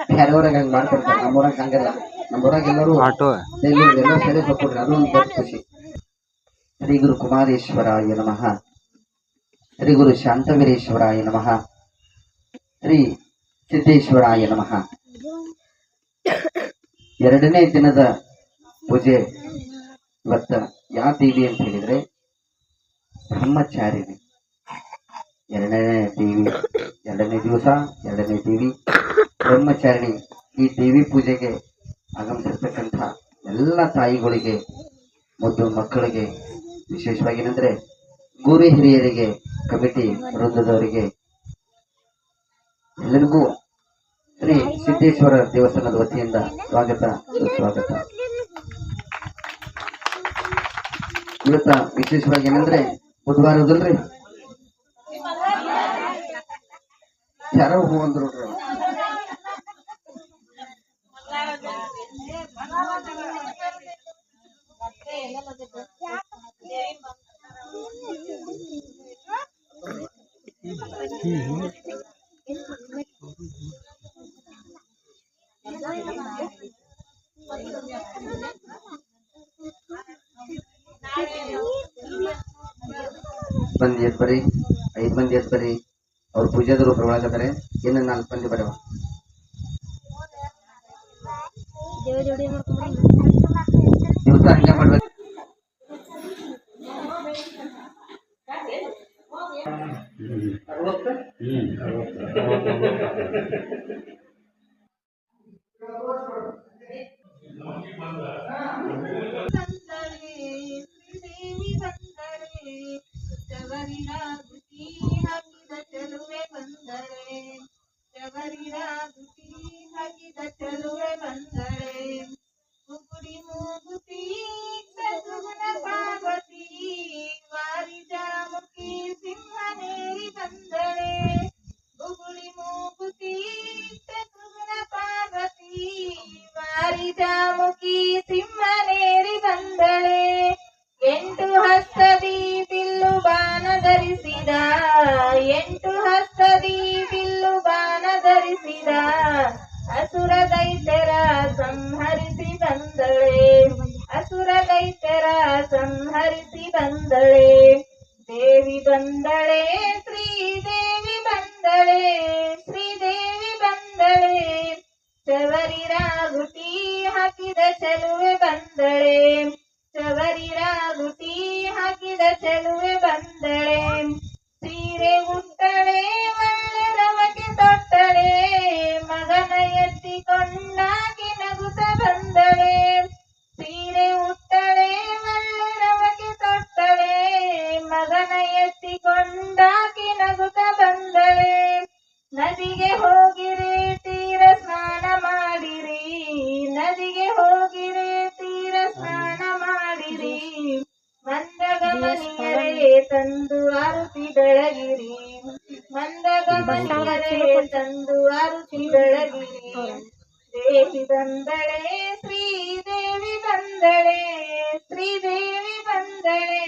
ಬೇರೆಯವ್ರಾಗ ಹಂಗ್ ಮಾಡ್ತಿರ್ತಾರೆ, ನಮ್ಮೂರಾಗ ಹಂಗಲ್ಲ. ನಮ್ಮೂರಾಗ ಎಲ್ಲರೂ ಎಲ್ಲರೂ ಸೇರಿ ಸೊಕ್ಕೊಡ್ರಿ, ಅದು ಒಂದು ದೊಡ್ಡ ಖುಷಿ. ಶ್ರೀ ಗುರು ಕುಮಾರೇಶ್ವರಾಯ ನಮಃ, ಶ್ರೀ ಗುರು ಶಾಂತವೀರೇಶ್ವರಾಯ ನಮಃ, ಶ್ರೀ ಸಿದ್ದೇಶ್ವರಾಯ ನಮಃ. ಎರಡನೇ ದಿನದ ಪೂಜೆ ಇವತ್ತ ಯಾವ ದೇವಿ ಅಂತ ಹೇಳಿದ್ರೆ ಬ್ರಹ್ಮಚಾರಿಣಿ. ಎರಡನೇ ದಿವಸ ಎರಡನೇ ದೇವಿ ಬ್ರಹ್ಮಚಾರಿಣಿ. ಈ ದೇವಿ ಪೂಜೆಗೆ ಆಗಮಿಸಿರ್ತಕ್ಕಂಥ ಎಲ್ಲ ತಾಯಿಗಳಿಗೆ, ಮುದ್ದು ಮಕ್ಕಳಿಗೆ, ವಿಶೇಷವಾಗಿ ಏನಂದ್ರೆ ಗುರು ಹಿರಿಯರಿಗೆ, ಕಮಿಟಿ ವೃಂದದವರಿಗೆ ಎಲ್ಲರಿಗೂ ಶ್ರೀ ಸಿದ್ದೇಶ್ವರ ದೇವಸ್ಥಾನದ ವತಿಯಿಂದ ಸ್ವಾಗತ ಸುಸ್ವಾಗತ. ಇವತ್ತ ವಿಶೇಷವಾಗಿ ಏನಂದ್ರೆ ಬುಧವಾರ ಹೌದಲ್ರಿ, ಯಾರೋ ಹೂ ಅಂದ್ರು ನೋಡ್ರಿ. ಮಂದಿ ಎದ್ ಬರ್ರಿ, 5 ಮಂದಿ ಎದ್ ಬರ್ರಿ. ಅವ್ರ ಪೂಜಾದರು ಒಳಗದಾರೆ. ಏನ 4 ಮಂದಿ ಬರವ. ದಿವಸ ಹಂಗ ಮಾಡ್ಬೇಕು. ಜಾಮುಖಿ ಸಿಂಹನೇರಿ ಬಂದಳೆ, 8 ಹಸ್ತದಿ ಬಿಲ್ಲು ಬಾಣ ಧರಿಸಿದ, 8 ಹಸ್ತದಿ ಬಿಲ್ಲು ಬಾಣ ಧರಿಸಿದ, ಅಸುರ ದೈತ್ಯರ ಸಂಹರಿಸಿ ಬಂದಳೆ, ಅಸುರ ದೈತ್ಯರ ಸಂಹರಿಸಿ ಬಂದಳೆ. ದೇವಿ ಬಂದಳೆ, ಶ್ರೀದೇವಿ ಬಂದಳೆ, ಶ್ರೀದೇವಿ ಬಂದಳೆ, ಶಬರಿ ರಾಗುಟಿ ಹಾಕಿದ ಚೆಲುವೆ ಬಂದಳೆ, ಶಬರಿ ರಾಗುಟಿ ಹಾಕಿದ ಚೆಲುವೆ ಬಂದಳೆ. ಸೀರೆ ಉಟ್ಟಳೆ, ಒಳ್ಳೆ ರವಕೆ ತೊಟ್ಟಳೆ, ಮಗನ ಎತ್ತಿಕೊಂಡಾಗಿ ನಗುತ್ತ ಬಂದಳೆ. ಸೀರೆ ಉಟ್ಟಳೆ, ಒಳ್ಳೆ ರವಕೆ ತೊಟ್ಟಳೆ, ಮಗನ ಎತ್ತಿಕೊಂಡಾಗಿ ನಗುತ್ತ ಬಂದಳೆ. ನದಿಗೆ ಹೋಗಿರೆ ತೀರ ಸ್ನಾನ ಮಾಡಿರಿ, ನದಿಗೆ ಹೋಗಿರೆ ತೀರ ಸ್ನಾನ ಮಾಡಿರಿ, ಮಂದಗಮನಿಯರೇ ತಂದು ಆರುತಿ ಬೆಳಗಿರಿ, ಮಂದಗಮನಿಯರೇ ತಂದು ಆರುತಿ ಬೆಳಗಿರಿ. ದೇವಿ ಬಂದಳೆ, ಶ್ರೀದೇವಿ ಬಂದಳೆ, ಶ್ರೀದೇವಿ ಬಂದಳೆ,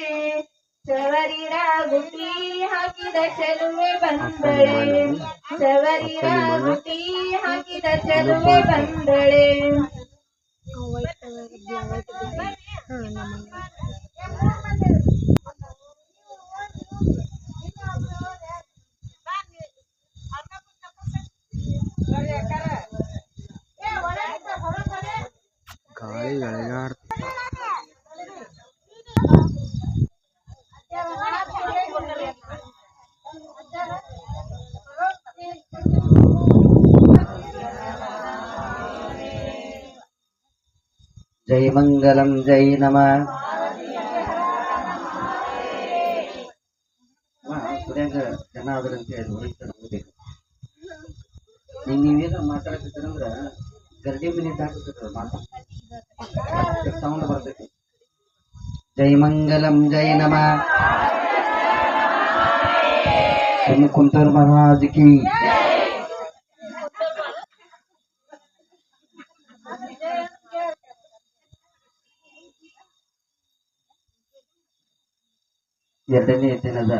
ಶಬರಿ ರಾಗುಟಿ ಹಾಕಿದ ಚೆಲುವೆ ಬಂದಳೆ, ಶಬರಿ ರಾಗುಟಿ ಹಾಕಿದ ಚೆಲುವೆ ಬಂದಳೆ. ಗಾಳಿ ಗಳಿಗಾಡ್ತ ಜೈ ಮಂಗಲಂ ಜೈ ನಮಃ. ಸುರ್ಯಾಗ ಜನ ಆದ್ರಂತ ಹೇಳಿ ಹೋಗ್ಬೇಕು. ನೀವೇನ ಮಾತಾಡಕತ್ತೀರಂದ್ರ ಗರ್ಡಿ ಮಿನಿಟ್ ಹಾಕುತ್ತ ಮಾತು ಸೌಂಡ್ ಬರ್ತೈತಿ. ಜೈ ಮಂಗಲಂ ಜೈ ನಮಃ. ಕುಂತರ್ ಮಹಾರಾಜ್ ಕಿ. ಎರಡನೇ ದಿನದ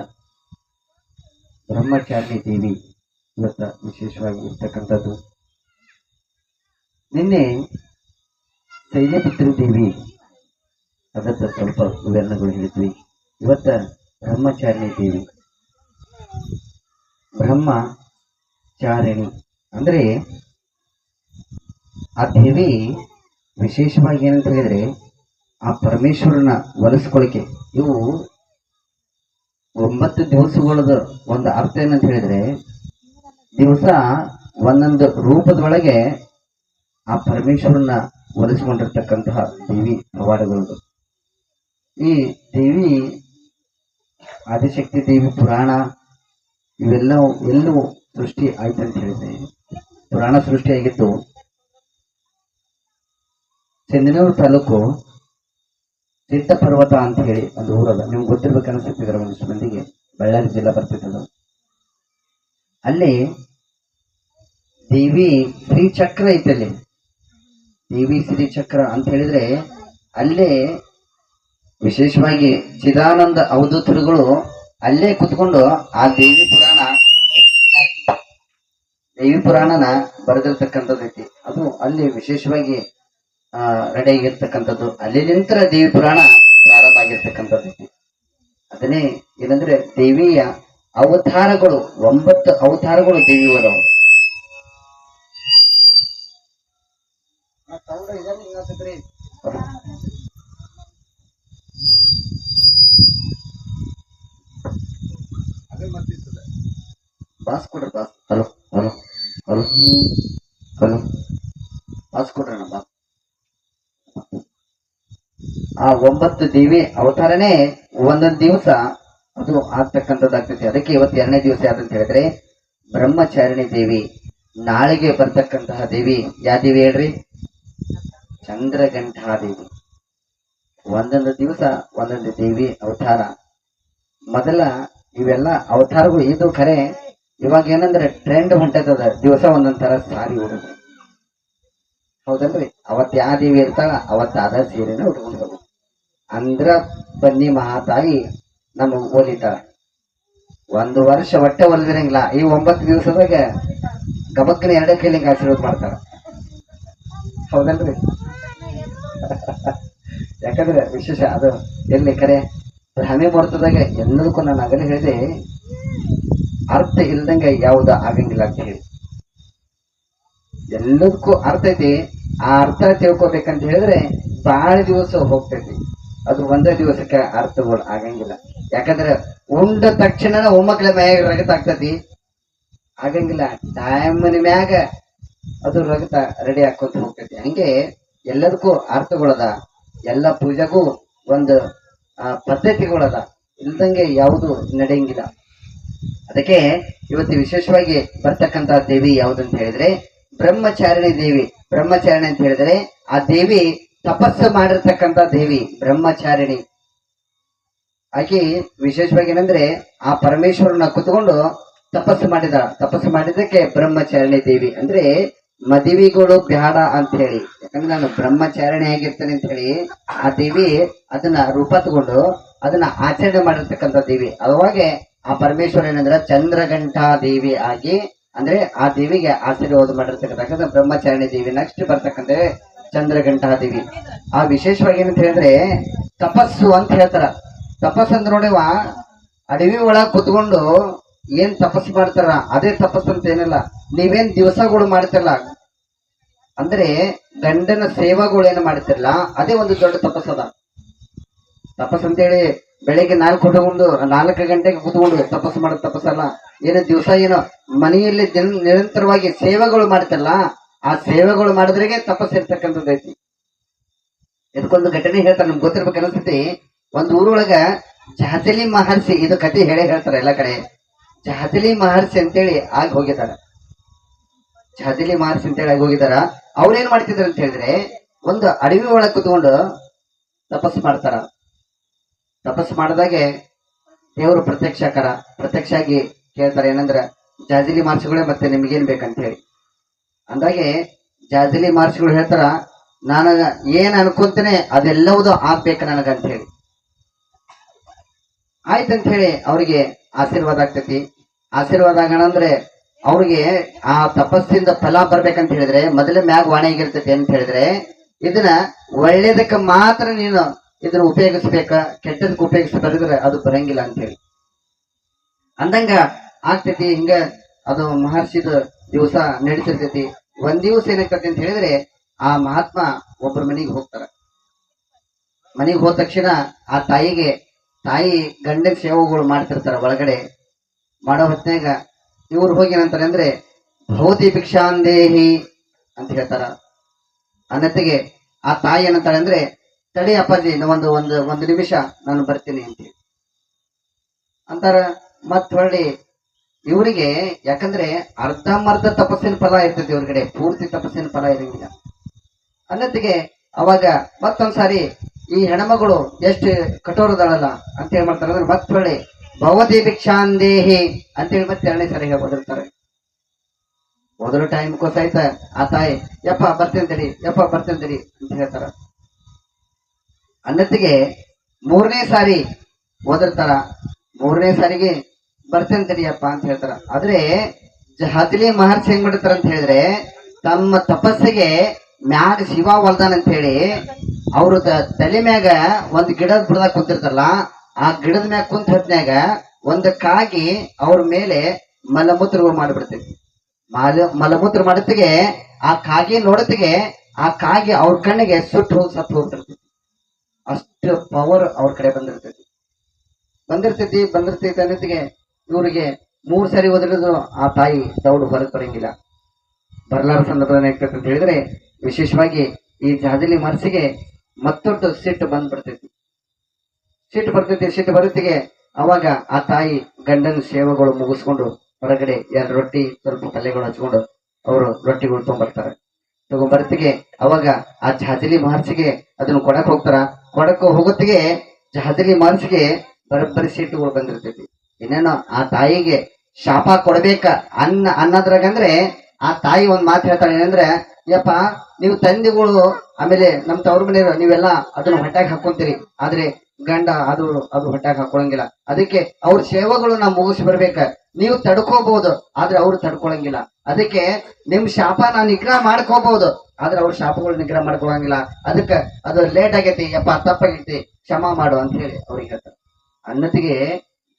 ಬ್ರಹ್ಮಚಾರಿಣಿ ದೇವಿ ಇವತ್ತ ವಿಶೇಷವಾಗಿ ಇರ್ತಕ್ಕಂಥದ್ದು. ನಿನ್ನೆ ಶೈಲಪುತ್ರಿ ದೇವಿ ಅದಕ್ಕೆ ಸ್ವಲ್ಪ ವಿವರಣೆಗಳು ಹೇಳಿದ್ವಿ. ಇವತ್ತ ಬ್ರಹ್ಮಚಾರಿಣಿ ದೇವಿ. ಬ್ರಹ್ಮಚಾರಿಣಿ ಅಂದ್ರೆ ಆ ದೇವಿ ವಿಶೇಷವಾಗಿ ಏನಂತ ಹೇಳಿದ್ರೆ ಆ ಪರಮೇಶ್ವರನ ಒಲಿಸ್ಕೊಳಿಕೆ. ಇವು 9 ದಿವಸಗಳದ ಒಂದು ಅರ್ಥ ಏನಂತ ಹೇಳಿದ್ರೆ ದಿವಸ ಒಂದೊಂದು ರೂಪದೊಳಗೆ ಆ ಪರಮೇಶ್ವರನ ಒಲಿಸಿಕೊಂಡಿರ್ತಕ್ಕಂತಹ ದೇವಿ ಪವಾಡಗಳು. ಈ ದೇವಿ ಆದಿಶಕ್ತಿ ದೇವಿ ಪುರಾಣ ಇವೆಲ್ಲವೂ ಎಲ್ಲವೂ ಸೃಷ್ಟಿ ಆಯ್ತು ಅಂತ ಹೇಳಿದ್ರೆ ಪುರಾಣ ಸೃಷ್ಟಿಯಾಗಿತ್ತು ಸಿಂಧನೂರು ತಾಲೂಕು ಸಿದ್ಧ ಪರ್ವತ ಅಂತ ಹೇಳಿ ಒಂದು ಊರದ, ನಿಮ್ಗೆ ಗೊತ್ತಿರ್ಬೇಕು ಅನಿಸುತ್ತಿದ್ದಾರೆ ಒಂದಿಷ್ಟು ಮಂದಿಗೆ. ಬಳ್ಳಾರಿ ಜಿಲ್ಲಾ ಬರ್ತಿದ್ದದು. ಅಲ್ಲಿ ದೇವಿ ಶ್ರೀಚಕ್ರ ಐತಲ್ಲಿ. ದೇವಿ ಶ್ರೀಚಕ್ರ ಅಂತ ಹೇಳಿದ್ರೆ ಅಲ್ಲೇ ವಿಶೇಷವಾಗಿ ಚಿದಾನಂದ ಅವಧೂತರುಗಳು ಅಲ್ಲೇ ಕುತ್ಕೊಂಡು ಆ ದೇವಿ ಪುರಾಣನ ಬರೆದಿರ್ತಕ್ಕಂಥದ್ದೈತಿ. ಅದು ಅಲ್ಲಿ ವಿಶೇಷವಾಗಿ ರೆಡಿ ಆಗಿರ್ತಕ್ಕಂಥದ್ದು. ಅಲ್ಲಿ ನಿಂತರ ದೇವಿ ಪುರಾಣ ಪ್ರಾರಂಭ ಆಗಿರ್ತಕ್ಕಂಥದ್ದೈತಿ. ಅದನ್ನೇ ಏನಂದ್ರೆ ದೇವಿಯ ಅವತಾರಗಳು 9 ಅವತಾರಗಳು ದೇವಿಯವರು. ಬಾಸ್ ಕೊಡ್ರಿ boss. Hello hello hello hello boss ಕೊಡ್ರಣ್ಣ ಬಾಸ್. ಆ 9 ದೇವಿ ಅವತಾರನೇ ಒಂದೊಂದು ದಿವಸ ಅದು ಆಗ್ತಕ್ಕಂಥದ್ದಾಗ್ತೈತಿ. ಅದಕ್ಕೆ ಇವತ್ತು 2ನೇ ದಿವಸ ಯಾವ್ದಂತ ಹೇಳಿದ್ರೆ ಬ್ರಹ್ಮಚಾರಿಣಿ ದೇವಿ. ನಾಳೆಗೆ ಬರ್ತಕ್ಕಂತಹ ದೇವಿ ಯಾವ ದೇವಿ ಹೇಳ್ರಿ? ಚಂದ್ರಘಂಟಾದೇವಿ. ಒಂದೊಂದು ದಿವಸ ಒಂದೊಂದು ದೇವಿ ಅವತಾರ. ಮೊದಲ ಇವೆಲ್ಲ ಅವತಾರಗಳು ಇದು ಖರೆ. ಇವಾಗ ಏನಂದ್ರೆ ಟ್ರೆಂಡ್ ಹೊಂಟದ, ದಿವಸ ಒಂದೊಂದ್ ತರ ಸಾರಿ ಉಡುದು. ಹೌದಲ್ರಿ? ಅವತ್ ಯಾವ ದೇವಿ ಇರ್ತಾಳ ಅವತ್ ಅದ ಸೀರೆನ ಉಟ್ಕೊಂಡು ಹೋಗುದು. ಅಂದ್ರ ಬನ್ನಿ ಮಹಾತಾಯಿ ನಮ್ಮ ಓಲಿತಾಳ. 1 ವರ್ಷ ಹೊಟ್ಟೆ ಹೊಲಿದಿರಂಗಿಲ್ಲ. ಈ 9 ದಿವಸದಾಗ ಗಬಕ್ಕನ 2 ಕೈಲಿಂಗ ಆಶೀರ್ವಾದ ಮಾಡ್ತಾರ. ಹೌದಲ್ರಿ? ಯಾಕಂದ್ರೆ ವಿಶೇಷ ಅದು ಎಲ್ಲಿ ಕರೆ ಭ್ರಮೆ ಮುಹೂರ್ತದಾಗ ಎಲ್ಲದಕ್ಕೂ ನಾನು ಆಗಲೇ ಹೇಳಿದೆ, ಅರ್ಥ ಇಲ್ದಂಗೆ ಯಾವ್ದು ಆಗಂಗಿಲ್ಲ ಅಂತ ಹೇಳಿ. ಎಲ್ಲದಕ್ಕೂ ಅರ್ಥ ಐತಿ. ಆ ಅರ್ಥ ತಿಳ್ಕೊಬೇಕಂತ ಹೇಳಿದ್ರೆ ಬಹಳ ದಿವಸ ಹೋಗ್ತೈತಿ. ಅದು ಒಂದೇ ದಿವಸಕ್ಕೆ ಅರ್ಥಗಳು ಆಗಂಗಿಲ್ಲ. ಯಾಕಂದ್ರೆ ಉಂಡ ತಕ್ಷಣ ಒಮ್ಮಕ್ಳ ಮ್ಯಾಗ ರಗತ ಆಗ್ತತಿ, ಆಗಂಗಿಲ್ಲ. ಟೈಮಿನ ಮ್ಯಾಗ ಅದು ರಗತ ರೆಡಿ ಹಾಕೊಂತ ಹೋಗ್ತೈತಿ. ಹಂಗೆ ಎಲ್ಲದಕ್ಕೂ ಅರ್ಥಗಳದ, ಎಲ್ಲ ಪೂಜೆಗೂ ಒಂದು ಪದ್ಧತಿಗಳದ. ಇಲ್ದಂಗೆ ಯಾವುದು ನಡೆಯಂಗಿಲ್ಲ. ಅದಕ್ಕೆ ಇವತ್ತು ವಿಶೇಷವಾಗಿ ಬರ್ತಕ್ಕಂತ ದೇವಿ ಯಾವುದಂತ ಹೇಳಿದ್ರೆ ಬ್ರಹ್ಮಚಾರಿಣಿ ದೇವಿ. ಬ್ರಹ್ಮಚಾರಿಣಿ ಅಂತ ಹೇಳಿದ್ರೆ ಆ ದೇವಿ ತಪಸ್ಸು ಮಾಡಿರ್ತಕ್ಕಂಥ ದೇವಿ ಬ್ರಹ್ಮಚಾರಿಣಿ. ಆಕೆ ವಿಶೇಷವಾಗಿ ಏನಂದ್ರೆ ಆ ಪರಮೇಶ್ವರನ ಕುತ್ಕೊಂಡು ತಪಸ್ಸು ಮಾಡಿದ. ತಪಸ್ಸು ಮಾಡಿದಕ್ಕೆ ಬ್ರಹ್ಮಚಾರಿಣಿ ದೇವಿ. ಅಂದ್ರೆ ಮದುವೆಗಳು ಬ್ಯಾಡ ಅಂತ ಹೇಳಿ, ಯಾಕಂದ್ರೆ ನಾನು ಬ್ರಹ್ಮಚಾರಿಣಿ ಆಗಿರ್ತೇನೆ ಅಂತ ಹೇಳಿ ಆ ದೇವಿ ಅದನ್ನ ರೂಪ ತಗೊಂಡು ಅದನ್ನ ಆಚರಣೆ ಮಾಡಿರ್ತಕ್ಕಂಥ ದೇವಿ. ಅವಾಗೆ ಆ ಪರಮೇಶ್ವರ ಏನಂದ್ರೆ ಚಂದ್ರಘಂಟಾ ದೇವಿ ಆಗಿ, ಅಂದ್ರೆ ಆ ದೇವಿಗೆ ಆಶೀರ್ವಾದ ಮಾಡಿರ್ತಕ್ಕಂಥ ಬ್ರಹ್ಮಚಾರಿಣಿ ದೇವಿ. ನೆಕ್ಸ್ಟ್ ಬರ್ತಕ್ಕಂಥ ಚಂದ್ರಘಂಟಾ ದೇವಿ. ಆ ವಿಶೇಷವಾಗಿ ಏನಂತ ಹೇಳಿದ್ರೆ ತಪಸ್ಸು ಅಂತ ಹೇಳ್ತಾರ. ತಪಸ್ಸು ಅಂದ್ರೆ ನೋಡಿವ ಅಡವಿ ಒಳಗ್ ಕುತ್ಕೊಂಡು ಏನ್ ತಪಸ್ಸು ಮಾಡ್ತಾರ ಅದೇ ತಪಸ್ಸು ಅಂತ ಏನಿಲ್ಲ. ನೀವೇನ್ ದಿವಸಗಳು ಮಾಡ್ತಿರಲ್ಲ ಅಂದ್ರೆ ಗಂಡನ ಸೇವಾಗಳು ಏನ್ ಮಾಡ್ತಿರಲ್ಲ ಅದೇ ಒಂದು ದೊಡ್ಡ ತಪಸ್ಸದ. ತಪಸ್ಸು ಅಂತೇಳಿ ಬೆಳಿಗ್ಗೆ 4 ಗಂಟೆಗೆ ಕುತ್ಕೊಂಡು ತಪಸ್ಸು ಮಾಡೋದು ತಪಸ್ಸಲ್ಲ. ಏನೋ ದಿವಸ ಏನೋ ಮನೆಯಲ್ಲಿ ನಿರಂತರವಾಗಿ ಸೇವೆಗಳು ಮಾಡ್ತಿರಲ್ಲ ಆ ಸೇವೆಗಳು ಮಾಡಿದ್ರಿಗೆ ತಪಸ್ಸು ಇರ್ತಕ್ಕಂಥದ್ದೈತಿ. ಇದಕ್ಕೊಂದು ಘಟನೆ ಹೇಳ್ತಾರೆ, ನಮ್ಗೆ ಗೊತ್ತಿರ್ಬೇಕು ಅನಿಸ್ತೈತಿ. ಒಂದು ಊರೊಳಗ ಜಹಜಲಿ ಮಹರ್ಷಿ, ಇದು ಕಥೆ ಹೇಳ್ತಾರೆ ಎಲ್ಲ ಕಡೆ. ಜಹಜಲಿ ಮಹರ್ಷಿ ಅಂತೇಳಿ ಆಗಿ ಹೋಗಿದಾರ. ಜಹಜಲಿ ಮಹರ್ಷಿ ಅಂತೇಳಿ ಆಗಿ ಹೋಗಿದಾರ. ಅವ್ರೇನ್ ಮಾಡ್ತಿದ್ರು ಅಂತ ಹೇಳಿದ್ರೆ ಒಂದು ಅಡವಿ ಒಳಗೆ ಕುತ್ಕೊಂಡು ತಪಸ್ಸು ಮಾಡ್ತಾರ. ತಪಸ್ಸು ಮಾಡಿದಾಗೆ ದೇವರು ಪ್ರತ್ಯಕ್ಷ ಆಗಿ ಕೇಳ್ತಾರೆ ಏನಂದ್ರ ಜಾಜಿಲಿ ಮಹರ್ಷಿಗಳೇ ಮತ್ತೆ ನಿಮ್ಗೇನ್ ಬೇಕಂತ ಹೇಳಿ ಅಂದಾಗೆ ಜಾಜಿಲಿ ಮಹರ್ಷಿಗಳು ಹೇಳ್ತಾರ ನನಗ ಏನ್ ಅನ್ಕೊಂತೇನೆ ಅದೆಲ್ಲವುದು ಆಗ್ಬೇಕು ನನಗಂತ ಹೇಳಿ. ಆಯ್ತಂತ ಹೇಳಿ ಅವ್ರಿಗೆ ಆಶೀರ್ವಾದ ಆಗ್ತೈತಿ. ಆಶೀರ್ವಾದ ಆಗೋಣ ಅಂದ್ರೆ ಅವ್ರಿಗೆ ಆ ತಪಸ್ಸಿಂದ ಫಲ ಬರ್ಬೇಕಂತ ಹೇಳಿದ್ರೆ ಮೊದಲೇ ಮ್ಯಾಗ ವಾಣಿಗಿರ್ತೈತಿ ಅಂತ ಹೇಳಿದ್ರೆ ಇದನ್ನ ಒಳ್ಳೇದಕ್ಕೆ ಮಾತ್ರ ನೀನು ಇದನ್ನ ಉಪಯೋಗಿಸ್ಬೇಕ, ಕೆಟ್ಟದಕ್ಕೆ ಉಪಯೋಗಿಸ್ಬಾರಿದ್ರೆ ಅದು ಬರಂಗಿಲ್ಲ ಅಂತ ಹೇಳಿ ಅಂದಂಗ ಆಗ್ತೈತಿ. ಹಿಂಗ ಅದು ಮಹರ್ಷಿದ ದಿವಸ ನಡೀತಿರ್ತೈತಿ. ಒಂದ್ ದಿವಸ ಏನಾಗ್ತೈತಿ ಅಂತ ಹೇಳಿದ್ರೆ ಆ ಮಹಾತ್ಮ ಒಬ್ಬರ ಮನೆಗೆ ಹೋಗ್ತಾರ. ಮನೆಗೆ ಹೋದ ತಕ್ಷಣ ಆ ತಾಯಿ ಗಂಡನ ಸೇವೆಗಳು ಮಾಡ್ತಿರ್ತಾರ. ಒಳಗಡೆ ಮಾಡೋ ಹೊತ್ನ್ಯಾಗ ಇವ್ರು ಹೋಗಿ ಏನಂತಾರೆ ಅಂದ್ರೆ ಭೌತಿ ಭಿಕ್ಷಾಂದೇಹಿ ಅಂತ ಹೇಳ್ತಾರ. ಅನ್ನತ್ತಿಗೆ ಆ ತಾಯಿ ಏನಂತಾಳೆ ಅಂದ್ರೆ ತಡಿ ಅಪ್ಪಾಜಿ ಒಂದು ಒಂದು ಒಂದು ನಿಮಿಷ ನಾನು ಬರ್ತೀನಿ ಅಂತ ಅಂತಾರ. ಮತ್ ಹೊಳ್ಳಿ ಇವರಿಗೆ ಯಾಕಂದ್ರೆ ಅರ್ಧಂಬರ್ಧ ತಪಸ್ಸಿನ ಫಲ ಇರ್ತೈತಿ, ಇವ್ರ ಪೂರ್ತಿ ತಪಸ್ಸಿನ ಫಲ ಇರಂಗಿಲ್ಲ. ಅನ್ನತ್ತಿಗೆ ಅವಾಗ ಮತ್ತೊಂದ್ಸಾರಿ ಈ ಹೆಣ್ಮಗಳು ಎಷ್ಟು ಕಠೋರದಳಲ್ಲ ಅಂತ ಹೇಳಿ ಮಾಡ್ತಾರೆ ಅಂದ್ರೆ ಮತ್ ಹೊಳ್ಳಿ ಭವತಿ ಭಿಕ್ಷಾಂದೇಹಿ ಅಂತೇಳಿ ಮತ್ತೆ 2ನೇ ಸಾರಿ ಓದಿರ್ತಾರೆ. ಓದಲು ಟೈಮ್ಗೋಸ್ ಆಯ್ತ ಆ ತಾಯಿ ಯಪ್ಪ ಬರ್ತೇನೆ ತಡಿ ಅಂತ ಹೇಳ್ತಾರ. ಅನ್ನತ್ತಿಗೆ 3ನೇ ಸಾರಿ ಓದಿರ್ತಾರ. 3ನೇ ಸಾರಿಗೆ ಬರ್ತೇನೆ ತಡಿಯಪ್ಪ ಅಂತ ಹೇಳ್ತಾರ. ಆದ್ರೆ ಜಾಜಲಿ ಮಹರ್ಷಿ ಹೆಂಗ್ ಮಾಡಿರ್ತಾರ ಅಂತ ಹೇಳಿದ್ರೆ ತಮ್ಮ ತಪಸ್ಸಿಗೆ ಮ್ಯಾಗ ಶಿವ ಹೊಲ್ದಾನ ಅಂತ ಹೇಳಿ ಅವ್ರ ತಲೆ ಮ್ಯಾಗ ಒಂದ್ ಗಿಡದ ಬುಡದಾಗ ಕುಂತಿರ್ತಾರಲ್ಲ, ಆ ಗಿಡದ ಮ್ಯಾಗ ಕುಂತ ಹೊತ್ನ್ಯಾಗ ಒಂದ್ ಕಾಗಿ ಅವ್ರ ಮೇಲೆ ಮಲಮೂತ್ರಗಳು ಮಾಡಿಬಿಡ್ತೈತಿ. ಮಲಮೂತ್ರ ಮಾಡತ್ತಿಗೆ ಆ ಕಾಗಿ ನೋಡತ್ತಿಗೆ ಆ ಕಾಗಿ ಅವ್ರ ಕಣ್ಣಿಗೆ ಸುಟ್ಟು ಹೋಗಿ ಸತ್ತು ಹೋಗ್ತಿರ್ತೈತಿ. ಅಷ್ಟು ಪವರ್ ಅವ್ರ ಕಡೆ ಬಂದಿರ್ತೈತಿ ಅನ್ನತ್ತಿಗೆ ಇವ್ರಿಗೆ 3 ಸಾರಿ ಓದಿರೋದು ಆ ತಾಯಿ ದೌಡು ಹೊರಗೆ ಬರಂಗಿಲ್ಲ. ಬರ್ಲಾರ ಸಂದರ್ಭದಲ್ಲಿ ಏನಾಗ್ತೈತೆ ಅಂತ ಹೇಳಿದ್ರೆ ವಿಶೇಷವಾಗಿ ಈ ಜಾಜಲಿ ಮನಸ್ಸಿಗೆ ಮತ್ತೊಟ್ಟು ಸಿಟ್ಟು ಬಂದ್ಬಿಡ್ತೈತಿ. ಸಿಟ್ಟು ಬರುತ್ತಿಗೆ ಅವಾಗ ಆ ತಾಯಿ ಗಂಡನ ಸೇವೆಗಳು ಮುಗಿಸ್ಕೊಂಡು ಹೊರಗಡೆ 2 ರೊಟ್ಟಿ ಸ್ವಲ್ಪ ಪಲ್ಯಗಳು ಹಚ್ಕೊಂಡು ಅವರು ರೊಟ್ಟಿಗಳು ತಗೊಂಡ್ಬರ್ತಿಗೆ ಅವಾಗ ಆ ಜಾಜಲಿ ಮಹರ್ಷಿಗೆ ಅದನ್ನು ಕೊಡಕ್ ಹೋಗ್ತಾರ. ಹೋಗೋತ್ತಿಗೆ ಜಾಜಲಿ ಮಹರ್ಷಿಗೆ ಬರೋಬ್ಬರಿ ಸಿಟ್ಟುಗಳು ಬಂದಿರ್ತೈತಿ. ಇನ್ನೇನೋ ಆ ತಾಯಿಗೆ ಶಾಪ ಕೊಡ್ಬೇಕ ಅನ್ನೋದ್ರಾಗಂದ್ರೆ ಆ ತಾಯಿ ಒಂದ್ ಮಾತು ಹೇಳ್ತಾಳೆ ಏನಂದ್ರೆ, ಯಪ್ಪ ನೀವು ತಂದೆಗಳು ಆಮೇಲೆ ನಮ್ ತವ್ರ ಮನೆಯವರು ನೀವೆಲ್ಲ ಅದನ್ನ ಹೊಟ್ಟಾಗಿ ಹಾಕೊಂತೀರಿ, ಆದ್ರೆ ಗಂಡ ಅದು ಹೊಟ್ಟಾಗಿ ಹಾಕೊಳಂಗಿಲ್ಲ. ಅದಕ್ಕೆ ಅವ್ರ ಸೇವೆಗಳು ನಾವು ಮುಗಿಸಿ ಬರ್ಬೇಕ. ನೀವು ತಡ್ಕೋಬಹುದು ಆದ್ರೆ ಅವ್ರು ತಡ್ಕೊಳಂಗಿಲ್ಲ. ಅದಕ್ಕೆ ನಿಮ್ ಶಾಪ ನಾವು ನಿಗ್ರಹ ಮಾಡ್ಕೋಬಹುದು ಆದ್ರೆ ಅವ್ರ ಶಾಪಗಳು ನಿಗ್ರಹ ಮಾಡ್ಕೊಳಂಗಿಲ್ಲ. ಅದಕ್ಕೆ ಅದು ಲೇಟ್ ಆಗೈತಿ, ಯಪ್ಪ ತಪ್ಪಾಗೈತಿ, ಕ್ಷಮಾ ಮಾಡು ಅಂತ ಹೇಳಿ ಅವ್ರಿಗೆ ಹೇಳ್ತಾರೆ. ಅನ್ನತಿಗೆ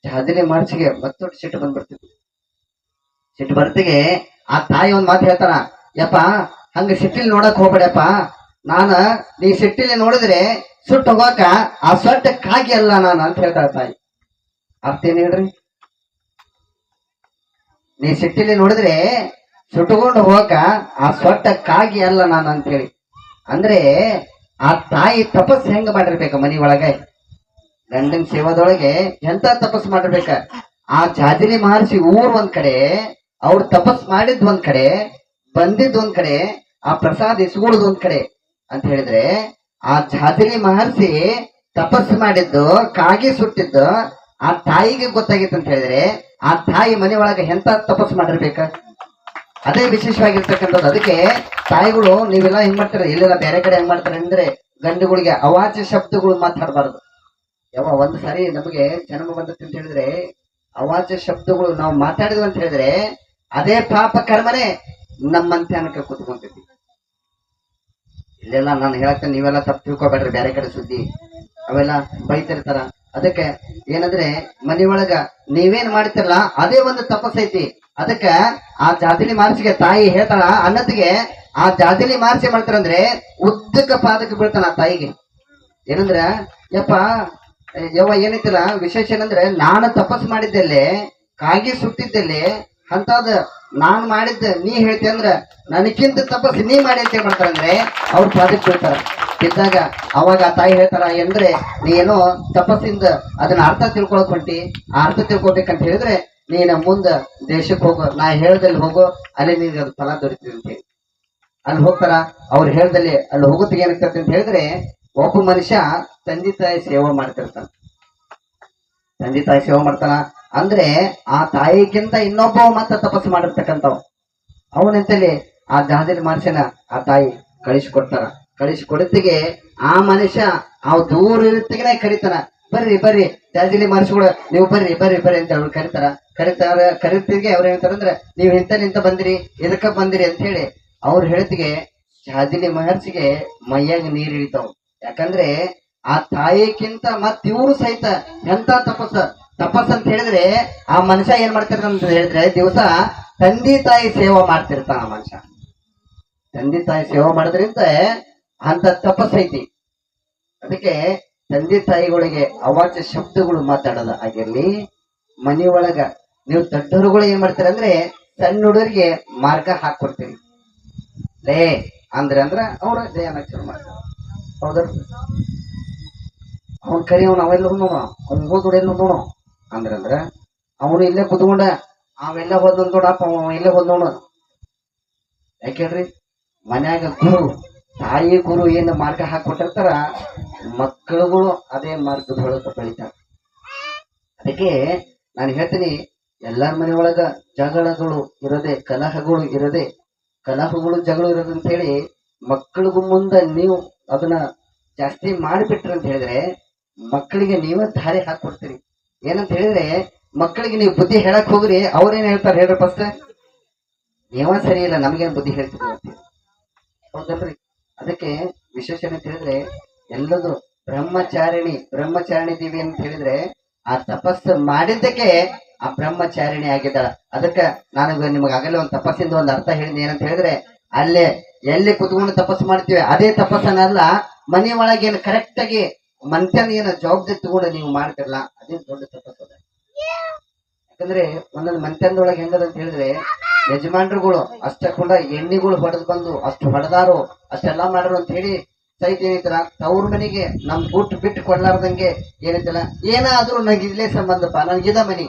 ಜಾಜಲಿ ಮಹರ್ಷಿಗೆ ಮತ್ತೊಟ್ಟು ಸಿಟ್ಟು ಬಂದ್ಬಿಡ್ತಿದ್ವಿ. ಸಿಟ್ಟು ಬರ್ತಿಗೆ ಆ ತಾಯಿ ಒಂದ್ ಮಾತು ಹೇಳ್ತಾರ, ಯಪ್ಪ ಹಂಗ ಸಿಟ್ಟಿಲಿ ನೋಡಕ್ ಹೋಗ್ಬೇಡಪ್ಪ, ನೀ ಸಿಟ್ಟಿಲಿ ನೋಡಿದ್ರೆ ಸುಟ್ಟು ಹೋಗಾಕ ಆ ಸೊಟ್ಟ ಕಾಗಿ ಅಲ್ಲ ನಾನು ಅಂತ ಹೇಳ್ತಾಳ ತಾಯಿ. ಅರ್ಥ ಏನ್ ಹೇಳ್ರಿ? ನೀ ಸಿಟ್ಟಿಲಿ ನೋಡಿದ್ರೆ ಸುಟ್ಟುಕೊಂಡು ಹೋಗಾಕ ಆ ಸೊಟ್ಟ ಕಾಗಿ ಅಲ್ಲ ನಾನು ಅಂತ ಹೇಳಿ ಅಂದ್ರೆ ಆ ತಾಯಿ ತಪಸ್ ಹೆಂಗ ಮಾಡಿರ್ಬೇಕ ಮನಿ ಒಳಗೆ, ಗಂಡನ ಸೇವಾದೊಳಗೆ ಎಂತ ತಪಸ್ ಮಾಡಿರ್ಬೇಕ. ಆ ಜಾಜಲಿ ಮಹರ್ಷಿ ಊರ್ ಒಂದ್ ಕಡೆ, ಅವ್ರು ತಪಸ್ ಮಾಡಿದ್ ಒಂದ್ ಕಡೆ, ಬಂದಿದ್ ಒಂದ್ ಕಡೆ, ಆ ಪ್ರಸಾದ ಇಸ್ಕೊಳ್ಳೋದು ಒಂದ್ ಕಡೆ ಅಂತ ಹೇಳಿದ್ರೆ ಆ ಜಾಜಲಿ ಮಹರ್ಷಿ ತಪಸ್ ಮಾಡಿದ್ದು ಕಾಗಿ ಸುಟ್ಟಿದ್ದು ಆ ತಾಯಿಗೆ ಗೊತ್ತಾಗಿತ್ತು ಅಂತ ಹೇಳಿದ್ರೆ ಆ ತಾಯಿ ಮನೆ ಒಳಗೆ ಎಂತ ತಪಸ್ ಮಾಡಿರ್ಬೇಕ. ಅದೇ ವಿಶೇಷವಾಗಿರ್ತಕ್ಕಂಥದ್ದು. ಅದಕ್ಕೆ ತಾಯಿಗಳು ನೀವೆಲ್ಲ ಹೆಂಗ್ ಮಾಡ್ತಾರೆ, ಎಲ್ಲೆಲ್ಲ ಬೇರೆ ಕಡೆ ಹೆಂಗ್ ಮಾಡ್ತಾರೆ ಅಂದ್ರೆ ಗಂಡುಗಳಿಗೆ ಅವಾಚ್ಯ ಶಬ್ದಗಳು ಮಾತಾಡಬಾರ್ದು. ಒಂದ್ ಸಾರಿ ನಮಗೆ ಜನ್ಮ ಬಂದತ್ತೆ ಅಂತ ಹೇಳಿದ್ರೆ ಅವಾಚ್ಯ ಶಬ್ದಗಳು ನಾವು ಮಾತಾಡಿದ್ವಿ ಅಂತ ಹೇಳಿದ್ರೆ ಅದೇ ಪಾಪ ಕರ್ಮನೆ ನಮ್ಮಂತ್ಯಾನಕ್ಕೆ ಕೂತ್ಕೊಂತೈತಿ. ಇಲ್ಲೆಲ್ಲ ನಾನು ಹೇಳಕ್ಕೆ ನೀವೆಲ್ಲ ತಪ್ಪು ತಿಳ್ಕೊಬೇಡ್ರಿ, ಬೇರೆ ಕಡೆ ಸುದ್ದಿ ಅವೆಲ್ಲ ಬೈತಿರ್ತಾರ. ಅದಕ್ಕೆ ಏನಂದ್ರೆ ಮನೆಯೊಳಗ ನೀವೇನ್ ಮಾಡ್ತಿರಲ್ಲ ಅದೇ ಒಂದು ತಪಸ್ಸೈತಿ. ಅದಕ್ಕ ಆ ಜಾಜಲಿ ಮಹರ್ಷಿಗೆ ತಾಯಿ ಹೇಳ್ತಾಳ, ಅನ್ನತಿಗೆ ಆ ಜಾಜಲಿ ಮಹರ್ಷಿ ಮಾಡ್ತಾರಂದ್ರೆ ಉದ್ದಕ್ಕ ಪಾದಕ್ಕೆ ಬೀಳ್ತಾನ ಆ ತಾಯಿಗೆ. ಏನಂದ್ರ ಏನೈತಿಲ್ಲ ವಿಶೇಷ ಏನಂದ್ರೆ ನಾನು ತಪಸ್ ಮಾಡಿದ್ದೆಲ್ಲಿ, ಕಾಗಿ ಸುಟ್ಟಿದ್ದೆಲ್ಲಿ, ಅಂತದ್ ನಾನ್ ಮಾಡಿದ್ದ ನೀ ಹೇಳ್ತಿ ಅಂದ್ರ ನನಗಿಂತ ತಪಸ್ ನೀ ಮಾಡಿ ಅಂತ ಮಾಡ್ತಾರಂದ್ರೆ ಅವ್ರ ಪಾದಕ್ಕೆ ಬೀಳ್ತಾರ. ಬಿದ್ದಾಗ ಅವಾಗ ಆ ತಾಯಿ ಹೇಳ್ತಾರ, ಅಂದ್ರೆ ನೀನು ತಪಸ್ಸಿಂದ ಅದನ್ನ ಅರ್ಥ ತಿಳ್ಕೊಳಕ್ ಹೊಂಟಿ, ಆ ಅರ್ಥ ತಿಳ್ಕೊಬೇಕಂತ ಹೇಳಿದ್ರೆ ನೀನ ಮುಂದ ದೇಶಕ್ಕೆ ಹೋಗು, ನಾ ಹೇಳ್ದಲ್ಲಿ ಹೋಗು, ಅಲ್ಲಿ ನಿನ್ಗೆ ಅದು ಫಲ ದೊರೀತದೆ ಅಂತ ಹೇಳಿ ಅಲ್ಲಿ ಹೋಗ್ತಾರ. ಅವ್ರು ಹೇಳ್ದಲ್ಲಿ ಅಲ್ಲಿ ಹೋಗೋತ್ತಿಗೆ ಏನಾಗ್ತದೆ ಅಂತ ಹೇಳಿದ್ರೆ ಒಬ್ಬ ಮನುಷ್ಯ ತಂದೆ ತಾಯಿ ಸೇವೆ ಮಾಡ್ತಿರ್ತಾನ. ತಂದೆ ತಾಯಿ ಸೇವೆ ಮಾಡ್ತಾನ ಅಂದ್ರೆ ಆ ತಾಯಿಗಿಂತ ಇನ್ನೊಬ್ಬ ಮತ್ತ ತಪಸ್ಸು ಮಾಡಿರ್ತಕ್ಕಂಥವ್ ಅವನಂತಲ್ಲಿ ಆ ಜಾಜಲಿ ಮನುಷ್ಯನ ಆ ತಾಯಿ ಕಳಿಸಿಕೊಡ್ತಾರ. ಕಳಿಸಿಕೊಡತ್ತಿಗೆ ಆ ಮನುಷ್ಯ ಅವ್ ದೂರ ಇರ್ತಿಗೆ ಕರಿತಾನ, ಬರ್ರಿ ಬರ್ರಿ ಜಾಜಿಲಿ ಮಾಡಿಸ್ಕೊಡ ನೀವು ಬರ್ರಿ ಬರ್ರಿ ಬರ್ರಿ ಅಂತ ಅವ್ರು ಕರಿತಿಗೆ ಅವ್ರು ಹೇಳ್ತಾರಂದ್ರೆ ನೀವು ನಿಂತ ಬಂದಿರಿ ಎದಕ್ಕ ಬಂದಿರಿ ಅಂತ ಹೇಳಿ ಅವ್ರು ಹೇಳ್ತಿಗೆ ಜಾಜಿಲಿ ಮಹರ್ಷಿಗೆ ಮೈಯಾಗ ನೀರ್ ಇಳಿತಾವ್. ಯಾಕಂದ್ರೆ ಆ ತಾಯಿಕ್ಕಿಂತ ಮತ್ ಇವ್ರು ಸಹಿತ ಎಂತ ತಪಸ್ ಅಂತ ಹೇಳಿದ್ರೆ ಆ ಮನುಷ್ಯ ಏನ್ ಮಾಡ್ತಿರ್ತಾನ ಅಂತ ಹೇಳಿದ್ರೆ ದಿವಸ ತಂದೆ ತಾಯಿ ಸೇವಾ ಮಾಡ್ತಿರ್ತಾನ ಆ ಮನುಷ್ಯ. ತಂದೆ ತಾಯಿ ಸೇವಾ ಮಾಡೋದ್ರಿಂದ ಅಂತ ತಪಸ್ಸೈತಿ. ಅದಕ್ಕೆ ತಂದೆ ತಾಯಿಗಳಿಗೆ ಅವಾಚ್ಯ ಶಬ್ದಗಳು ಮಾತಾಡೋದ ಆಗಿರ್ಲಿ, ಮನೆಯೊಳಗ ನೀವು ದೊಡ್ಡವರುಗಳು ಏನ್ ಮಾಡ್ತೀರ ಅಂದ್ರೆ ಸಣ್ಣ ಹುಡುಗರಿಗೆ ಮಾರ್ಗ ಹಾಕೊಡ್ತೀರಿ. ಲೇ ಅಂದ್ರ ಅವ್ರ ಜಯನಕ್ ಶುರು ಮಾಡ್ತಾರೆ. ಹೌದ್ರ ಅವ್ನ ಕರಿ ಅವೆಲ್ಲ ನೋಡೋಣ, ಅವ್ನ ಹೋದೆಲ್ಲ ನೋಡೋಣ ಅಂದ್ರ ಅವನು ಇಲ್ಲೇ ಕುತ್ಕೊಂಡ ಅವೆಲ್ಲ ಹೋದ್ ನೋಡಪ್ಪ ಅವ ಇಲ್ಲೇ ಹೋದ್ ನೋಡ. ಯಾಕೇಳ್ರಿ ಮನ್ಯಾಗ ತಾಯಿ ಗುರು ಏನ್ ಮಾರ್ಗ ಹಾಕೊಟ್ಟಿರ್ತಾರ ಮಕ್ಕಳುಗಳು ಅದೇ ಮಾರ್ಗದೊಳಗ ಬೆಳಿತಾರ. ಅದಕ್ಕೆ ನಾನು ಹೇಳ್ತೀನಿ ಎಲ್ಲಾರ ಮನೆಯೊಳಗ ಜಗಳಗಳು ಇರದೆ ಕಲಹಗಳು ಜಗಳು ಇರೋದು ಅಂತ ಹೇಳಿ ಮಕ್ಕಳಿಗೂ ಮುಂದೆ ನೀವು ಅದನ್ನ ಜಾಸ್ತಿ ಮಾಡಿಬಿಟ್ರಿ ಅಂತ ಹೇಳಿದ್ರೆ ಮಕ್ಕಳಿಗೆ ನೀವೇ ದಾರಿ ಹಾಕೊಡ್ತೀರಿ. ಏನಂತ ಹೇಳಿದ್ರೆ ಮಕ್ಕಳಿಗೆ ನೀವು ಬುದ್ಧಿ ಹೇಳಕ್ ಹೋಗ್ರಿ, ಅವ್ರೇನ್ ಹೇಳ್ತಾರೆ ಹೇಳ್ರಿ ಫಸ್ಟ್ ನೀವ ಸರಿ ಇಲ್ಲ ನಮ್ಗೇನ್ ಬುದ್ಧಿ ಹೇಳ್ತೀವಿ ಅಂತೀವಿ. ಹೌದಲ್ರಿ? ಅದಕ್ಕೆ ವಿಶೇಷ ಏನಂತ ಹೇಳಿದ್ರೆ ಎಲ್ಲದು ಬ್ರಹ್ಮಚಾರಿಣಿ ದೇವಿ ಅಂತ ಹೇಳಿದ್ರೆ ಆ ತಪಸ್ಸು ಮಾಡಿದ್ದಕ್ಕೆ ಆ ಬ್ರಹ್ಮಚಾರಿಣಿ ಆಗಿದ್ದಾಳ. ಅದಕ್ಕೆ ನಾನು ನಿಮಗೆ ಆಗಲೇ ಒಂದು ತಪಸ್ಸಿಂದ ಒಂದು ಅರ್ಥ ಹೇಳಿದ್ನಿ. ಏನಂತ ಹೇಳಿದ್ರೆ ಅಲ್ಲೇ ಎಲ್ಲಿ ಕುತ್ಕೊಂಡು ತಪಸ್ಸು ಮಾಡ್ತೀವಿ ಅದೇ ತಪಸ್ಸನ್ನಲ್ಲ, ಮನೆ ಒಳಗೇನು ಕರೆಕ್ಟ್ ಆಗಿ ಮನುಷ್ಯನ ಏನು ಜವಾಬ್ದಾರಿ ತಗೊಂಡು ನೀವು ಮಾಡ್ತಿರಲ್ಲ ಅದೇ ದೊಡ್ಡ ತಪಸ್ಸು ಅದ. ಯಾಕಂದ್ರೆ ಒಂದೊಂದು ಮನುಷ್ಯನದೊಳಗೆ ಹೆಂಗದ ಅಂತ ಹೇಳಿದ್ರೆ ಯಜಮಾನ್ರುಗಳು ಅಷ್ಟಕೊಂಡ ಎಣ್ಣಿಗಳು ಹೊಡೆದು ಬಂದು ಅಷ್ಟು ಹೊಡೆದಾರು ಅಷ್ಟೆಲ್ಲಾ ಮಾಡ್ರು ಅಂತ ಹೇಳಿ ಸಹಿತ ಏನೈತಲ್ಲ ತವ್ರ ಮನೆಗೆ ನಮ್ ಬಿಟ್ಟು ಕೊಡ್ಲಾರ್ದಂಗೆ ಏನೈತಲ್ಲ ಏನಾದ್ರೂ ನನಗೆ ಇಲ್ಲೇ ಸಂಬಂಧಪ್ಪ ನನ್ಗಿದ ಮನಿ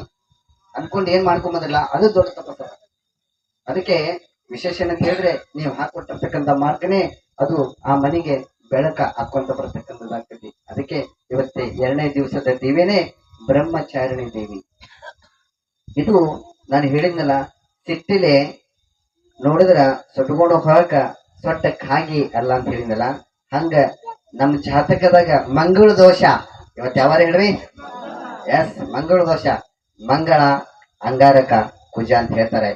ಅನ್ಕೊಂಡು ಏನ್ ಮಾಡ್ಕೊಂಬಂದಿಲ್ಲ ಅದು ದೊಡ್ಡ ತಪಸ್ಸ. ಅದಕ್ಕೆ ವಿಶೇಷ ಅಂತ ಹೇಳಿದ್ರೆ ನೀವು ಹಾಕೊಟ್ಟಿರ್ತಕ್ಕಂಥ ಮಾರ್ಗನೇ ಅದು ಆ ಮನೆಗೆ ಬೆಳಕ ಹಾಕೊಂತ ಬರ್ತಕ್ಕಂಥದ್ದಾಗ್ತೈತಿ. ಅದಕ್ಕೆ ಇವತ್ತೇ 2ನೇ ದಿವಸದ ದೇವಿನೇ ಬ್ರಹ್ಮಚಾರಿಣಿ ದೇವಿ. ಇದು ನಾನು ಹೇಳಿದ್ನಲ್ಲ, ಸಿಟ್ಟಿಲೆ ನೋಡಿದ್ರ ಸೊಟ್ಕೊಂಡು ಹೋಗಕ ಸೊಟ್ಟಕ್ಕಾಗಿ ಅಲ್ಲ ಅಂತ ಹೇಳಿದ್ನಲ್ಲ, ಹಂಗ ನಮ್ ಜಾತಕದಾಗ ಮಂಗಳ ದೋಷ ಇವತ್ತು ಯಾವಾರ ಹೇಳ್ರಿ? ಎಸ್, ಮಂಗಳ ದೋಷ. ಮಂಗಳ, ಅಂಗಾರಕ, ಕುಜ ಅಂತ ಹೇಳ್ತಾರೆ.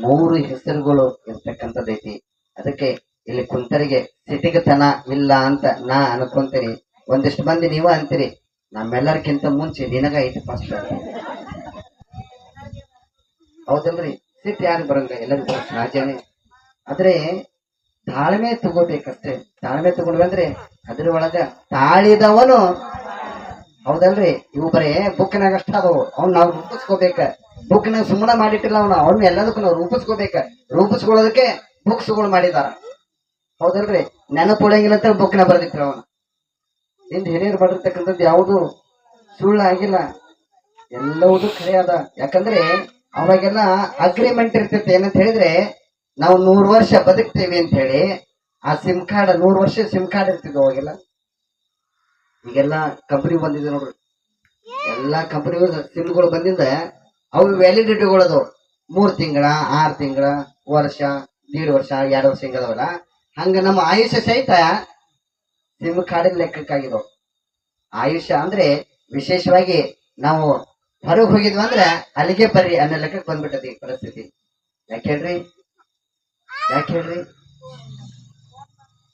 3 ಹೆಸರುಗಳು ಇರ್ತಕ್ಕಂಥದ್ದೈತಿ. ಅದಕ್ಕೆ ಇಲ್ಲಿ ಕುಂತರಿಗೆ ಸಿಟಿಗತನ ಇಲ್ಲ ಅಂತ ನಾ ಅನ್ಕೊಂತೀನಿ. ಒಂದಿಷ್ಟು ಮಂದಿ ನೀವ ಅಂತೀರಿ, ನಮ್ಮೆಲ್ಲರಿಗಿಂತ ಮುಂಚೆ ನಿನಗ ಐತಿ ಫಸ್ಟ್. ಹೌದಲ್ರಿ? ಸಿಟ್ಟು ಯಾರು ಬರಂಗ ಎಲ್ಲರಿಗೂ ಸಹಜನೇ. ಆದ್ರೆ ತಾಳ್ಮೆ ತಗೋಬೇಕಷ್ಟೇ. ತಾಳ್ಮೆ ತಗೊಂಡ್ವಿ ಅದ್ರ ಒಳಗ ತಾಳಿದವನು, ಹೌದಲ್ರಿ? ಇವು ಬರೇ ಬುಕ್ನಾಗ ಅಷ್ಟ ಅದವು, ಅವ್ನು ನಾವು ರೂಪಿಸ್ಕೋಬೇಕ. ಬುಕ್ನಾಗ ಸುಮ್ಮನೆ ಮಾಡಿಟ್ಟಿಲ್ಲ ಅವ್ನು ಎಲ್ಲದಕ್ಕೂ ನಾವು ರೂಪಿಸ್ಕೋಬೇಕ. ರೂಪಿಸ್ಕೊಳ್ಳೋದಕ್ಕೆ ಬುಕ್ಸ್ಗಳು ಮಾಡಿದಾರ, ಹೌದಲ್ರಿ? ನೆನಪುಳಂಗಿಲ್ಲ ಅಂತ ಬುಕ್ನ ಬರ್ದಿಟ್ರ ಅವನು. ಹಿಂದ್ ಹಿರಿಯರು ಬಡಿರ್ತಕ್ಕಂಥದ್ದು ಯಾವುದು ಸುಳ್ಳು ಆಗಿಲ್ಲ, ಎಲ್ಲವುದು ಖರೆ ಅದ. ಯಾಕಂದ್ರೆ ಅವಾಗೆಲ್ಲ ಅಗ್ರಿಮೆಂಟ್ ಇರ್ತೈತೆ. ಏನಂತ ಹೇಳಿದ್ರೆ ನಾವು 100 ವರ್ಷ ಬದುಕ್ತೇವೆ ಅಂತ ಹೇಳಿ ಆ ಸಿಮ್ ಕಾರ್ಡ್ 100 ವರ್ಷ ಸಿಮ್ ಕಾರ್ಡ್ ಇರ್ತಿದ್ವು ಅವಾಗೆಲ್ಲ. ಈಗೆಲ್ಲ ಕಂಪನಿ ಬಂದಿದೆ ನೋಡ್ರಿ, ಎಲ್ಲಾ ಕಂಪನಿಗಳು ಸಿಮ್ಗಳು ಬಂದಿಂದ ಅವು ವ್ಯಾಲಿಡಿಟಿಗಳದು 3 ತಿಂಗಳ 6 ತಿಂಗಳ ವರ್ಷ 1.5 ವರ್ಷ 2 ವರ್ಷ ಹಿಂಗದವಲ್ಲ. ಹಂಗ ನಮ್ಮ ಆಯುಷ್ಯ ಸಹಿತ ಸಿಮ್ ಕಾರ್ಡಿನ ಲೆಕ್ಕಕ್ಕಾಗಿದವು. ಆಯುಷ್ಯ ಅಂದ್ರೆ ವಿಶೇಷವಾಗಿ ನಾವು ಹೊರಗೆ ಹೋಗಿದ್ವಿ ಅಂದ್ರೆ ಅಲ್ಲಿಗೆ ಬರ್ರಿ ಅನ್ನೋ ಲೆಕ್ಕಕ್ಕೆ ಬಂದ್ಬಿಟ್ಟತಿ ಪರಿಸ್ಥಿತಿ. ಯಾಕೆ ಹೇಳ್ರಿ?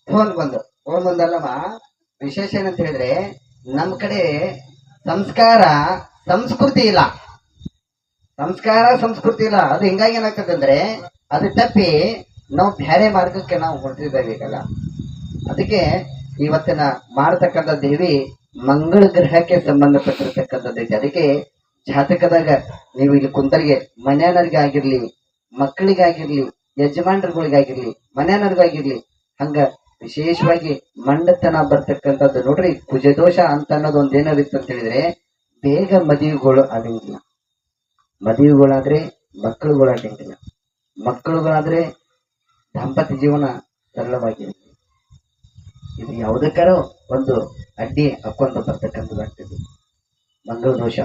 ಫೋನ್ ಬಂದಲ್ಲಮ್ಮ. ವಿಶೇಷ ಏನಂತ ಹೇಳಿದ್ರೆ ನಮ್ ಕಡೆ ಸಂಸ್ಕೃತಿ ಇಲ್ಲ. ಅದು ಹಿಂಗಾಗಿ ಏನಾಗ್ತದೆ ಅಂದ್ರೆ ಅದು ತಪ್ಪಿ ನಾವು ಬೇರೆ ಮಾರ್ಗಕ್ಕೆ ನಾವು ಹೊರಟಿದ್ದೇವೆ ಈಗಲ್ಲ. ಅದಕ್ಕೆ ಇವತ್ತಿನ ಮಾಡತಕ್ಕಂಥ ದೇವಿ ಮಂಗಳ ಗ್ರಹಕ್ಕೆ ಸಂಬಂಧಪಟ್ಟಿರ್ತಕ್ಕಂಥದ್ದೈತಿ. ಅದಕ್ಕೆ ಜಾತಕದಾಗ ನೀವು ಇಲ್ಲಿ ಕುಂತರಿಗೆ ಮನೆಯವರಿಗೆ ಆಗಿರ್ಲಿ, ಮಕ್ಕಳಿಗಾಗಿರ್ಲಿ, ಯಜಮಾನ್ರುಗಳಿಗಾಗಿರ್ಲಿ, ಮನೆಯವರಿಗಾಗಿರ್ಲಿ, ಹಂಗ ವಿಶೇಷವಾಗಿ ಮಂಡತನ ಬರ್ತಕ್ಕಂಥದ್ದು ನೋಡ್ರಿ. ಕುಜದೋಷ ಅಂತ ಅನ್ನೋದು ಒಂದ್ ಏನಾಗಿತ್ತು ಅಂತ ಹೇಳಿದ್ರೆ ಬೇಗ ಮದುವೆಗಳು ಆಗಂಗಿಲ್ಲ. ಮದುವೆಗಳಾದ್ರೆ ಮಕ್ಕಳುಗಳಾಗಂಗಿಲ್ಲ. ಮಕ್ಕಳುಗಳಾದ್ರೆ ದಾಂಪತ್ಯ ಜೀವನ ಸರಳವಾಗಿರುತ್ತೆ. ಇದು ಯಾವುದಕ್ಕಾರೋ ಒಂದು ಅಡ್ಡಿ ಹಾಕೊಂತ ಬರ್ತಕ್ಕಂಥದ್ದಾಗ್ತದೆ ಮಂಗಳ ದೋಷ.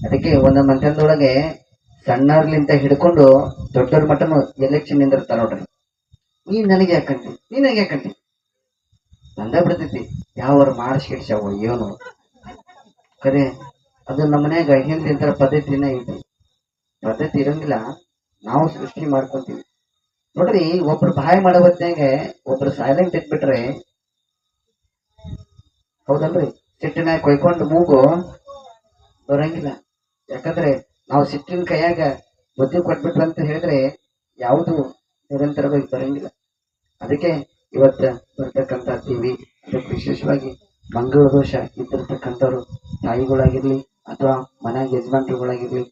ಅದಕ್ಕೆ ಒಂದು ಮಂತ್ಯದೊಳಗೆ ಸಣ್ಣರ್ಲಿಂತ ಹಿಡ್ಕೊಂಡು ದೊಡ್ಡವ್ರ ಮಟ್ಟನು ಎಲೆಕ್ಷನ್ ನಿಂದಿರ್ತಾರ ನೋಡ್ರಿ. ನೀನ್ ನನಗೆ ಯಾಕಂತಿ ಬಂದ ಬಿಡ್ತೈತಿ. ಯಾವ್ರು ಮಾಡಿಸ್ಕಿಡ್ಸಾವ ಏನು ಖರೆ ಅದು ನಮ್ಮ ಮನ್ಯಾಗ ಹಿಂದಿನ ಪದ್ಧತಿನ ಐತಿ. ಪದ್ಧತಿ ಇರಂಗಿಲ್ಲ, ನಾವು ಸೃಷ್ಟಿ ಮಾಡ್ಕೊಂತೀವಿ. ನೋಡ್ರಿ, ಒಬ್ರು ಬಾಯ್ ಮಾಡೋ ಹೊತ್ನ್ಯಾಗ ಒಬ್ರು ಸೈಲೆಂಟ್ ಇಟ್ಬಿಟ್ರೆ, ಹೌದಲ್ರಿ, ಸಿಟ್ಟಿನಾಗ ಕೊಯ್ಕೊಂಡು ಮೂಗು ಬರಂಗಿಲ್ಲ. ಯಾಕಂದ್ರೆ ನಾವು ಸಿಟ್ಟಿನ ಕೈಯಾಗ ಬುದ್ಧಿ ಕೊಟ್ಬಿಟ್ರು ಅಂತ ಹೇಳಿದ್ರೆ ಯಾವುದು ನಿರಂತರವಾಗಿ ಬರಂಗಿಲ್ಲ. ಅದಕ್ಕೆ ಇವತ್ತ ಬರ್ತಕ್ಕಂಥ ಟಿವಿ, ಅದಕ್ಕೆ ವಿಶೇಷವಾಗಿ ಮಂಗಳ ದೋಷ ಇದ್ದಿರ್ತಕ್ಕಂಥವ್ರು ತಾಯಿಗಳಾಗಿರ್ಲಿ ಅಥವಾ ಮನ್ಯಾಗ ಯಜಮಾನ್ರುಗಳಾಗಿರ್ಲಿ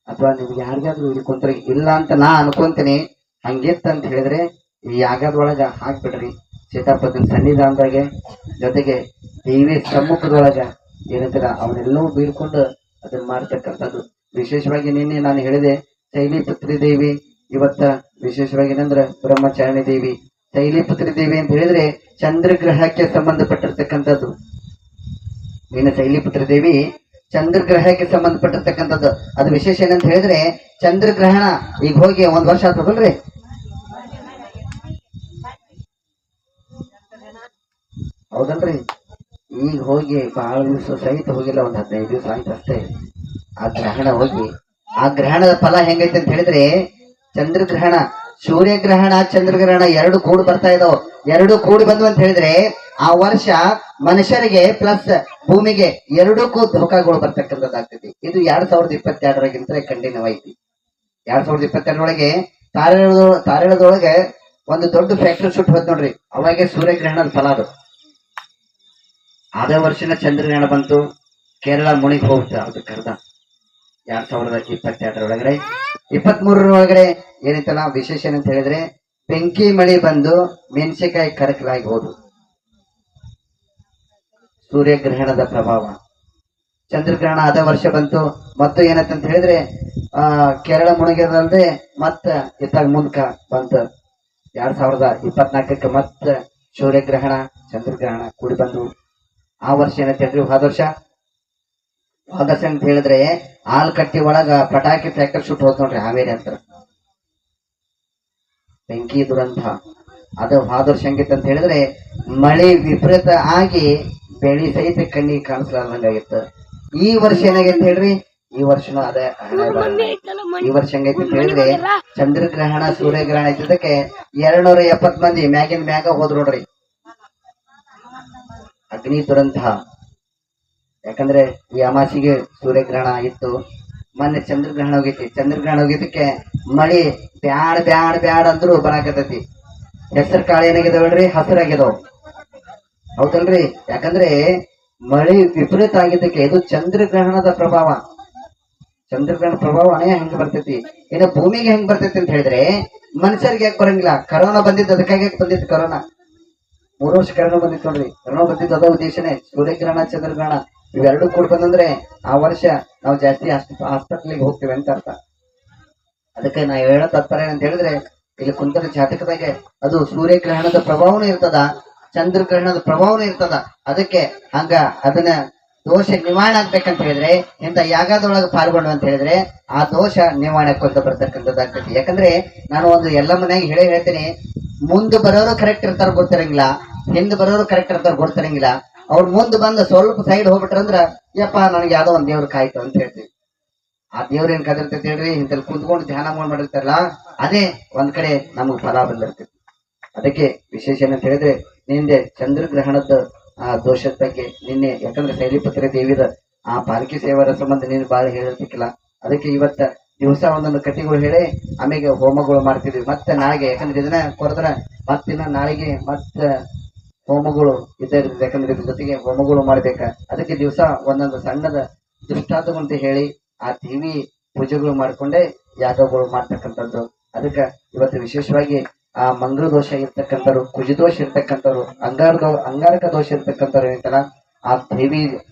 ಅಥವಾ ನಿಮ್ಗೆ ಯಾರಿಗಾದ್ರೂ ಹಿಡ್ಕೊಂತಾರೆ ಇಲ್ಲ ಅಂತ ನಾ ಅನ್ಕೊಂತೀನಿ. ಹಂಗಿತ್ತಂತ ಹೇಳಿದ್ರೆ ಈ ಯಾಗದೊಳಗ ಹಾಕ್ಬಿಡ್ರಿ, ಸೀತಾಪತಿನ ಸನ್ನಿಧಾನದಾಗೆ, ಜೊತೆಗೆ ದೇವಿ ಸಮ್ಮುಖದೊಳಗ ಏನಂತೀರ ಅವನ್ನೆಲ್ಲವೂ ಬೀಳ್ಕೊಂಡು ಅದನ್ನ ಮಾಡ್ತಕ್ಕಂಥದ್ದು. ವಿಶೇಷವಾಗಿ ನಿನ್ನೆ ನಾನು ಹೇಳಿದೆ ಶೈಲಿಪುತ್ರಿ ದೇವಿ, ಇವತ್ತ ವಿಶೇಷವಾಗಿ ಏನಂದ್ರೆ ಬ್ರಹ್ಮಚಾರಿಣಿ ದೇವಿ. ಶೈಲಿಪುತ್ರಿ ದೇವಿ ಅಂತ ಹೇಳಿದ್ರೆ ಚಂದ್ರಗ್ರಹಕ್ಕೆ ಸಂಬಂಧಪಟ್ಟಿರ್ತಕ್ಕಂಥದ್ದು. ಇನ್ನು ಶೈಲಿಪುತ್ರಿ ದೇವಿ ಚಂದ್ರಗ್ರಹಕ್ಕೆ ಸಂಬಂಧಪಟ್ಟಿರ್ತಕ್ಕಂಥದ್ದು. ಅದು ವಿಶೇಷ ಏನಂತ ಹೇಳಿದ್ರೆ ಚಂದ್ರಗ್ರಹಣ ಈಗ ಹೋಗಿ 1 ವರ್ಷ ಆಗ್ತದಲ್ರಿ, ಹೌದಲ್ರಿ, ಈಗ ಹೋಗಿ ಬಹಳ ದಿವಸ ಸಹಿತ ಹೋಗಿಲ್ಲ, 15 ದಿವಸ ಆಯ್ತು ಅಷ್ಟೇ. ಆ ಗ್ರಹಣ ಹೋಗಿ ಆ ಗ್ರಹಣದ ಫಲ ಹೆಂಗೈತೆ ಅಂತ ಹೇಳಿದ್ರೆ ಚಂದ್ರಗ್ರಹಣ, ಸೂರ್ಯಗ್ರಹಣ, ಚಂದ್ರಗ್ರಹಣ 2 ಕೂಡಿ ಬರ್ತಾ ಇದಾವ. 2 ಕೂಡಿ ಬಂದು ಅಂತ ಹೇಳಿದ್ರೆ ಆ ವರ್ಷ ಮನುಷ್ಯರಿಗೆ ಪ್ಲಸ್ ಭೂಮಿಗೆ 2ಕ್ಕೂ ಧೋಕಾಗಳು ಬರ್ತಕ್ಕಂಥದ್ದಾಗ್ತೈತಿ. ಇದು 2022ರಾಗಿಂತ ಕಂಟಿನ್ಯೂ ಐತಿ. 2022 ತಾರೇಳದೊಳಗೆ ಒಂದು ದೊಡ್ಡ ಫ್ಯಾಕ್ಟರಿ ಶೂಟ್ ಹೋದ್ ನೋಡ್ರಿ, ಅವಾಗೆ ಸೂರ್ಯಗ್ರಹಣದ ಫಲ ಅದು. ಅದೇ ವರ್ಷನ ಚಂದ್ರಗ್ರಹಣ ಬಂತು, ಕೇರಳ ಮುಣಿಗೆ ಹೋಗ್ತಾ ಅದು ಕರ್ದ. 2022 23 ಏನೈತಲ್ಲ ವಿಶೇಷ ಏನಂತ ಹೇಳಿದ್ರೆ ಬೆಂಕಿ ಮಳಿ ಬಂದು ಮೆಣಸಿಕಾಯಿ ಕರಕಲಾಗಿ ಹೋದು. ಸೂರ್ಯಗ್ರಹಣದ ಪ್ರಭಾವ. ಚಂದ್ರಗ್ರಹಣ ಅದೇ ವರ್ಷ ಬಂತು, ಮತ್ತು ಏನಂತ ಹೇಳಿದ್ರೆ ಕೇರಳ ಮುಳುಗಿರದಲ್ದೆ ಮತ್ತ ಇತ್ತಾಗ ಮುಂದಕ ಬಂತು 2024 ಮತ್ತ ಸೂರ್ಯಗ್ರಹಣ ಚಂದ್ರಗ್ರಹಣ ಕೂಡಿ ಬಂದು. ಆ ವರ್ಷ ಏನಂತ ಹೇಳಿದ್ರಿ ಹೋದ ವರ್ಷ ಅಂತ ಹೇಳಿದ್ರೆ ಆಲ್ಕಟ್ಟಿ ಒಳಗ ಪಟಾಕಿ ಫ್ಯಾಕ್ಟರಿ ಶೂಟ್ ಹೋದ್ ನೋಡ್ರಿ, ಹಾವೇರಿ ಅಂತ ಬೆಂಕಿ ದುರಂತ. ಅದು ಹೋದ ವರ್ಷ ಹೆಂಗಿತ್ತು ಅಂತ ಹೇಳಿದ್ರೆ ಮಳೆ ವಿಪರೀತ ಆಗಿ ಬೆಳಿ ಸಹಿತ ಕಣ್ಣಿಗೆ ಕಾಣಿಸ್ಲಾರ್ದಂಗಾಗಿತ್ತು. ಈ ವರ್ಷ ಏನಾಗೈತೆ ಹೇಳ್ರಿ, ಈ ವರ್ಷನೂ ಅದೇ ಈ ವರ್ಷ ಹೆಂಗೈತಿ ಅಂತ ಹೇಳಿದ್ರೆ ಚಂದ್ರಗ್ರಹಣ ಸೂರ್ಯಗ್ರಹಣ ಇದ್ದದಕ್ಕೆ 270 ಮಂದಿ ಮ್ಯಾಗಿನ ಮ್ಯಾಗ ಹೋದ್ರು ನೋಡ್ರಿ, ಅಗ್ನಿ ದುರಂತ. ಯಾಕಂದ್ರೆ ಈ ಅಮಾಸಿಗೆ ಸೂರ್ಯಗ್ರಹಣ ಇತ್ತು, ಮೊನ್ನೆ ಚಂದ್ರಗ್ರಹಣ ಹೋಗೈತಿ. ಚಂದ್ರಗ್ರಹಣ ಹೋಗಿದ್ದಕ್ಕೆ ಮಳಿ ಬ್ಯಾಡ್ ಬ್ಯಾಡ್ ಬ್ಯಾಡ್ ಅಂದ್ರು ಬರಾಕತೈತಿ. ಹೆಸರು ಕಾಳು ಏನಾಗಿದಾವ ಹೇಳ್ರಿ, ಹಸಿರಾಗಿದಾವ, ಹೌದಲ್ರಿ. ಯಾಕಂದ್ರೆ ಮಳಿ ವಿಪರೀತ ಆಗಿದ್ದಕ್ಕೆ ಇದು ಚಂದ್ರಗ್ರಹಣದ ಪ್ರಭಾವ. ಚಂದ್ರಗ್ರಹಣ ಪ್ರಭಾವನೇ ಹೆಂಗ್ ಬರ್ತೈತಿ, ಇನ್ನು ಭೂಮಿಗೆ ಹೆಂಗ್ ಬರ್ತೈತಿ ಅಂತ ಹೇಳಿದ್ರೆ ಮನುಷ್ಯರಿಗೆ ಯಾಕೆ ಬರಂಗಿಲ್ಲ. ಕರೋನಾ ಬಂದಿದ್ದು ಅದಕ್ಕಾಗಿ ಬಂದಿತ್ತು. ಕರೋನಾ 3 ವರ್ಷ ಕರೋನಾ ಬಂದಿತ್ತು ನೋಡ್ರಿ. ಕರೋನಾ ಬಂದಿದ್ದು ಅದ ಉದ್ದೇಶನೇ, ಸೂರ್ಯಗ್ರಹಣ ಚಂದ್ರಗ್ರಹಣ ಇವೆರಡು ಕೂಡಿ ಬಂದಂದ್ರೆ ಆ ವರ್ಷ ನಾವು ಜಾಸ್ತಿ ಹಾಸ್ಪಿಟಲ್ಗೆ ಹೋಗ್ತೇವೆ ಅಂತ ಅರ್ಥ. ಅದಕ್ಕೆ ನಾ ಹೇಳೋ ತಾತ್ಪರ್ಯ ಅಂತ ಹೇಳಿದ್ರೆ ಇಲ್ಲಿ ಕುಂತರ ಜಾತಕದಾಗೆ ಅದು ಸೂರ್ಯಗ್ರಹಣದ ಪ್ರಭಾವನೂ ಇರ್ತದ, ಚಂದ್ರಗ್ರಹಣದ ಪ್ರಭಾವನೂ ಇರ್ತದ. ಅದಕ್ಕೆ ಹಂಗ ಅದನ್ನ ದೋಷ ನಿವಾರಣೆ ಆಗ್ಬೇಕಂತ ಹೇಳಿದ್ರೆ ಇಂಥ ಯಾಗದೊಳಗೆ ಪಾಲ್ಗೊಂಡು ಅಂತ ಹೇಳಿದ್ರೆ ಆ ದೋಷ ನಿವಾರಣೆ ಕೊಂತ ಬರ್ತಕ್ಕಂಥದ್ದಾಗ್ತೈತಿ. ಯಾಕಂದ್ರೆ ನಾನು ಒಂದು ಎಲ್ಲ ಮನೆಯಾಗ ಹೇಳ್ತೀನಿ, ಮುಂದೆ ಬರೋರು ಕರೆಕ್ಟ್ ಇರ್ತಾರ ಗೊತ್ತಿರಂಗಿಲ್ಲ, ಹಿಂದೆ ಬರೋರು ಕರೆಕ್ಟ್ ಇರ್ತಾರ ಗೊತ್ತಿರಂಗಿಲ್ಲ. ಅವ್ರು ಮುಂದೆ ಬಂದ ಸ್ವಲ್ಪ ಸೈಡ್ ಹೋಗ್ಬಿಟ್ರಂದ್ರ ಯಪ್ಪ ನನಗೆ ಯಾವ್ದೋ ಒಂದ್ ದೇವ್ರ ಕಾಯ್ತು ಅಂತ ಹೇಳ್ತೀವಿ. ಆ ದೇವ್ರ ಏನ್ ಕದಿರ್ತೈತಿ ಹೇಳ್ರಿ, ಇಂತಲ್ಲಿ ಕುಂತ್ಕೊಂಡು ಧ್ಯಾನ ಮಾಡಿರ್ತಾರಲ್ಲ ಅದೇ ಒಂದ್ ಕಡೆ ನಮಗ್ ಫಲ ಬಂದಿರ್ತೈತಿ. ಅದಕ್ಕೆ ವಿಶೇಷ ಏನಂತ ಹೇಳಿದ್ರೆ ನಿನ್ನೆ ಚಂದ್ರಗ್ರಹಣದ ಆ ದೋಷದ ಬಗ್ಗೆ ನಿನ್ನೆ, ಯಾಕಂದ್ರೆ ಶೈಲಿಪುತ್ರಿ ದೇವಿದ ಆ ಪಾಲಕಿ ಸೇವರ ಸಂಬಂಧ ನೀನು ಬಾಳ ಹೇಳಿರ್ತಿಕ್ಕಿಲ್ಲ. ಅದಕ್ಕೆ ಇವತ್ತ ದಿವಸ ಒಂದೊಂದು ಕಟ್ಟಿಗಳು ಹೇಳಿ ಆಮೇಲೆ ಹೋಮಗಳು ಮಾಡ್ತಿದ್ವಿ. ಮತ್ತೆ ನಾಳೆಗೆ, ಯಾಕಂದ್ರೆ ಇದನ್ನ ಕೊರದ್ರ ಮತ್ತಿನ್ನ ನಾಳೆಗೆ ಮತ್ತ ಹೋಮಗಳು ಇದ್ದೇ ಇರ್ತದೆ. ಯಾಕಂದ್ರೆ ಇದ್ರ ಜೊತೆಗೆ ಹೋಮಗಳು ಮಾಡ್ಬೇಕ. ಅದಕ್ಕೆ ದಿವಸ ಒಂದೊಂದು ಸಣ್ಣದ ದೃಷ್ಟಾಂತವಂತ ಹೇಳಿ ಆ ದೇವಿ ಪೂಜೆಗಳು ಮಾಡ್ಕೊಂಡೆ ಯಾಗಗಳು ಮಾಡ್ತಕ್ಕಂಥದ್ದು. ಅದಕ್ಕೆ ಇವತ್ತು ವಿಶೇಷವಾಗಿ ಆ ಮಂಗಳ ದೋಷ ಇರ್ತಕ್ಕಂಥವ್ರು, ಕುಜದೋಷ ಇರ್ತಕ್ಕಂಥವ್ರು, ಅಂಗಾರಕ ದೋಷ ಇರ್ತಕ್ಕಂಥವ್ರು ಏನಂತಾರ ಆ ದೇವಿ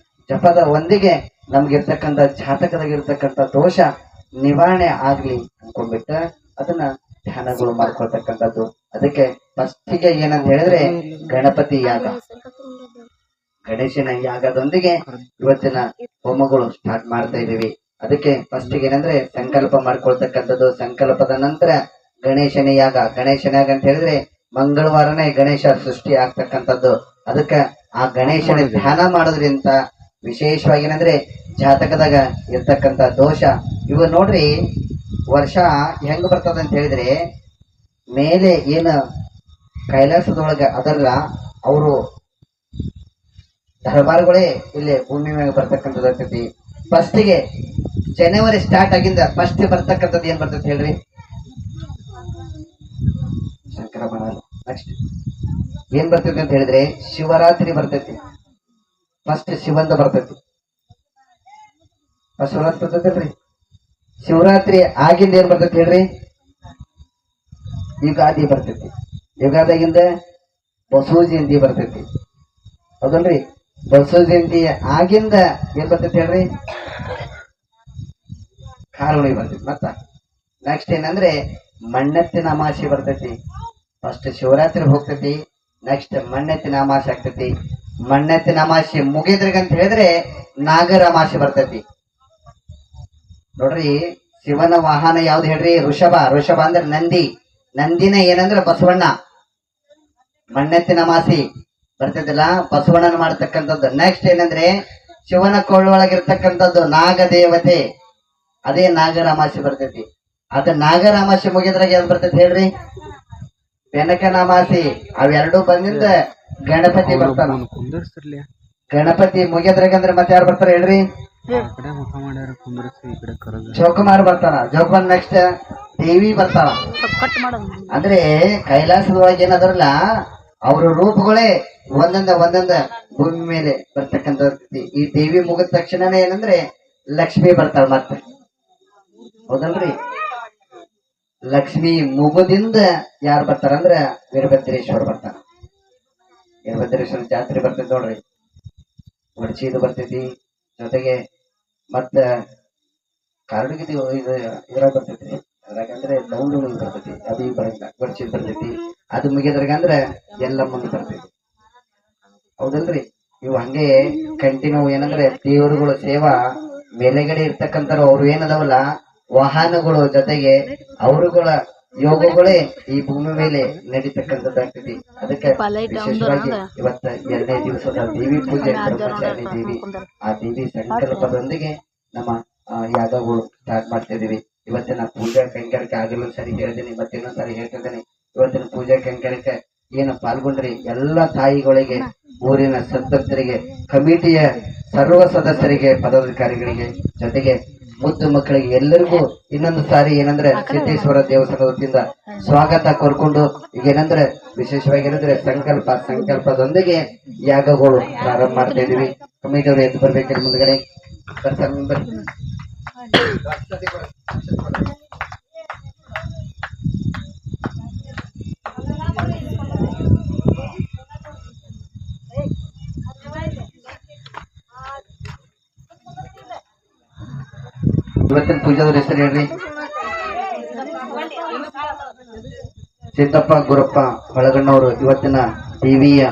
ಜಪದ ಒಂದಿಗೆ ನಮ್ಗಿರ್ತಕ್ಕಂಥ ಜಾತಕದಾಗಿರ್ತಕ್ಕಂಥ ದೋಷ ನಿವಾರಣೆ ಆಗ್ಲಿ ಅನ್ಕೊಂಡ್ಬಿಟ್ಟ ಅದನ್ನ ಧ್ಯಾನಗಳು ಮಾಡ್ಕೊಳ್ತಕ್ಕಂಥದ್ದು. ಅದಕ್ಕೆ ಫಸ್ಟಿಗೆ ಏನಂತ ಹೇಳಿದ್ರೆ ಗಣಪತಿ ಯಾಗ, ಗಣೇಶನ ಯಾಗದೊಂದಿಗೆ ಇವತ್ತಿನ ಹೋಮಗಳು ಸ್ಟಾರ್ಟ್ ಮಾಡ್ತಾ ಇದೀವಿ. ಅದಕ್ಕೆ ಫಸ್ಟಿಗೆ ಏನಂದ್ರೆ ಸಂಕಲ್ಪ ಮಾಡ್ಕೊಳ್ತಕ್ಕಂಥದ್ದು. ಸಂಕಲ್ಪದ ನಂತರ ಗಣೇಶನ ಯಾಗ. ಗಣೇಶನ ಯಾಗ ಅಂತ ಹೇಳಿದ್ರೆ ಮಂಗಳವಾರನೇ ಗಣೇಶ ಸೃಷ್ಟಿ ಆಗ್ತಕ್ಕಂಥದ್ದು. ಅದಕ್ಕೆ ಆ ಗಣೇಶನ ಧ್ಯಾನ ಮಾಡೋದ್ರಿಂದ ವಿಶೇಷವಾಗಿ ಏನಂದ್ರೆ ಜಾತಕದಾಗ ಇರ್ತಕ್ಕಂಥ ದೋಷ ಇವ ನೋಡ್ರಿ ವರ್ಷ ಹೆಂಗ್ ಬರ್ತದ ಅಂತ ಹೇಳಿದ್ರೆ ಮೇಲೆ ಏನು ಕೈಲಾಸದೊಳಗ ಅದಲ್ಲ ಅವರು ದರ್ಬಾರ್ಗಳೇ ಇಲ್ಲಿ ಭೂಮಿ ಮ್ಯಾಗ ಬರ್ತಕ್ಕಂಥದ್ದು ಆಗ್ತೈತಿ. ಫಸ್ಟಿಗೆ ಜನವರಿ ಸ್ಟಾರ್ಟ್ ಆಗಿಂದ ಫಸ್ಟ್ ಬರ್ತಕ್ಕಂಥದ್ದು ಏನ್ ಬರ್ತೈತಿ ಹೇಳ್ರಿ? ಸಂಕ್ರಮಣ. ನೆಕ್ಸ್ಟ್ ಏನ್ ಬರ್ತೈತಿ ಅಂತ ಹೇಳಿದ್ರೆ ಶಿವರಾತ್ರಿ ಬರ್ತೈತಿ. ಫಸ್ಟ್ ಶಿವಂದ ಬರ್ತೈತಿ. ಶಿವರಾತ್ರಿ ಬರ್ತೈತಿಲ್ರಿ? ಶಿವರಾತ್ರಿ ಆಗಿಂದ ಏನ್ ಬರ್ತೈತಿ ಹೇಳ್ರಿ? ಯುಗಾದಿ ಬರ್ತೈತಿ. ಯುಗಾದಿಗಿಂದ ಬಸವ ಜಯಂತಿ ಬರ್ತೈತಿ. ಹೌದಲ್ರಿ? ಬಸವ ಜಯಂತಿ ಆಗಿಂದ ಏನ್ ಬರ್ತೈತಿ ಹೇಳ್ರಿ? ಕಾರುಣಿ ಬರ್ತೈತಿ. ಮತ್ತ ನೆಕ್ಸ್ಟ್ ಏನಂದ್ರೆ ಮಣ್ಣೆತ್ತಿನ ಅಮಾಸೆ ಬರ್ತೈತಿ. ಫಸ್ಟ್ ಶಿವರಾತ್ರಿ ಹೋಗ್ತೈತಿ, ನೆಕ್ಸ್ಟ್ ಮಣ್ಣೆತ್ತಿನ ಅಮಾಸೆ ಆಗ್ತೈತಿ. ಮಣ್ಣೆತ್ತಿನ ಅಮಾಸೆ ಮುಗಿದ್ರಿಗಂತ ಹೇಳಿದ್ರೆ ನಾಗರ ಅಮಾಸೆ ಬರ್ತೈತಿ. ನೋಡ್ರಿ, ಶಿವನ ವಾಹನ ಯಾವ್ದು ಹೇಳ್ರಿ? ಋಷಭ. ಋಷಭ ಅಂದ್ರೆ ನಂದಿ. ನಂದಿನ ಏನಂದ್ರೆ ಬಸವಣ್ಣ. ಮಣ್ಣೆತ್ತಿನ ಅಮಾಸೆ ಬರ್ತೈತಿಲ್ಲ, ಬಸವಣ್ಣನ ಮಾಡ್ತಕ್ಕಂಥದ್ದು. ನೆಕ್ಸ್ಟ್ ಏನಂದ್ರೆ ಶಿವನ ಕೊಳ್ಳೊಳಗಿರ್ತಕ್ಕಂಥದ್ದು ನಾಗ ದೇವತೆ, ಅದೇ ನಾಗರ ಅಮಾಸೆ ಬರ್ತೈತಿ. ಅದ ನಾಗರ ಅಮಾಸೆ ಮುಗಿದ್ರಾಗ ಏನ್ ಬರ್ತೈತಿ ಹೇಳ್ರಿ? ಬೆನಕನ ಅಮಾಸೆ. ಅವೆರಡು ಬಂದಿಂದ ಗಣಪತಿ ಬರ್ತಾನ. ಗಣಪತಿ ಮುಗಿದ್ರಾಗಂದ್ರೆ ಮತ್ತೆ ಯಾರು ಬರ್ತಾರ ಹೇಳ್ರಿ? ಜೋಕುಮಾರ್ ಬರ್ತಾನ. ಜೋಕುಮಾರ್ ನೆಕ್ಸ್ಟ್ ದೇವಿ ಬರ್ತಾಳ. ಅಂದ್ರೆ ಕೈಲಾಸದೊಳಗೆ ಏನದರಲ್ಲ ಅವ್ರ ರೂಪಗಳೇ ಒಂದೊಂದ ಭೂಮಿ ಮೇಲೆ ಬರ್ತಕ್ಕಂಥ. ಈ ದೇವಿ ಮುಗಿದ ತಕ್ಷಣನೇ ಏನಂದ್ರೆ ಲಕ್ಷ್ಮಿ ಬರ್ತಾಳ ಮತ್ತೆ. ಹೌದಲ್ರಿ? ಲಕ್ಷ್ಮಿ ಮುಗುದಿಂದ ಯಾರು ಬರ್ತಾರ ಅಂದ್ರ ವೀರಭದ್ರೇಶ್ವರ ಬರ್ತಾರ. ವೀರಭದ್ರೇಶ್ವರ ಜಾತ್ರೆ ಬರ್ತೈತಿ ನೋಡ್ರಿ. ಒಡಚಿದು ಬರ್ತೈತಿ, ಜೊತೆಗೆ ಮತ್ತ ಕಾರಣಿಗೆ ಇದ್ರಾಗ ಬರ್ತೈತಿ. ಅದ್ರಾಗಂದ್ರೆ ದೌಂಡು ಬರ್ತೈತಿ, ಅದು ಬರಂಗಿಲ್ಲ. ಒಡಚಿದ್ ಬರ್ತೈತಿ. ಅದು ಮುಗಿದ್ರಾಗಂದ್ರ ಎಲ್ಲ ಮುಂದೆ ಬರ್ತೈತಿ. ಹೌದಲ್ರಿ? ಇವು ಹಂಗೆ ಕಂಟಿನ್ಯೂ ಏನಂದ್ರೆ ದೇವರುಗಳ ಸೇವಾ ಮೇಲೆಗಡೆ ಇರ್ತಕ್ಕಂಥವ್ರು ಅವ್ರು ಏನದವಲ್ಲ ವಾಹನಗಳು, ಜೊತೆಗೆ ಅವರುಗಳ ಯೋಗಗಳೇ ಈ ಭೂಮಿ ಮೇಲೆ ನಡೀತಕ್ಕಂಥದ್ದಾಗ್ತೈತಿ. ಅದಕ್ಕೆ ವಿಶೇಷವಾಗಿ ಇವತ್ತ 2ನೇ ದಿವಸದ ದೇವಿ ಪೂಜೆ, ಬ್ರಹ್ಮಚಾರಿ ದೇವಿ, ಆ ದೇವಿ ಸಂಕಲ್ಪದೊಂದಿಗೆ ನಮ್ಮ ಯಾಗಗಳು ಸ್ಟಾರ್ಟ್ ಮಾಡ್ತಾ ಇದೀವಿ. ಇವತ್ತಿನ ಪೂಜಾ ಕೈಂಕರ್ಯಕ್ಕೆ ಆಗಲು ಸರಿ ಹೇಳ್ತೀನಿ, ಮತ್ತೆ ಇನ್ನೊಂದ್ಸರಿ ಹೇಳ್ತಿದ್ದೇನೆ. ಇವತ್ತಿನ ಪೂಜಾ ಕೈಂಕರ್ಯಕ್ಕೆ ಏನು ಪಾಲ್ಗೊಂಡ್ರಿ ಎಲ್ಲ ತಾಯಿಗಳಿಗೆ, ಊರಿನ ಸದಸ್ಯರಿಗೆ, ಕಮಿಟಿಯ ಸರ್ವ ಸದಸ್ಯರಿಗೆ, ಪದಾಧಿಕಾರಿಗಳಿಗೆ, ಜೊತೆಗೆ ಮುದ್ದು ಮಕ್ಕಳಿಗೆ ಎಲ್ಲರಿಗೂ ಇನ್ನೊಂದು ಸಾರಿ ಏನಂದ್ರೆ ಸಿದ್ದೇಶ್ವರ ದೇವಸ್ಥಾನದ ವತಿಯಿಂದ ಸ್ವಾಗತ ಕೋರ್ಕೊಂಡು ಈಗ ಏನಂದ್ರೆ ವಿಶೇಷವಾಗಿ ಏನಂದ್ರೆ ಸಂಕಲ್ಪದೊಂದಿಗೆ ಯಾಗಗಳು ಪ್ರಾರಂಭ ಮಾಡ್ತಾ ಇದೀವಿ. ಕಮಿಟಿಯವರು ಎದ್ದು ಬರ್ಬೇಕಂದ್ರೆ ಮುಂದ್ಗಡೆ ಇವತ್ತಿನ ಪೂಜಾದ್ರ ಹೆಸರು ಹೇಳ್ರಿ? ಸಿದ್ದಪ್ಪ ಗುರಪ್ಪ ಹೊಳಗಣ್ಣವರು ಇವತ್ತಿನ ದೇವಿಯ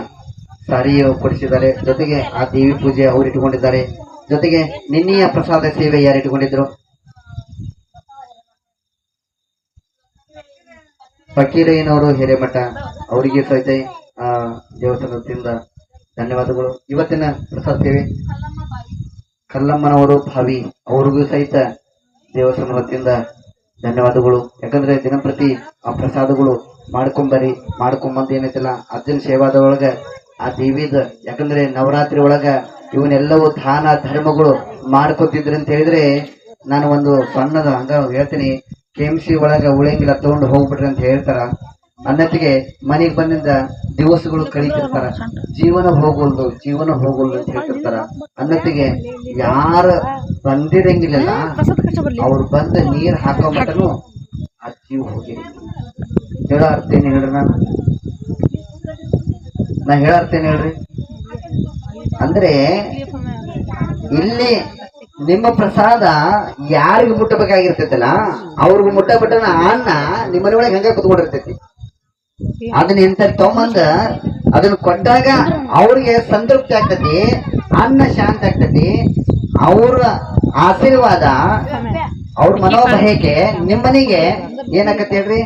ಸಾರಿಯ ಕೊಡಿಸಿದ್ದಾರೆ. ಜೊತೆಗೆ ಆ ದೇವಿ ಪೂಜೆ ಅವ್ರು ಇಟ್ಟುಕೊಂಡಿದ್ದಾರೆ. ಜೊತೆಗೆ ನಿನ್ನೆಯ ಪ್ರಸಾದ ಸೇವೆ ಯಾರು ಇಟ್ಟುಕೊಂಡಿದ್ರು? ಫಕೀರಯ್ಯನವರು ಹಿರೇಮಠ, ಅವರಿಗೆ ಸಹಿತ ದೇವಸ್ಥಾನದಿಂದ ಧನ್ಯವಾದಗಳು. ಇವತ್ತಿನ ಪ್ರಸಾದ ಸೇವೆ ಕಲ್ಲಮ್ಮನವರು ಭಾವಿ, ಅವ್ರಿಗೂ ಸಹಿತ ದೇವಸ್ಥಾನ ವತಿಯಿಂದ ಧನ್ಯವಾದಗಳು. ಯಾಕಂದ್ರೆ ದಿನಂಪ್ರತಿ ಆ ಪ್ರಸಾದಗಳು ಮಾಡ್ಕೊಂಬಂದು ಏನೈತಿಲ್ಲ ಅರ್ಜುನ್ ಸೇವಾದ ಒಳಗ ಆ ದೇವಿದ, ಯಾಕಂದ್ರೆ ನವರಾತ್ರಿ ಒಳಗ ಇವನ್ನೆಲ್ಲವೂ ದಾನ ಧರ್ಮಗಳು ಮಾಡ್ಕೊತಿದ್ರು ಅಂತ ಹೇಳಿದ್ರೆ, ನಾನು ಒಂದು ಸಣ್ಣದ ಹಂಗ ಹೇಳ್ತೀನಿ, KMC ಒಳಗ ಉಳಿಯಂಗಿಲ್ಲ ತಗೊಂಡು ಹೋಗ್ಬಿಡ್ರಿ ಅಂತ ಹೇಳ್ತಾರ. ಅನ್ನತ್ತಿಗೆ ಮನೆಗೆ ಬಂದಿಂದ ದಿವಸಗಳು ಕಳೀತಿರ್ತಾರ, ಜೀವನ ಹೋಗೋಲ್ದು ಅಂತ ಹೇಳ್ತಿರ್ತಾರ. ಅನ್ನತ್ತಿಗೆ ಯಾರ ಬಂದಿರಂಗಿಲ್ಲ ಅವ್ರು ಬಂದ ನೀರ್ ಹಾಕೋ ಮಟನು ಆ ಜೀವ ಹೋಗಿ ಹೇಳೋ ಅರ್ಥ ಏನ್ ಹೇಳ್ರಿ? ನಾ ಹೇಳೋ ಅರ್ಥ ಏನ್ ಹೇಳ್ರಿ? ಅಂದ್ರೆ ಇಲ್ಲಿ ನಿಮ್ಮ ಪ್ರಸಾದ ಯಾರಿಗೂ ಮುಟ್ಟಬೇಕಾಗಿರ್ತೈತಲ್ಲ ಅವ್ರಿಗೂ ಮುಟ್ಟಬಿಟ್ಟನ ಅನ್ನ ನಿಮ್ಮ ಮನೆ ಒಳಗೆ ಹಂಗ ಕುತ್ಕೊಂಡಿರ್ತೈತಿ. ಅದನ್ನ ಇಂತ ತಗೊಂಬಂದ ಅದನ್ನ ಕೊಟ್ಟಾಗ ಅವ್ರಿಗೆ ಸಂತೃಪ್ತಿ ಆಗ್ತತಿ, ಅನ್ನ ಶಾಂತಿ ಆಗ್ತತಿ. ಅವ್ರ ಆಶೀರ್ವಾದ, ಅವ್ರ ಮನೋಭಯಕ್ಕೆ ನಿಮ್ಮನಿಗೆ ಏನಾಗತ್ತೆ ಹೇಳ್ರಿ?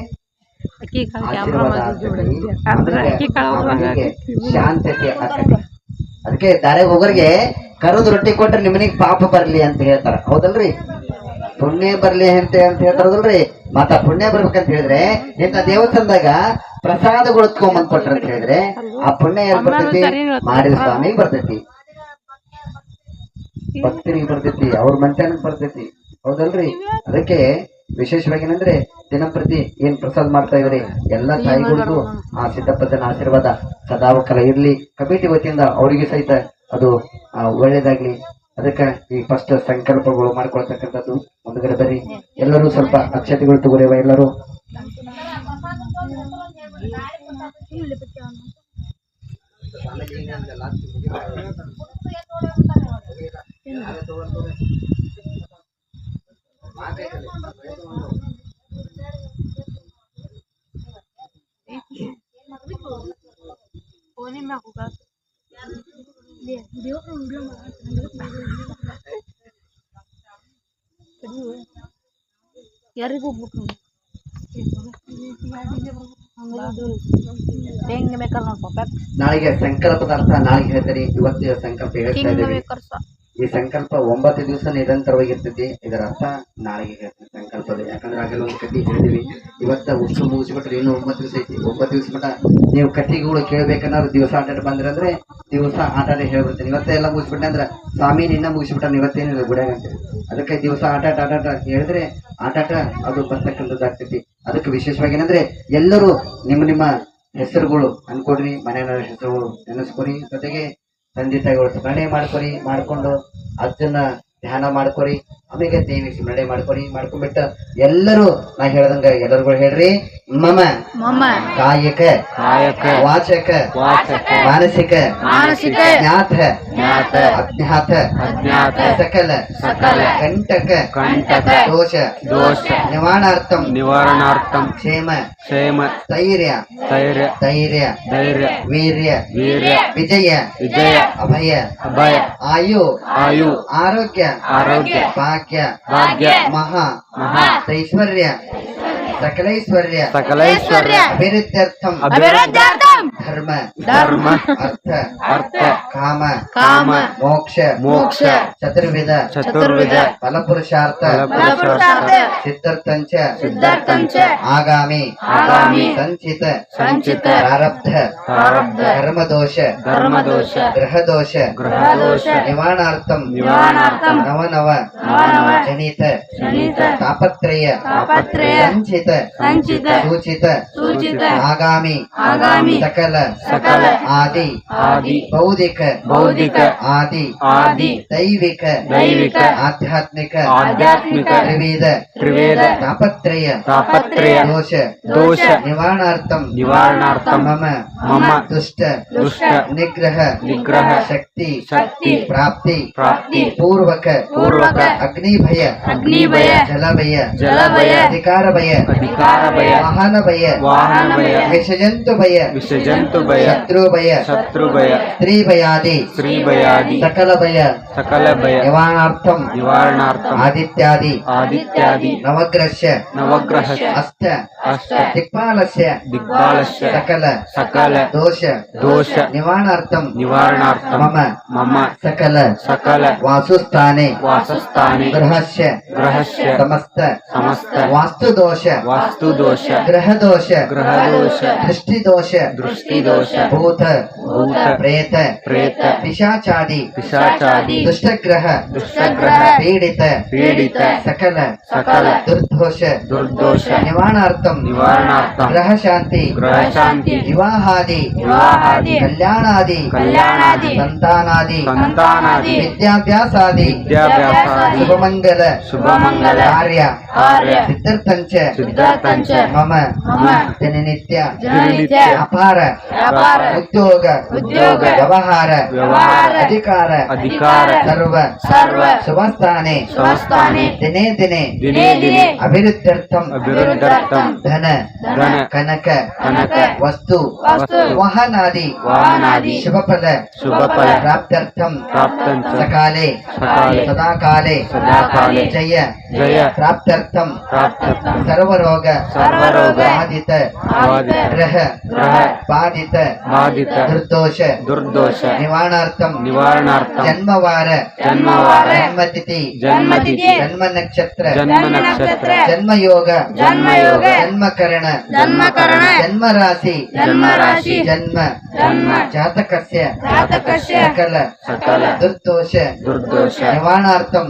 ಆಶೀರ್ವಾದ ಆಗ್ತತಿ, ಶಾಂತತೆ ಆಗ್ತತಿ. ಅದಕ್ಕೆ ದಾರೆ ಹೋಗೋರಿಗೆ ಕರೆದು ರೊಟ್ಟಿ ಕೊಟ್ರೆ ನಿಮ್ಮನಿಗೆ ಪಾಪ ಬರ್ಲಿ ಅಂತ ಹೇಳ್ತಾರ, ಹೌದಲ್ರಿ? ಪುಣ್ಯ ಬರ್ಲಿ ಅಂತ ಹೇಳ್ತಾರದಲ್ರಿ. ಮತ್ತ ಪುಣ್ಯ ಬರ್ಬೇಕಂತ ಹೇಳಿದ್ರೆ ಇಂಥ ದೇವಸ್ಥಾನದಾಗ ಪ್ರಸಾದಗಳು ಎತ್ಕೊಂಬಂದ್ ಕೊಟ್ರ ಅಂತ ಹೇಳಿದ್ರೆ ಆ ಪುಣ್ಯ ಏನ್ ಬರ್ತೈತಿ? ಮಾಡಿದ ಸ್ವಾಮಿಗೆ ಬರ್ತೈತಿ, ಭಕ್ತರಿಗೆ ಬರ್ತೈತಿ, ಅವ್ರ ಮನುಷ್ಯನಿಗೆ ಬರ್ತೈತಿ, ಹೌದಲ್ರಿ? ಅದಕ್ಕೆ ವಿಶೇಷವಾಗಿ ಏನಂದ್ರೆ ದಿನಂಪ್ರತಿ ಏನ್ ಪ್ರಸಾದ ಮಾಡ್ತಾ ಇದ್ರಿ ಎಲ್ಲಾ ತಾಯಿಗಳಿಗೂ ಆ ಸಿದ್ದಪ್ಪನ ಆಶೀರ್ವಾದ ಸದಾವಕಾಲ ಇರ್ಲಿ. ಕಮಿಟಿ ವತಿಯಿಂದ ಅವರಿಗೆ ಸಹಿತ ಅದು ಒಳ್ಳೇದಾಗ್ಲಿ. ಅದಕ್ಕೆ ಈ ಫಸ್ಟ್ ಸಂಕಲ್ಪಗಳು ಮಾಡ್ಕೊಳ್ತಕ್ಕಂಥದ್ದು. ಮುಂದ್ಗಡೆ ಬರ್ರಿ ಎಲ್ಲರೂ, ಸ್ವಲ್ಪ ಅಕ್ಷತೆಗಳು ತಗೋರೇವ ಎಲ್ಲರೂ. ಯಾರಿಗೂ ನಾಳೆಗೆ ಸಂಕಲ್ಪದ ಅರ್ಥ ನಾಳೆಗೆ ಹೇಳ್ತಾರೆ. ಇವತ್ತಿನ ಸಂಕಲ್ಪ ಹೇಳ್ತಾ ಇದ್ದೀವಿ. ಈ ಸಂಕಲ್ಪ 9 ದಿವಸ ನಿರಂತರವಾಗಿರ್ತೈತಿ. ಇದರ ಅರ್ಥ ನಾಳೆಗೆ ಹೇಳ್ತೀನಿ ಸಂಕಲ್ಪದ. ಯಾಕಂದ್ರೆ ಆಗಲ್ಲ ಒಂದು ಕಟ್ಟಿ ಹೇಳಿದೀವಿ. ಇವತ್ತ ಉಷ್ಟು ಮುಗಿಸ್ಬಿಟ್ರೆ ಇನ್ನು 9 ದಿವಸ ಐತಿ. 9 ದಿವಸ ಮಟ ನೀವು ಕಟ್ಟಿಗಳು ಕೇಳ್ಬೇಕನ್ನಾದ್ರು ದಿವಸ ಆಟ ಬಂದ್ರಂದ್ರೆ ದಿವಸ ಆಟನೇ ಹೇಳ್ಬಿಡ್ತೀನಿ. ಇವತ್ತೇ ಎಲ್ಲ ಮುಗಿಸ್ಬಿಟ್ಟೆ ಅಂದ್ರೆ ಸ್ವಾಮಿ ನಿನ್ನ ಮುಗಿಸ್ಬಿಟ್ಟ, ಇವತ್ತೇನಿಲ್ಲ ಗುಡ್ಯಾಗ ಅಂತ. ಅದಕ್ಕೆ ದಿವಸ ಆಟ ಹೇಳಿದ್ರೆ ಆಟ ಅದು ಬರ್ತಕ್ಕಂಥದ್ದು ಆಗ್ತೈತಿ. ಅದಕ್ಕೆ ವಿಶೇಷವಾಗಿ ಏನಂದ್ರೆ ಎಲ್ಲರೂ ನಿಮ್ಮ ಹೆಸರುಗಳು ಅನ್ಕೊಡ್ರಿ, ಮನೆಯ ಹೆಸರುಗಳು ನೆನೆಸ್ಕೊರಿ. ಜೊತೆಗೆ ತಂದೆ ತಾಯಿಗಳು ಸ್ಮರಣೆ ಮಾಡ್ಕೊಂಡು ಅದನ್ನ ಧ್ಯಾನ ಮಾಡ್ಕೊರಿ. ಆಮೇಲೆ ದೇವಿ ಸ್ಮರಣೆ ಮಾಡ್ಕೊಂಡ್ಬಿಟ್ಟು ಎಲ್ಲರೂ ನಾ ಹೇಳ್ದಂಗ ಎಲ್ಲರಿಗೂ ಹೇಳ್ರಿ. ಮಮ ಕಾಯಕ ವಾಚಕ ಮಾನಸಿಕ ಜ್ಞಾತ ಅಜ್ಞಾತ ಸಕಲ ಕಂಟಕ ದೋಷ ನಿವಾರಣಾರ್ಥಂ ಕ್ಷೇಮ ಸ್ಥೈರ್ಯ ವೀರ್ಯ ವಿಜಯ ಅಭಯ ಆಯು ಆರೋಗ್ಯ ಭಾಗ್ಯ ಮಹಾ ಐಶ್ವರ್ಯ ಸಕಲೈಶ್ವರ್ಯ ಅಭಿವೃದ್ಧ್ಯರ್ಥಂ ಧರ್ಮ ಅರ್ಥ ಕಾಮ ಮೋಕ್ಷ ಚತುರ್ವಿಧ ಫಲಪುರುಷಾರ್ಥ ಸಿದ್ಧಾರ್ಥಂಚ ಆಗಾಮಿ ಸಂಚಿತ ಪ್ರಾರಬ್ಧ ಧರ್ಮದೋಷ ಗ್ರಹದೋಷ ನಿವಾರಣಾರ್ಥಂ ನವ ಜನಿತ ತಾಪತ್ರಯ ಸಂಚಿತ ಸೂಚಿತ ಆಗಾಮಿ ಸಕಲ ಆದಿ ಭೌತಿಕ ಆದಿ ದೈವಿಕ ಆಧ್ಯಾತ್ಮಿಕ ತ್ರಿವೇದ ತಾಪತ್ರಯ ದೋಷ ನಿವಾರಣಾರ್ಥಂ ಮಮ ದುಷ್ಟ ನಿಗ್ರಹ ಶಕ್ತಿ ಪ್ರಾಪ್ತಿ ಪೂರ್ವಕ ಅಗ್ನಿಭಯ ಜಲಭಯ ಅಧಿಕಾರ ಭಯ ವಾಹನ ಭಯ ವಿಷಜಂತು ಭಯ ಶತ್ರು ಭಯ ಸ್ತ್ರೀ ಭಯಾದಿ ಸಕಲ ಭಯ ನಿವಾರಣಾರ್ಥಂ ಆದಿತ್ಯಾದಿ ನವಗ್ರಹ ಅಷ್ಟ ದಿಕ್ಪಾಲಸ್ಯ ಸಕಲ ದೋಷ ನಿವಾರಣಾರ್ಥಂ ಮಮ ಸಕಲ ವಾಸುಸ್ಥಾನೆ ಗೃಹಸ್ಯ ಸಮಸ್ತ ವಾಸ್ತುದೋಷ ಗ್ರಹದೋಷ ದೃಷ್ಟಿದೋಷ ಭೂತ ಪ್ರೇತ ಪಿಶಾಚಾದಿ ದುಷ್ಟಗ್ರಹ ಪೀಡಿತ ಸಕಲ ದುರ್ದೋಷ ನಿವಾರಣಾರ್ಥಂ ಗ್ರಹ ಶಾಂತಿ ವಿವಾಹಾದಿ ಕಲ್ಯಾಣಾದಿ ಸಂತಾನಾದಿ ವಿದ್ಯಾಭ್ಯಾಸಾದಿ ಶುಭಮಂಗಲ ಕಾರ್ಯ ಸಿದ್ಧಾರ್ಥಂಚ ಮಮ ದಿನನಿತ್ಯ ವ್ಯಾಪಾರ ಉದ್ಯೋಗ ವ್ಯವಹಾರ ಅಧಿಕಾರ ಸರ್ವ ಶುಭಸ್ಥಾನೆ ದಿನೇ ಅಭಿವೃದ್ಧ್ಯರ್ಥಂ ಧನ ಕನಕ ವಸ್ತು ವಾಹನಾದಿ ಶುಭಫಲ ಪ್ರಾಪ್ತ್ಯರ್ಥಂ ಸಕಾಲೆ ಸದಾಕಾಲೆ ಜಯ ಪ್ರಾಪ್ತ್ಯರ್ಥಂ ಸರ್ವರೋಗ ಬಾಧಿತ ಗ್ರಹ ಬಾಲ ಬಾಧಿತ ದುರ್ದೋಷ ನಿವಾರಣಾರ್ಥಂ ಜನ್ಮವಾರ ಜನ್ಮತಿಥಿ ಜನ್ಮ ನಕ್ಷತ್ರ ಜನ್ಮಯೋಗ ಜನ್ಮಕರಣ ಜನ್ಮರಾಶಿ ಜನ್ಮ ಜಾತಕಸ್ಯ ಸಕಲ ದುರ್ದೋಷ ನಿವಾರಣಾರ್ಥಂ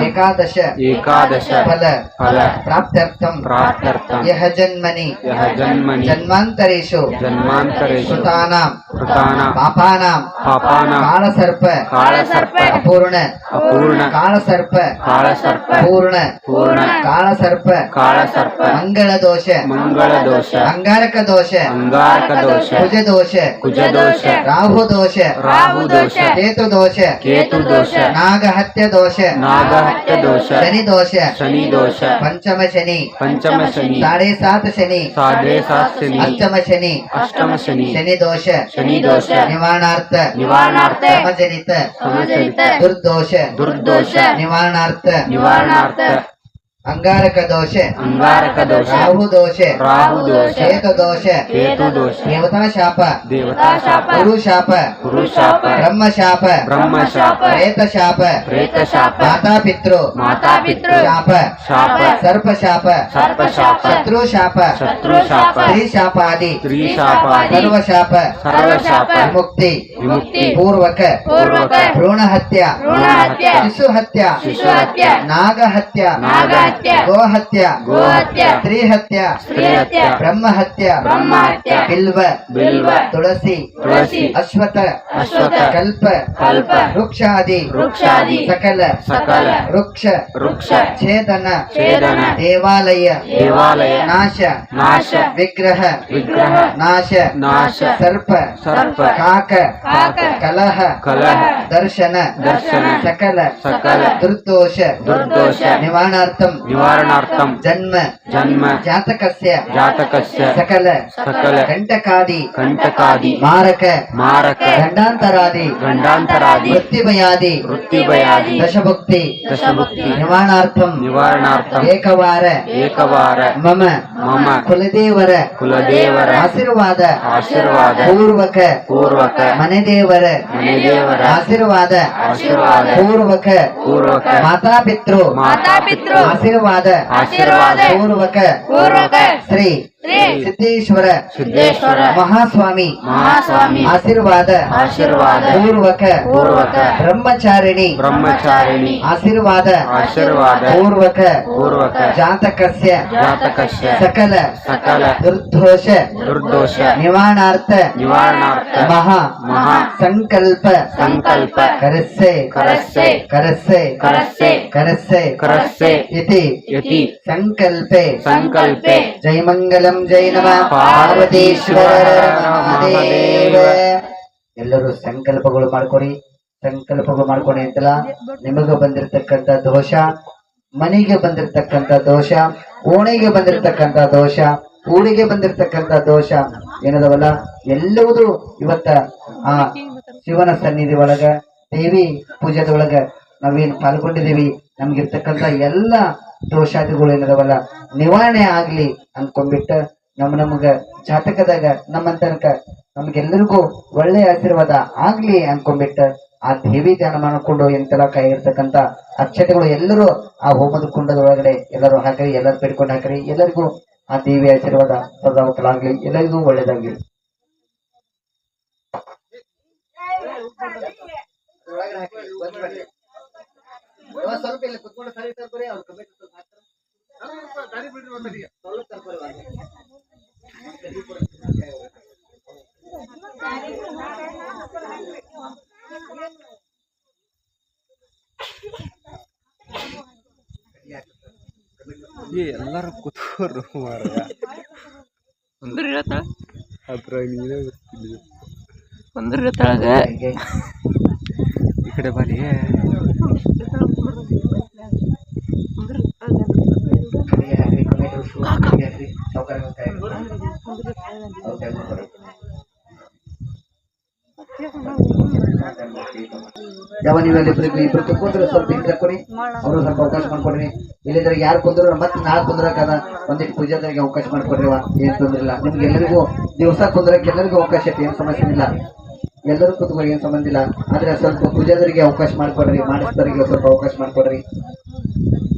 ಏಕಾದಶ ಫಲ ಪ್ರಾಪ್ತ್ಯರ್ಥಂ ಯಹ ಜನ್ಮನಿ ಜನ್ಮಾಂತರೇಷು ಕೃತಾನಾಂ ಪಾಪಾನಾಂ ಕಾಳಸರ್ಪ ಅಪೂರ್ಣ ಕಾಳಸರ್ಪ ಪೂರ್ಣ ಕಾಳಸರ್ಪ ಮಂಗಳದೋಷ ಅಂಗಾರಕ ದೋಷ ಕುಜದೋಷ ರಾಹುದೋಷ ಕೇತುದೋಷ ನಾಗಹತ್ಯ ದೋಷ ಶನಿದೋಷ ಪಂಚಮ ಶನಿ 7.5 ಶನಿ ಅಷ್ಟಮ ಶನಿ ಶನಿದೋಷ ನಿವಾರಣಾರ್ಥ ಸಮಜನಿತ ದುರ್ದೋಷ ನಿವಾರಣಾರ್ಥ ಅಂಗಾರಕ ದೋಷ ರಾಹು ದೋಷ ಕೇತು ದೋಷ ದೇವತಾ ಶಾಪ ಗುರು ಶಾಪ ಬ್ರಹ್ಮ ಶಾಪ ಪ್ರೇತ ಶಾಪ ಮಾತಾಪಿತೃ ಶಾಪ ಸರ್ಪ ಶಾಪ ಶತ್ರು ಶಾಪ ಸ್ತ್ರೀ ಶಾಪಾದಿ ಸರ್ವ ಶಾಪ ವಿಮುಕ್ತಿ ಪೂರ್ವಕ ಭ್ರೂಣ ಹತ್ಯ ಶಿಶು ಹತ್ಯ ನಾಗ ಹತ್ಯ ಗೋಹತ್ಯ ಸ್ತ್ರೀ ಹತ್ಯ ಬ್ರಹ್ಮ ಹತ್ಯ ಬಿಲ್ವ ತುಳಸಿ ಅಶ್ವಥ ಕಲ್ಪ ವೃಕ್ಷಾದಿ ಸಕಲ ವೃಕ್ಷ ಛೇದನ ದೇವಾಲಯ ನಾಶ ವಿಗ್ರಹ ನಾಶ ಸರ್ಪ ಕಾಕ ಕಲಹ ದರ್ಶನ ಸಕಲ ದುರ್ದೋಷ ನಿವಾರಣಾರ್ಥಂ ಜನ್ಮ ಜಾತಕಸ್ಯ ಸಕಲ ಕಂಟಕಾದಿ ಮಾರಕ ಗಂಡಾಂತರಾದಿ ವೃತ್ತಿಭಯಾದಿ ದಶಭುಕ್ತಿ ನಿವಾರಣಾರ್ಥಂ ಏಕವಾರ ಮಮ ಕುಲದೇವರ ಆಶೀರ್ವಾದ ಪೂರ್ವಕ ಮನೆದೇವರ ಆಶೀರ್ವಾದ ಪೂರ್ವಕ ಮಾತಾಪಿತೃ ಆಶೀರ್ವಾದ ಪೂರ್ವಕ ಶ್ರೀ ಸಿದ್ದೇಶ್ವರ ಮಹಾಸ್ವಾಮಿ ಆಶೀರ್ವಾದ ಪೂರ್ವಕ ಬ್ರಹ್ಮಚಾರಿಣಿ ಆಶೀರ್ವಾದ ಪೂರ್ವಕ ಜಾತಕಸ್ಯ ಸಕಲ ದುರ್ದೋಷ ನಿವಾರಣಾರ್ಥ ಮಹಾ ಸಂಕಲ್ಪ ಕರಸ್ಸೆ ಇತಿ ಸಂಕಲ್ಪೆ ಜೈ ಮಂಗಲಂ ಜೈ ನಮಃ ಪಾರ್ವತೀಶ್ವರ ಮಹಾದೇವ. ಎಲ್ಲರೂ ಸಂಕಲ್ಪಗಳು ಮಾಡ್ಕೊರಿ ಅಂತಲ್ಲ. ನಿಮಗೆ ಬಂದಿರತಕ್ಕಂತ ದೋಷ, ಮನೆಗೆ ಬಂದಿರತಕ್ಕಂತ ದೋಷ, ಓಣಿಗೆ ಬಂದಿರತಕ್ಕಂತ ದೋಷ, ಊರಿಗೆ ಬಂದಿರತಕ್ಕಂತ ದೋಷ ಏನದವಲ್ಲ ಎಲ್ಲವೂ ಇವತ್ತ ಆ ಶಿವನ ಸನ್ನಿಧಿ ಒಳಗ ದೇವಿ ಪೂಜೆದೊಳಗ ನಾವೇನ್ ಪಾಲ್ಗೊಂಡಿದೀವಿ. ನಮ್ಗಿರ್ತಕ್ಕಂತ ಎಲ್ಲ ದೋಷಾದಿಗಳು ಏನದವಲ್ಲ ನಿವಾರಣೆ ಆಗ್ಲಿ ಅನ್ಕೊಂಡ್ಬಿಟ್ಟು ನಮಗ ಜಾತಕದಾಗ ನಮ್ಮಂತನಕ ನಮ್ಗೆಲ್ಲರಿಗೂ ಒಳ್ಳೆ ಆಶೀರ್ವಾದ ಆಗ್ಲಿ ಅನ್ಕೊಂಡ್ಬಿಟ್ಟು ಆ ದೇವಿ ಧ್ಯಾನ ಮಾಡ್ಕೊಂಡು ಎಂತೆಲ್ಲ ಕೈ ಇರ್ತಕ್ಕಂತ ಅಕ್ಷತೆಗಳು ಎಲ್ಲರೂ ಆ ಹೋಮದ ಕುಂಡದ ಒಳಗಡೆ ಎಲ್ಲರೂ ಹಾಕ್ರಿ, ಎಲ್ಲರೂ ಬೇಡ್ಕೊಂಡು ಹಾಕ್ರಿ. ಎಲ್ಲರಿಗೂ ಆ ದೇವಿ ಆಶೀರ್ವಾದ ಸದಾವಕಲಾಗ್ಲಿ, ಎಲ್ಲರಿಗೂ ಒಳ್ಳೇದಾಗ್ಲಿ. ಸ್ವಲ್ಪ ಇಲ್ಲ ಕುತ್ಕೊಂಡು ಸರಿ ತರ್ಬರಿ ಅವ್ರು ಕಮೆಂಟ್ ಎಲ್ಲರೂ ಕೂತ್ಕೋರು ಹತ್ರ ನೀರೇ ಬರ್ತಿದ್ವಿ ಈ ಕಡೆ ಬರೀ ಯಾವ ನೀವೆಲ್ಲ ಇಬ್ರು ಕೂತ್ರೆ ಸ್ವಲ್ಪ ಹಿಂದೆ ಕೊಡಿ, ಅವರು ಸ್ವಲ್ಪ ಅವಕಾಶ ಮಾಡ್ಕೊಡ್ರಿ. ಇಲ್ಲಿದ್ರೆ ಯಾರು ಕುಂದ್ರು ಮತ್ತೆ ನಾಳೆ ಕುಂದ್ರಕ್ಕದ ಒಂದಿಟ್ಟು ಪೂಜಾದವರಿಗೆ ಅವಕಾಶ ಮಾಡ್ಕೊಡ್ರಿವ, ಏನ್ ತೊಂದ್ರೆ ಇಲ್ಲ. ನಿಮ್ಗೆ ಎಲ್ಲರಿಗೂ ದಿವಸ ಕುಂದ್ರಕ್ಕೆ ಎಲ್ಲರಿಗೂ ಅವಕಾಶ ಐತಿ, ಏನ್ ಸಮಸ್ಯೆ ಇಲ್ಲ. ಎಲ್ಲರೂ ಕೂತ್ಕೊಳ್ಳಿ, ಏನ್ ಸಂಬಂಧ ಇಲ್ಲ. ಆದ್ರೆ ಸ್ವಲ್ಪ ಪೂಜಾದವರಿಗೆ ಅವಕಾಶ ಮಾಡ್ಕೊಡ್ರಿ, ಮಾಡಿಸ್ದವರಿಗೆ ಸ್ವಲ್ಪ ಅವಕಾಶ ಮಾಡ್ಕೊಡ್ರಿ.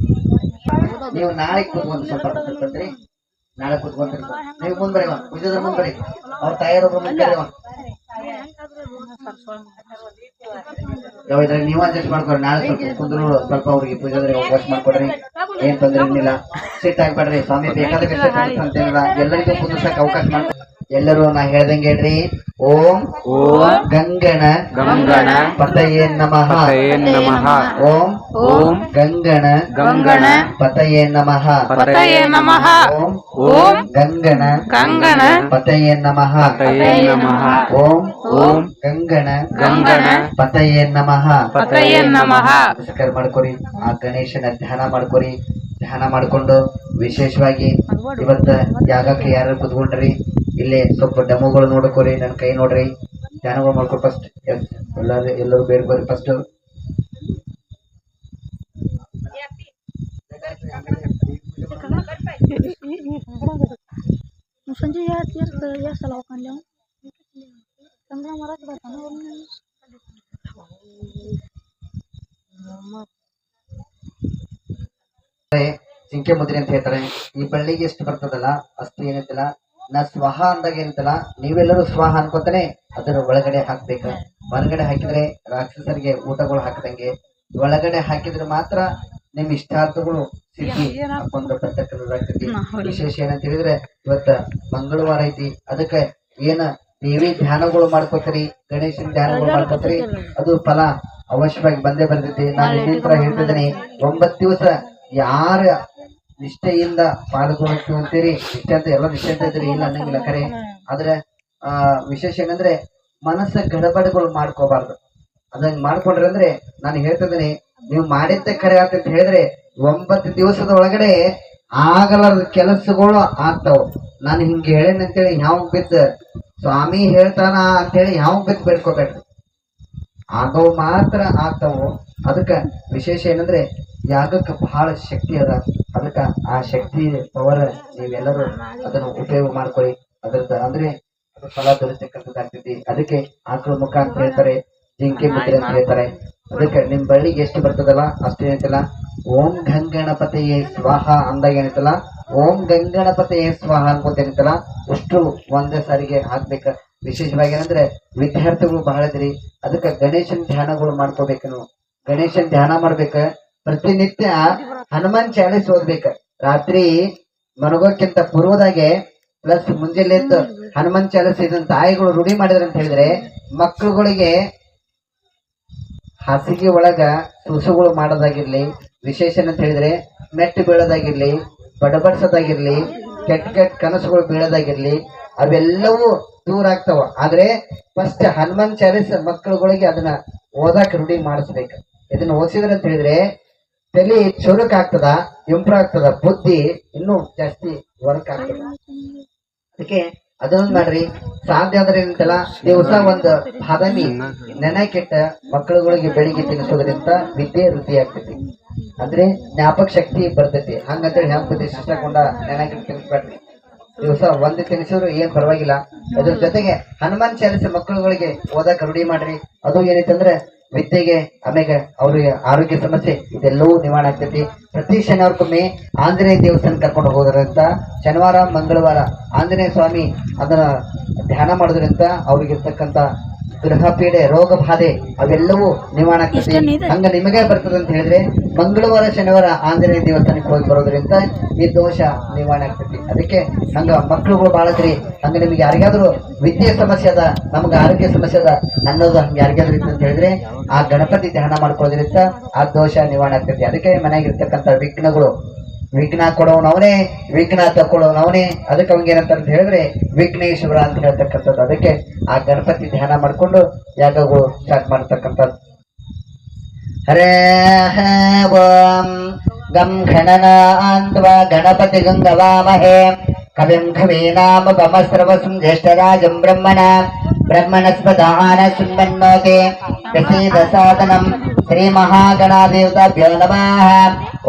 ನೀವು ನಾಳೆ ಕೂತ್ಕೊಂಡು ಸ್ವಲ್ಪ ಬಂದ್ರಿ, ನಾಳೆ ಕೂತ್ಕೊಂಡ್ರಿ. ನೀವು ಮುಂದ್ಬರಿ, ಪೂಜಾದ್ರ ಮುಂದ್ಬರಿ, ಅವ್ರ ತಾಯಿಯರೊಬ್ರು ಮುಂದ್ಬರಿ. ಯಾವ್ದಾರ ನೀವು ಅಡ್ಜಸ್ಟ್ ಮಾಡ್ಕೊಡ್ರಿ. ನಾಳೆ ಸ್ವಲ್ಪ ಕುಂದ್ರು ಸ್ವಲ್ಪ ಅವ್ರಿಗೆ ಪೂಜಾದ್ರಿಗೆ ಅವಕಾಶ ಮಾಡ್ಕೊಡ್ರಿ, ಏನ್ ತೊಂದ್ರೆ ಏನಿಲ್ಲ. ಸಿಟ್ ಆಗ್ಬೇಡ್ರಿ, ಸ್ವಾಮಿ ಬೇಕಾದ ಅಂತೇನಿಲ್ಲ. ಎಲ್ಲರಿಗೂ ಕುಂದ್ರಸಕ್ ಅವಕಾಶ ಮಾಡ್ಕೊಡ್ರಿ. ಎಲ್ಲರೂ ನಾ ಹೇಳ್ದಂಗೆ ಹೇಳ್ರಿ. ಓಂ ಓಂ ಗಂಗಣ ಗಂಗಣ ಪತಯೇ ನಮಃ. ನಮಃ. ಓಂ ಓಂ ಗಂಗಣ ಗಂಗಣ ಪತಯೇ ನಮಃ. ಪತಯೇ ನಮಃ. ಓಂ ಓಂ ಗಂಗಣ ಗಂಗಣ ಪತಯೇ ನಮಃ. ಪತಯೇ ನಮಃ. ಓಂ ಓಂ ಗಂಗಣ ಗಂಗಣ ಪತಯೇ ನಮಃ. ಪತಯೇ ನಮಃ. ನಮಸ್ಕಾರ ಮಾಡ್ಕೊರಿ. ಆ ಗಣೇಶನ ಧ್ಯಾನ ಮಾಡ್ಕೊರಿ. ಧ್ಯಾನ ಮಾಡ್ಕೊಂಡು ವಿಶೇಷವಾಗಿ ಇವತ್ತ ಯಾಗಕ್ಕೆ ಯಾರು ಕುತ್ಕೊಂಡ್ರಿ ಇಲ್ಲಿ ಸ್ವಲ್ಪ ಡೆಮೋಗಳು ನೋಡ್ಕೋರಿ, ನನ್ನ ಕೈ ನೋಡ್ರಿ, ಧ್ಯಾನಗಳು ಮಾಡ್ಕೊ ಫಸ್ಟ್. ಎಸ್, ಎಲ್ಲರೂ ಬೇರೆ ಬೇರೆ ಫಸ್ಟ್. संजय या सलाव काढल्या चांगला मराठी भाषा ಜಿಂಕೆ ಮುದ್ರೆ ಅಂತ ಹೇಳ್ತಾರೆ. ಈ ಬಳ್ಳಿಗೆ ಎಷ್ಟು ಬರ್ತದಲ್ಲ ಅಷ್ಟು ಏನೈತಲ್ಲ, ನಾ ಸ್ವಹ ಅಂದಾಗ ಏನೈತಲ್ಲ, ನೀವೆಲ್ಲರೂ ಸ್ವಹ ಅನ್ಕೋತಾನೆ ಅದರ ಒಳಗಡೆ ಹಾಕ್ಬೇಕ. ಹೊರಗಡೆ ಹಾಕಿದ್ರೆ ರಾಕ್ಷಸರಿಗೆ ಊಟಗಳು ಹಾಕದಂಗೆ, ಒಳಗಡೆ ಹಾಕಿದ್ರೆ ಮಾತ್ರ ನಿಮ್ ಇಷ್ಟಾರ್ಥಗಳು ಸಿಕ್ಕಿ ಹಾಕೊಂಡು ಬರ್ತಕ್ಕಂಥದ್ದಾಗ್ತೈತಿ. ವಿಶೇಷ ಏನಂತ ಹೇಳಿದ್ರೆ ಇವತ್ತ ಮಂಗಳವಾರ ಐತಿ, ಅದಕ್ಕೆ ಏನ ದೇವಿ ಧ್ಯಾನಗಳು ಮಾಡ್ಕೋತೀರಿ, ಗಣೇಶನ ಧ್ಯಾನಗಳು ಮಾಡ್ಕೋತೀರಿ, ಅದು ಫಲ ಅವಶ್ಯವಾಗಿ ಬಂದೇ ಬರ್ತೈತಿ. ನಾನು ಇದೇ ತರ ಹೇಳ್ತಿದ್ದೀನಿ, 9 ದಿವಸ ಯಾರ ನಿಷ್ಠೆಯಿಂದ ಪಾಲ್ಗೊಳ್ತೀವಿ ಅಂತೀರಿ, ನಿಷ್ಠೆ ಅಂತ ಎಲ್ಲ ನಿಷ್ಠೆ ಅಂತ ಇದ್ರಿ, ಇಲ್ಲ ಅನ್ನಂಗಿಲ್ಲ ಖರೆ. ಆದ್ರೆ ವಿಶೇಷ ಏನಂದ್ರೆ ಮನಸ್ಸ ಗಡಬಡಿಗಳು ಮಾಡ್ಕೋಬಾರ್ದು. ಅದನ್ನ ಮಾಡ್ಕೊಂಡ್ರೆ ಅಂದ್ರೆ ನಾನು ಹೇಳ್ತಿದ್ದೀನಿ, ನೀವು ಮಾಡಿದ್ದೆ ಖರೆ ಅಂತ ಹೇಳಿದ್ರೆ 9 ದಿವಸದ ಒಳಗಡೆ ಆಗಲಾರದ ಕೆಲಸಗಳು ಆಗ್ತಾವ. ನಾನು ಹಿಂಗೆ ಹೇಳೇನೆ ಅಂತೇಳಿ ಯಾವ ಬಿದ್ದ ಸ್ವಾಮಿ ಹೇಳ್ತಾನ ಅಂತೇಳಿ ಯಾವ ಬಿದ್ದು ಬೇಡ್ಕೋಬೇಡ್ರಿ, ಆಗವು ಮಾತ್ರ ಆಗ್ತಾವು. ಅದಕ್ಕ ವಿಶೇಷ ಏನಂದ್ರೆ ಯಾಗಕ್ಕೆ ಬಹಳ ಶಕ್ತಿ ಅದ. ಅದಕ್ಕ ಆ ಶಕ್ತಿ ಪವರ್ ನೀವೆಲ್ಲರೂ ಅದನ್ನು ಉಪಯೋಗ ಮಾಡ್ಕೊಳ್ಳಿ. ಅದ್ರದ್ದು ಅಂದ್ರೆ ಅದು ಫಲ ದೊರೆತಕ್ಕಂಥದ್ದಾಗ್ತೈತಿ. ಅದಕ್ಕೆ ಆಕಳ ಮುಖ ಅಂತ ಹೇಳ್ತಾರೆ, ಜಿಂಕೆ ಮುದ್ರೆ ಅಂತ ಹೇಳ್ತಾರೆ. ಅದಕ್ಕೆ ನಿಮ್ ಬಳ್ಳಿಗೆ ಎಷ್ಟು ಬರ್ತದಲ್ಲ ಅಷ್ಟು ಏನೈತಲ್ಲ, ಓಂ ಗಂಗಣಪತಿಯೇ ಸ್ವಾಹ ಅಂದಾಗ ಏನೈತಲ್ಲ, ಓಂ ಗಂಗಣಪತಿಯೇ ಸ್ವಾಹ ಅನ್ಕೋತ ಏನೈತಲ್ಲ ಅಷ್ಟು ಒಂದೇ ಸಾರಿಗೆ ಹಾಕ್ಬೇಕ. ವಿಶೇಷವಾಗಿ ಏನಂದ್ರೆ ವಿದ್ಯಾರ್ಥಿಗಳು ಬಹಳ ಇದ್ರಿ, ಅದಕ್ಕೆ ಗಣೇಶನ್ ಧ್ಯಾನಗಳು ಮಾಡ್ಕೋಬೇಕು. ನೀವು ಗಣೇಶನ್ ಧ್ಯಾನ ಮಾಡ್ಬೇಕ. ಪ್ರತಿನಿತ್ಯ ಹನುಮಾನ್ ಚಾಲಿಸ್ ಓದ್ಬೇಕ. ರಾತ್ರಿ ಮನಗೋಕ್ಕಿಂತ ಪೂರ್ವದಾಗೆ ಪ್ಲಸ್ ಮುಂಜಾನೆ ಎದ್ದು ಹನುಮಾನ್ ಚಾಲಿಸ್ ಇದನ್ನ ತಾಯಿಗಳು ರೂಢಿ ಮಾಡಿದ್ರ ಅಂತ ಹೇಳಿದ್ರೆ ಮಕ್ಕಳುಗಳಿಗೆ ಹಾಸಿಗೆ ಒಳಗ ಸುಸುಗಳು ಮಾಡೋದಾಗಿರ್ಲಿ, ವಿಶೇಷ ಅಂತ ಹೇಳಿದ್ರೆ ಮೆಟ್ಟು ಬೀಳೋದಾಗಿರ್ಲಿ, ಬಡಬಡ್ಸೋದಾಗಿರ್ಲಿ, ಕೆಟ್ಟ ಕೆಟ್ಟ ಕನಸುಗಳು ಬೀಳೋದಾಗಿರ್ಲಿ, ಅವೆಲ್ಲವೂ ದೂರ ಆಗ್ತಾವ. ಆದ್ರೆ ಫಸ್ಟ್ ಹನುಮಾನ್ ಚಾಲಿಸ್ ಮಕ್ಕಳುಗಳಿಗೆ ಅದನ್ನ ಓದಾಕ ರೂಢಿ ಮಾಡಿಸ್ಬೇಕು. ಇದನ್ನ ಓದಿಸಿದ್ರ ಅಂತ ಹೇಳಿದ್ರೆ ತಲೆ ಚುರುಕ್ ಆಗ್ತದ, ಇಂಪ್ರೂವ್ ಆಗ್ತದ, ಬುದ್ಧಿ ಇನ್ನೂ ಜಾಸ್ತಿ ವರ್ಕ್ ಆಗ್ತದ. ಅದಕ್ಕೆ ಅದೊಂದು ಮಾಡ್ರಿ. ಸಾಧ್ಯ ಆದ್ರೆ ಏನಂತಲ್ಲ, ದಿವಸ ಒಂದು ಬಾದಾಮಿ ನೆನಕಿಟ್ಟ ಮಕ್ಕಳುಗಳಿಗೆ ಬೆಳಿಗ್ಗೆ ತಿನ್ನಿಸೋದ್ರಿಂದ ವಿದ್ಯೆ ವೃದ್ಧಿ ಆಗ್ತೈತಿ. ಅಂದ್ರೆ ಜ್ಞಾಪಕ ಶಕ್ತಿ ಬರ್ತೈತಿ. ಹಂಗಂತೇಳಿ ಹೆಂಗ್ ಶಿಷ್ಟಕೊಂಡ ನೆನಕಿಟ್ಟು ತಿನ್ನಿಸ್ಬೇಡ್ರಿ. ದಿವಸ ಒಂದು ತಿನ್ನಿಸಿದ್ರು ಏನ್ ಪರವಾಗಿಲ್ಲ. ಅದ್ರ ಜೊತೆಗೆ ಹನುಮಾನ್ ಚಾಲಿಸ ಮಕ್ಕಳುಗಳಿಗೆ ಓದಕ್ ರೂಢಿ ಮಾಡ್ರಿ. ಅದು ಏನೈತಂದ್ರೆ ವಿದ್ಯೆಗೆ, ಆಮೇಲೆ ಅವ್ರಿಗೆ ಆರೋಗ್ಯ ಸಮಸ್ಯೆ ಇದೆಲ್ಲವೂ ನಿವಾರಣೆ ಆಗ್ತೈತಿ. ಪ್ರತಿ ಶನಿವಾರಕ್ಕೊಮ್ಮೆ ಆಂಜನೇಯ ದೇವಸ್ಥಾನ ಕರ್ಕೊಂಡು ಹೋಗೋದ್ರಿಂದ, ಶನಿವಾರ ಮಂಗಳವಾರ ಆಂಜನೇಯ ಸ್ವಾಮಿ ಅದನ್ನ ಧ್ಯಾನ ಮಾಡೋದ್ರಿಂದ ಅವ್ರಿಗಿರ್ತಕ್ಕಂಥ ಗೃಹ ಪೀಡೆ, ರೋಗ ಬಾಧೆ ಅವೆಲ್ಲವೂ ನಿವಾರಣೆ ಆಗ್ತೈತಿ. ಹಂಗ ನಿಮಗೆ ಬರ್ತದೆ ಅಂತ ಹೇಳಿದ್ರೆ ಮಂಗಳವಾರ ಶನಿವಾರ ಆಂಜನೇಯ ದೇವಸ್ಥಾನಕ್ಕೆ ಹೋಗಿ ಬರೋದ್ರಿಂದ ಈ ದೋಷ ನಿವಾರಣೆ ಆಗ್ತೈತಿ. ಅದಕ್ಕೆ ಹಂಗ ಮಕ್ಕಳುಗಳು ಬಾಳದ್ರಿ. ಹಂಗ ನಿಮ್ಗೆ ಯಾರಿಗಾದ್ರೂ ವಿದ್ಯೆ ಸಮಸ್ಯೆ ಅದ, ನಮ್ಗೆ ಆರೋಗ್ಯ ಸಮಸ್ಯೆ ಅದ ಅನ್ನೋದು ಹಂಗೆ ಯಾರಿಗಾದ್ರೂ ಇತ್ತು ಅಂತ ಹೇಳಿದ್ರೆ ಆ ಗಣಪತಿ ಧ್ಯಾನ ಮಾಡ್ಕೊಳ್ಳೋದ್ರಿಂದ ಆ ದೋಷ ನಿವಾರಣೆ ಆಗ್ತೈತಿ. ಅದಕ್ಕೆ ಮನೆಯಾಗಿರ್ತಕ್ಕಂಥ ವಿಘ್ನ ಕೊಡೋನವನೇ, ವಿಘ್ನ ತಕೊಳ್ಳೋನವನೇ. ಅದಕ್ಕೆ ಅವಂಗ ಏನಂತ ಹೇಳಿದ್ರೆ ವಿಘ್ನೇಶ್ವರ ಅಂತ ಹೇಳ್ತಕ್ಕಂಥದ್ದು. ಅದಕ್ಕೆ ಆ ಗಣಪತಿ ಧ್ಯಾನ ಮಾಡ್ಕೊಂಡು ಯಾಗಗಳು ಸ್ಟಾರ್ಟ್ ಮಾಡ್ತಕ್ಕಂಥದ್ದು. ಹರೇ ಓಂ ಗಂ ಗಣನಾನ್ವ ಗಣಪತಿ ಗಂಗವಾಮಹೇ ಕವಿಂ ಕವೀನಾಮಪಮಸ್ರವಸುಂ ಜ್ಯೇಷ್ಠರಾಜಂ ಬ್ರಹ್ಮಣಸ್ಪದಾನ ಸುನ್ಮನ್ನೋತೆ प्रसीद साधनं श्री महागणादेवताभ्यो नमः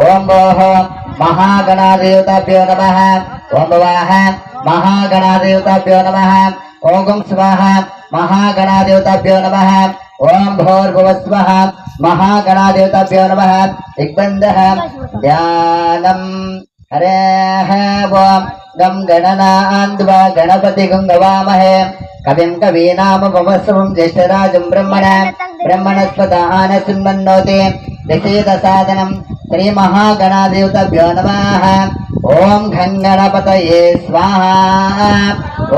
ओम भोः महागणादेवताभ्यो नमः ओम भवाः महागणादेवताभ्यो नमः ओम स्वाहा महागणादेवताभ्यो नमः ओम भूर्भुवस्वः महागणादेवताभ्यो नमः दिग्बन्धः ध्यानम् हरेः ओम गं गणनान्द्वा गणपति गंगवामहे कविं कवीनामुपमश्रवं ज्येष्ठराजं ब्रह्मणस्पदान सुन्मन्नोति दशेद साधनं श्री महागणादेवताभ्यो नमः ओम घं गणपतये स्वाहा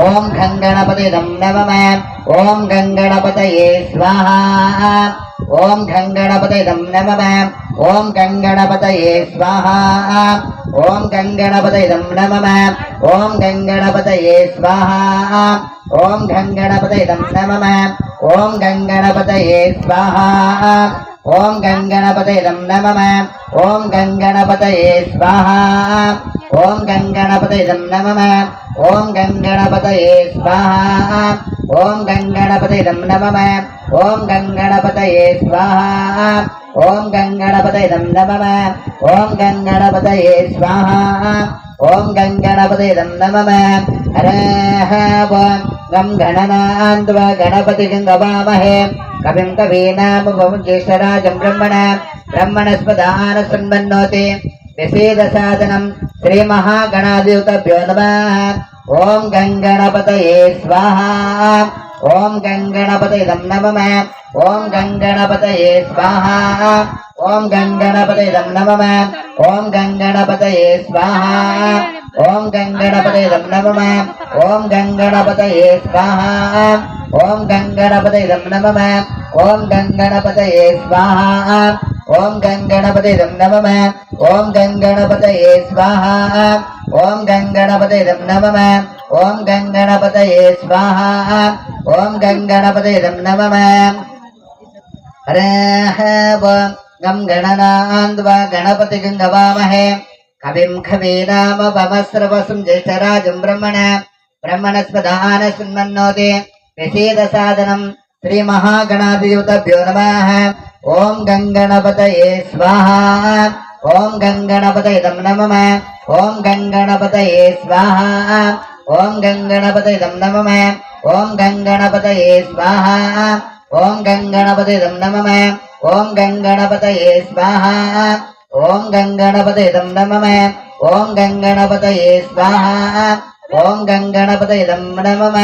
ओम घं गणपते नमः ओम घं गणपतये स्वाहा ओम घं गणपते नमः ओम घं गणपतये स्वाहा ओम घं गणपते नमः ओम घं गणपतये स्वाहा ओम घं गणपते नमः ओम घं गणपतये स्वाहा ओम घं गणपते नमः ओम घं गणपतये स्वाहा ओम घं गणपते नमः ओम घं गणपतये स्वाहा ओम घं गणपते नमः ओम घं गणपतये स्वाहा ओम घं गणपते नमः ओम घं गणपतये स्वाहा ओम घं गणपते नमः हरः ओम गं गणनान्द्वा गणपति गंगवामहे कविं कवीनामुपमश्रवं ज्येष्ठराजं ब्रह्मणस्पदान सुन्मन्नोति प्रसीद साधनं श्री महागणादेवताभ्यो नमः ओम गं गणपतये स्वाहा ओम गं गणपते नमः ओम गं गणपतये स्वाहा ओम गं गणपते नमः ओम गं गणपतये स्वाहा ओम गं गणपते नमः ओम गं गणपतये स्वाहा ओम गं गणपते नमः ओम गं गणपतये स्वाहा ओम गं गणपते नमः ओम गं गणपतये स्वाहा ओम गं गणपते नमः ओम गं गणपतये स्वाहा ओम गं गणपते नमः हरः ओम गं गणनान्द्वा गणपति गंगवामहे कविं कवीनामुपमश्रवं ज्येष्ठराजं ब्रह्मणस्पदान सुन्मन्नोति प्रसीद साधनं श्री महागणादेवताभ्यो नमः ओम गं गणपतये स्वाहा ओम गं गणपतये नमः ओम गं गणपतये स्वाहा ओम गं गणपतये नमः ओम गं गणपतये स्वाहा ओम गं गणपतये नमः ओम गं गणपतये स्वाहा ओम गं गणपतये नमः ओम गं गणपतये स्वाहा ओम गं गणपतये नमः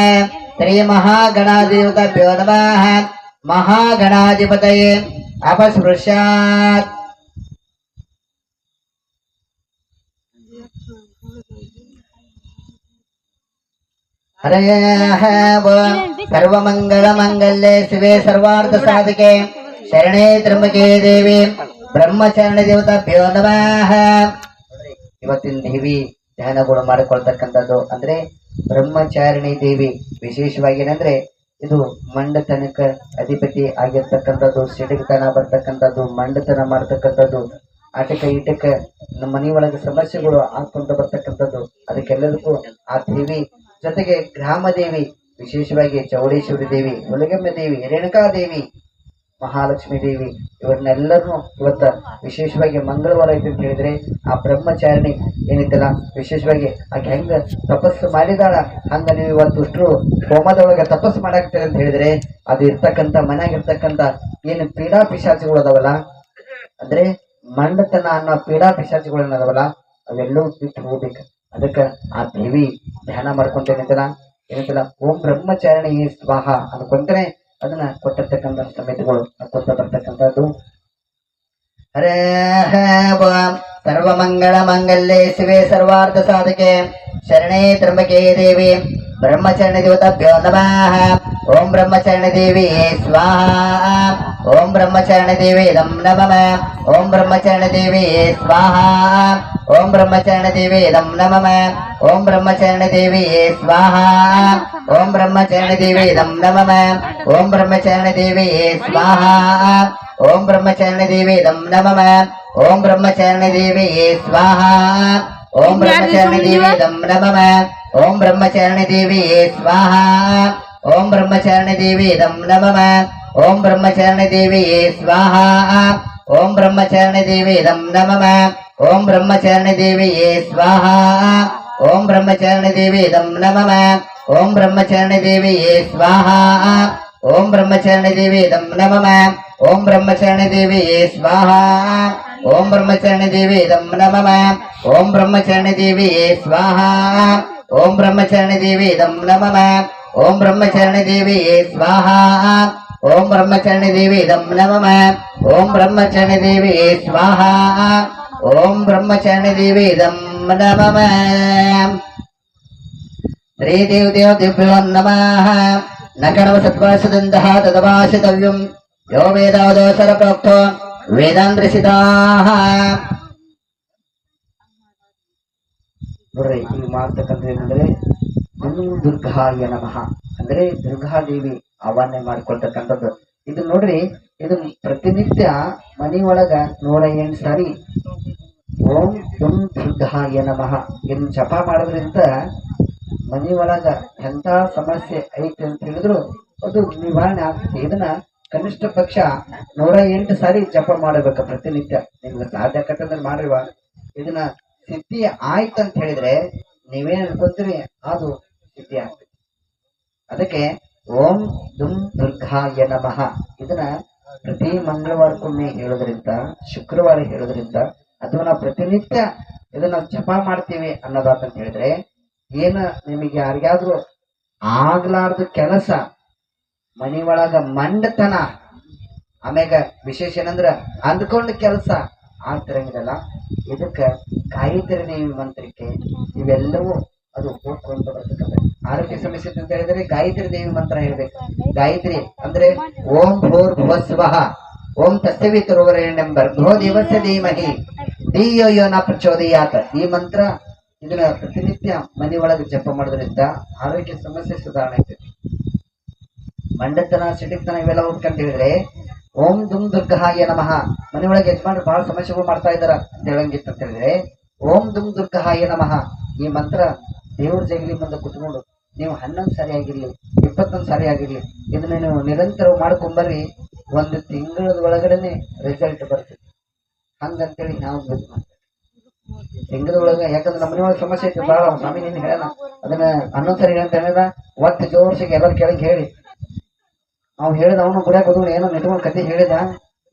श्री महागणादेवताभ्यो नमः महागणाधिपतये अपस्पृश्यात् हरः ओम सर्वमंगलमंगल्ये शिवे सर्वार्थसाधिके शरणे त्र्यंबके देवी ಬ್ರಹ್ಮಚಾರಣಿ ದೇವತಾಭ್ಯೋ ನಮಃ. ಇವತ್ತಿನ ದೇವಿ ಧ್ಯಾನಗಳು ಮಾಡಿಕೊಳ್ತಕ್ಕಂಥದ್ದು ಅಂದ್ರೆ ಬ್ರಹ್ಮಚಾರಿಣಿ ದೇವಿ. ವಿಶೇಷವಾಗಿ ಏನಂದ್ರೆ ಇದು ಮಂಡತನಕ ಅಧಿಪತಿ ಆಗಿರ್ತಕ್ಕಂಥದ್ದು, ಸಿಡಿಗತನ ಬರ್ತಕ್ಕಂಥದ್ದು, ಮಂಡತನ ಮಾಡ್ತಕ್ಕಂಥದ್ದು, ಆಟಕ ಈಟಕ ನಮ್ಮ ಮನೆಯೊಳಗೆ ಸಮಸ್ಯೆಗಳು ಆಗ್ಕೊಂತ ಬರ್ತಕ್ಕಂಥದ್ದು. ಅದಕ್ಕೆಲ್ಲದಕ್ಕೂ ಆ ದೇವಿ ಜೊತೆಗೆ ಗ್ರಾಮ ದೇವಿ, ವಿಶೇಷವಾಗಿ ಚೌಡೇಶ್ವರಿ ದೇವಿ, ಹುಲಗಮ್ಮ ದೇವಿ, ರೇಣುಕಾದೇವಿ, ಮಹಾಲಕ್ಷ್ಮೀ ದೇವಿ, ಇವರನ್ನೆಲ್ಲರನ್ನು ಇವತ್ತ ವಿಶೇಷವಾಗಿ ಮಂಗಳವಾರ ಐತೆ ಅಂತ ಹೇಳಿದ್ರೆ ಆ ಬ್ರಹ್ಮಚಾರಿಣಿ ಏನಿತ್ತಲ್ಲ, ವಿಶೇಷವಾಗಿ ಆಕೆ ಹೆಂಗ ತಪಸ್ಸು ಮಾಡಿದಾಳ ಹಂಗ ನೀವು ಇವತ್ತು ಅಷ್ಟರು ಹೋಮದೊಳಗೆ ತಪಸ್ಸು ಮಾಡಾಕ್ತೀರ ಅಂತ ಹೇಳಿದ್ರೆ ಅದು ಇರ್ತಕ್ಕಂಥ ಮನ್ಯಾಗ ಇರ್ತಕ್ಕಂಥ ಏನು ಪೀಡಾ ಪಿಶಾಚಿಗಳು ಅದಾವಲ್ಲ, ಅಂದ್ರೆ ಮಂಡತನ ಅನ್ನೋ ಪೀಡಾ ಪಿಶಾಚಿಗಳು ಏನದಾವಲ್ಲ ಅವೆಲ್ಲವೂ ಬಿಟ್ಟು ಹೋಗ್ಬೇಕು. ಅದಕ್ಕೆ ಆ ದೇವಿ ಧ್ಯಾನ ಮಾಡ್ಕೊಂತೇನಿತ್ತಲ್ಲ ಏನಂತಲ್ಲ ಓಂ ಬ್ರಹ್ಮಚಾರಿಣಿ ಸ್ವಾಹ ಅನ್ಕೊಂತಾನೆ ಅದನ್ನ ಕೊಟ್ಟಿರ್ತಕ್ಕಂಥ ಸಮಿತಿಗಳು ಕೊಟ್ಟ ಬರ್ತಕ್ಕಂಥದ್ದು. ಹರೇ ಓಂ ಸರ್ವಮಂಗಳ ಮಂಗಲ್ಯೆ ಶಿವೆ ಸರ್ವಾರ್ಥ ಸಾಧಕೆ ಶರಣೇ ತ್ರ್ಯಂಬಕೆ ದೇವಿ ಬ್ರಹ್ಮಚಾರಿಣಿ ದೇವತಾಭ್ಯೋ ನಮಃ. ಓಂ ಬ್ರಹ್ಮಚಾರಿಣಿ ದೇವಿ ಸ್ವಾಹ. ಓಂ ಬ್ರಹ್ಮಚಾರಿಣಿ ದೇವಿ ನಮಃ. ಓಂ ಬ್ರಹ್ಮಚಾರಿಣಿ ದೇವಿ ಸ್ವಾಹ. ಓಂ ಬ್ರಹ್ಮಚಾರಿಣಿ ದೇವಿ ನಮಃ. ಓಂ ಬ್ರಹ್ಮಚಾರಿಣಿ ದೇವಿ ಸ್ವಾಹ. ಓಂ ಬ್ರಹ್ಮಚಾರಿಣಿ ದೇವಿ ನಮಃ. ಓಂ ಬ್ರಹ್ಮಚಾರಿಣಿ ದೇವಿ ಸ್ವಾಹ. ಓಂ ಬ್ರಹ್ಮಚಾರಿಣಿ ದೇವಿ ನಮಃ. ಓಂ ಬ್ರಹ್ಮಚಾರಿಣಿ ದೇವಿ ಸ್ವಾಹ. ಓಂ ಬ್ರಹ್ಮಚಾರಿಣಿ ದೇವಿ ನಮಃ. ಓಂ ಬ್ರಹ್ಮಚಾರಿಣಿ ದೇವಿ ಸ್ವಾಹ. ಓಂ ಬ್ರಹ್ಮಚಾರಿಣಿ ದೇವಿ ನಮಃ. ಓಂ ಬ್ರಹ್ಮಚಾರಿಣಿ ದೇವಿಯೇ ಸ್ವಾಹ ಓಂ ಬ್ರಹ್ಮಚಾರಿಣಿ ದೇವಿ ಇದಂ ನಮಃ ಓಂ ಬ್ರಹ್ಮಚಾರಿಣಿ ದೇವಿಯೇ ಸ್ವಾಹ ಓಂ ಬ್ರಹ್ಮಚಾರಿಣಿ ದೇವಿ ಇದಂ ನಮಃ ಓಂ ಬ್ರಹ್ಮಚಾರಿಣಿ ದೇವಿಯೇ ಸ್ವಾಹ ಓಂ ಬ್ರಹ್ಮಚಾರಿಣಿ ದೇವಿ ಇದಂ ನಮಃ ಓಂ ಬ್ರಹ್ಮಚಾರಿಣಿ ದೇವಿಯೇ ಸ್ವಾಹ ಓಂ ಬ್ರಹ್ಮಚಾರಿಣಿ ದೇವಿ ಇದಂ ನಮಃ ಓಂ ಬ್ರಹ್ಮಚಾರಿಣಿ ದೇವಿಯೇ ಸ್ವಾಹ ಓಂ ಬ್ರಹ್ಮಚಾರಿಣಿ ದೇವಿ ಇದಂ ನಮಃ ಓಂ ಬ್ರಹ್ಮಚಾರಿಣಿ ದೇವಿಯೇ ಸ್ವಾಹ ಓಂ ಬ್ರಹ್ಮಚಾರಿಣಿ ದೇವಿ ಇದಂ ನಮಃ ಓಂ ಬ್ರಹ್ಮಚಾರಿಣಿ ದೇವಿಯೇ ಸ್ವಾಹ ಓಂ ಬ್ರಹ್ಮಚಾರಿಣಿ ದೇವಿ ಇದಂ ನಮಃ ಶ್ರೀ ದೇವ ದಿವ್ಯೋ ನಮಃ ನ ಕಣವ ಸತ್ವಾಸದಂತಹ ತದವಾಸಿತವ್ಯಂ ಯೋ ವೇದಾವದೋಸರ ಪ್ರೋಕ್ತೋ ವೇದಾಂದ್ರಸಿತಾಃ. ನೋಡ್ರಿ ಈಗ ಮಾಡ್ತಕ್ಕಂಥ ಏನಂದ್ರೆ ದುರ್ಗಾಯ ನಮಃ ಅಂದ್ರೆ ದುರ್ಗಾದೇವಿ ಆವಾಹನೆ ಮಾಡ್ಕೊಳ್ತಕ್ಕಂಥದ್ದು. ಇದು ನೋಡ್ರಿ ಇದು ಪ್ರತಿನಿತ್ಯ ಮನಿ ಒಳಗ 108 ಸಾರಿ ಓಂ ದುಂ ದುರ್ಗಾಯ ನಮಃ ಇದನ್ನ ಜಪ ಮಾಡೋದ್ರಿಂದ ಮನಿ ಒಳಗ ಎಂತ ಸಮಸ್ಯೆ ಐತಿ ಅಂತ ಹೇಳಿದ್ರು ಅದು ನಿವಾರಣೆ ಆಗ್ತದೆ. ಇದನ್ನ ಕನಿಷ್ಠ ಪಕ್ಷ 108 ಸಾರಿ ಜಪ ಮಾಡಬೇಕ ಪ್ರತಿನಿತ್ಯ. ನಿಮ್ಗೆ ಸಾಧ್ಯ ಆಕತ್ತಂದ್ರೆ ಮಾಡ್ರಿವ. ಇದನ್ನ ಸಿದ್ಧಿ ಆಯ್ತಂತ ಹೇಳಿದ್ರೆ ನೀವೇನ್ ಅನ್ಕೊಂತೀರಿ ಅದು ಸಿದ್ಧಿ ಆಗ್ತದೆ. ಅದಕ್ಕೆ ಓಂ ದುಂ ದುರ್ಗಾಯ ನಮಃ ಇದನ್ನ ಪ್ರತಿ ಮಂಗಳವಾರಕ್ಕೊಮ್ಮೆ ಹೇಳೋದ್ರಿಂದ, ಶುಕ್ರವಾರ ಹೇಳೋದ್ರಿಂದ ಅಥವಾ ನಾವು ಪ್ರತಿನಿತ್ಯ ಇದನ್ನ ಜಪ ಮಾಡ್ತೀವಿ ಅನ್ನೋದಾತಂತ ಹೇಳಿದ್ರೆ ಏನ ನಿಮಗೆ ಯಾರಿಗಾದ್ರೂ ಆಗ್ಲಾರ್ದ ಕೆಲಸ ಮನಿ ಒಳಗ ಮಂಡತನ ಆಮ್ಯಾಗ ವಿಶೇಷ ಏನಂದ್ರ ಅಂದ್ಕೊಂಡ ಕೆಲಸ ಆಗ್ತಿರಂಗಿಲ್ಲ. ಇದಕ್ಕ ಗಾಯತ್ರಿ ದೇವಿ ಮಂತ್ರಕ್ಕೆ ಇವೆಲ್ಲವೂ ಅದು ಹೋಗ್ಕೊಂತ ಬರ್ತಕ್ಕಂಥ ಆರೋಗ್ಯ ಸಮಸ್ಯೆ ಅಂತ ಹೇಳಿದ್ರೆ ಗಾಯತ್ರಿ ದೇವಿ ಮಂತ್ರ ಹೇಳ್ಬೇಕು. ಗಾಯತ್ರಿ ಅಂದ್ರೆ ಓಂ ಭೂರ್ ಭುವಸ್ವಃ ಓಂ ತಸ್ಸವಿತುರ್ವರೆಣ್ಯಂ ಭರ್ಗೋ ದೇವಸ್ಯ ಧೀಮಹಿ ಧಿಯೋ ಯೋ ನ ಪ್ರಚೋದಯಾತ್. ಈ ಮಂತ್ರ ಇದನ್ನ ಪ್ರತಿನಿತ್ಯ ಮನೆ ಒಳಗೆ ಜಪ ಮಾಡೋದ್ರಿಂದ ಆರೋಗ್ಯ ಸಮಸ್ಯೆ ಸುಧಾರಣೆ ಆಗ್ತೈತಿ. ಮಂಡತನ ಸಿಟಿತನ ಇವೆಲ್ಲ ಹೋಗ್ಕಂತ ಹೇಳಿದ್ರೆ ಓಂ ದುಂ ದುರ್ಗಾಯ ನಮಃ ಮನೆ ಒಳಗೆ ಯಜಮಾನ್ರು ಬಹಳ ಸಮಸ್ಯೆಗಳು ಮಾಡ್ತಾ ಇದಾರ ಅಂತ ಹೇಳಂಗಿತ್ತು ಅಂತ ಹೇಳಿದ್ರೆ ಓಂ ದುಂ ದುರ್ಗಾಯ ನಮಃ ಈ ಮಂತ್ರ ದೇವ್ರ ಜಗಲಿ ಮುಂದೆ ಕುತ್ಕೊಂಡು ನೀವು 11 ಸಾರಿ ಆಗಿರ್ಲಿ 21 ಸಾರಿ ಆಗಿರ್ಲಿ ಇದನ್ನ ನೀವು ನಿರಂತರ ಮಾಡ್ಕೊಂಬರ್ರಿ. 1 ತಿಂಗಳದ ಒಳಗಡೆನೆ ರಿಸಲ್ಟ್ ಬರ್ತದೆ. ಹಂಗಂತೇಳಿ ನಾವು ತಿಂಗಳದ ಒಳಗ ಯಾಕಂದ್ರೆ ನಮ್ಮ ಮನೆ ಒಳಗೆ ಸಮಸ್ಯೆ ಐತಿ ಬಹಳ. ಸ್ವಾಮಿ ನೀನು ಹೇಳೋಣ ಅದನ್ನ 11 ಸಾರಿ ಅಂತ ಹೇಳಿದ ಒಟ್ಟು ಜೋರ್ಸಿಗೆ ಎಲ್ಲರ ಕೆಳಗೆ ಹೇಳಿ ನಾವು ಹೇಳಿದ ಅವನು ಗುಡಿಯಾಗ ಹೋದ್ರು ಏನೋ ನೆಟ್ಕೊಂಡು ಕತೆ ಹೇಳಿದ.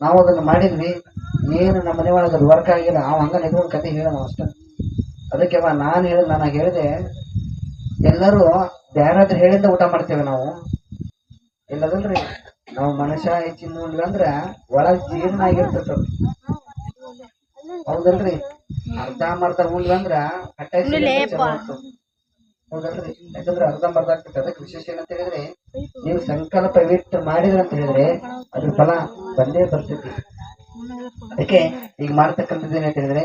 ನಾವು ಅದನ್ನ ಮಾಡಿದ್ವಿ. ಏನು ನಮ್ಮ ಮನೆ ಒಳಗೆ ಅದು ವರ್ಕ್ ಆಗಿಲ್ಲ. ಅವ್ ಹಂಗ ನೆಟ್ಕೊಂಡು ಕತೆ ಹೇಳೋಣ ಅಷ್ಟ. ಅದಕ್ಕೆ ನಾನು ಹೇಳಿದ ನನಗೆ ಹೇಳಿದೆ ಎಲ್ಲರೂ ಯಾರಾದ್ರೂ ಹೇಳಿಂದ ಊಟ ಮಾಡ್ತೇವೆ ನಾವು ಇಲ್ಲದಲ್ರಿ. ನಾವು ಮನುಷ್ಯ ಹೆಚ್ಚಿನ ಉಂಡ್ವಿ ಅಂದ್ರ ಒಳಗ್ ಜೀರ್ಣ ಆಗಿರ್ತದ. ಹೌದಲ್ರಿ? ಅರ್ಧ ಉಂಡ್ವಿ ಅಂದ್ರ ಹೌದಲ್ರಿ? ಯಾಕಂದ್ರೆ ಅರ್ಧಂಬರ್ಧ ಆಗ್ತದೆ. ಅದಕ್ಕೆ ವಿಶೇಷ ಏನಂತ ಹೇಳಿದ್ರೆ ನೀವು ಸಂಕಲ್ಪ ಇಟ್ಟು ಮಾಡಿದ್ರ ಅಂತ ಹೇಳಿದ್ರೆ ಅದ್ರ ಫಲ ಬಂದೇ ಬರ್ತೈತಿ. ಅದಕ್ಕೆ ಈಗ ಮಾಡ್ತಕ್ಕಂಥದ್ದು ಏನಂತ ಹೇಳಿದ್ರೆ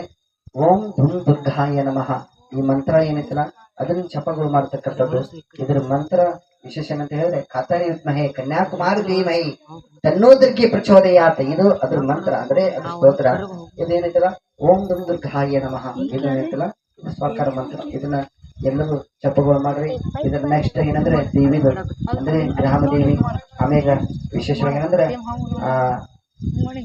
ಓಂ ಧುಂ ದುರ್ಗಾಯ ನಮಃ ಈ ಮಂತ್ರ ಏನೈತಲ್ಲ ಅದನ್ನ ಜಪಗಳು ಮಾಡ್ತಕ್ಕಂಥದ್ದು. ಇದ್ರ ಮಂತ್ರ ವಿಶೇಷ ಏನಂತ ಹೇಳಿದ್ರೆ ಖಾತಾರಿ ವಿದ್ಮಹೇ ಕನ್ಯಾಕುಮಾರಿ ಧೀಮಹಿ ತನ್ನೋದರ್ಗೆ ಪ್ರಚೋದಯಾತ್. ಇದು ಅದ್ರ ಮಂತ್ರ ಅಂದ್ರೆ ಅದ್ರ ಸ್ತೋತ್ರ. ಇದೇನೈತಲ್ಲ ಓಂ ದುಂ ದುರ್ಗಾಯ ನಮಃ ಇದೇನೈತಲ್ಲ ಇದು ಸ್ವಕಾರ ಮಂತ್ರ. ಇದನ್ನ ಎಲ್ಲರೂ ಜಪಗಳು ಮಾಡ್ರಿ. ಇದ್ರ ನೆಕ್ಸ್ಟ್ ಏನಂದ್ರೆ ದೇವಿದು ಅಂದ್ರೆ ಗ್ರಾಮ ದೇವಿ. ಆಮೇಲೆ ವಿಶೇಷವಾಗಿ ಏನಂದ್ರೆ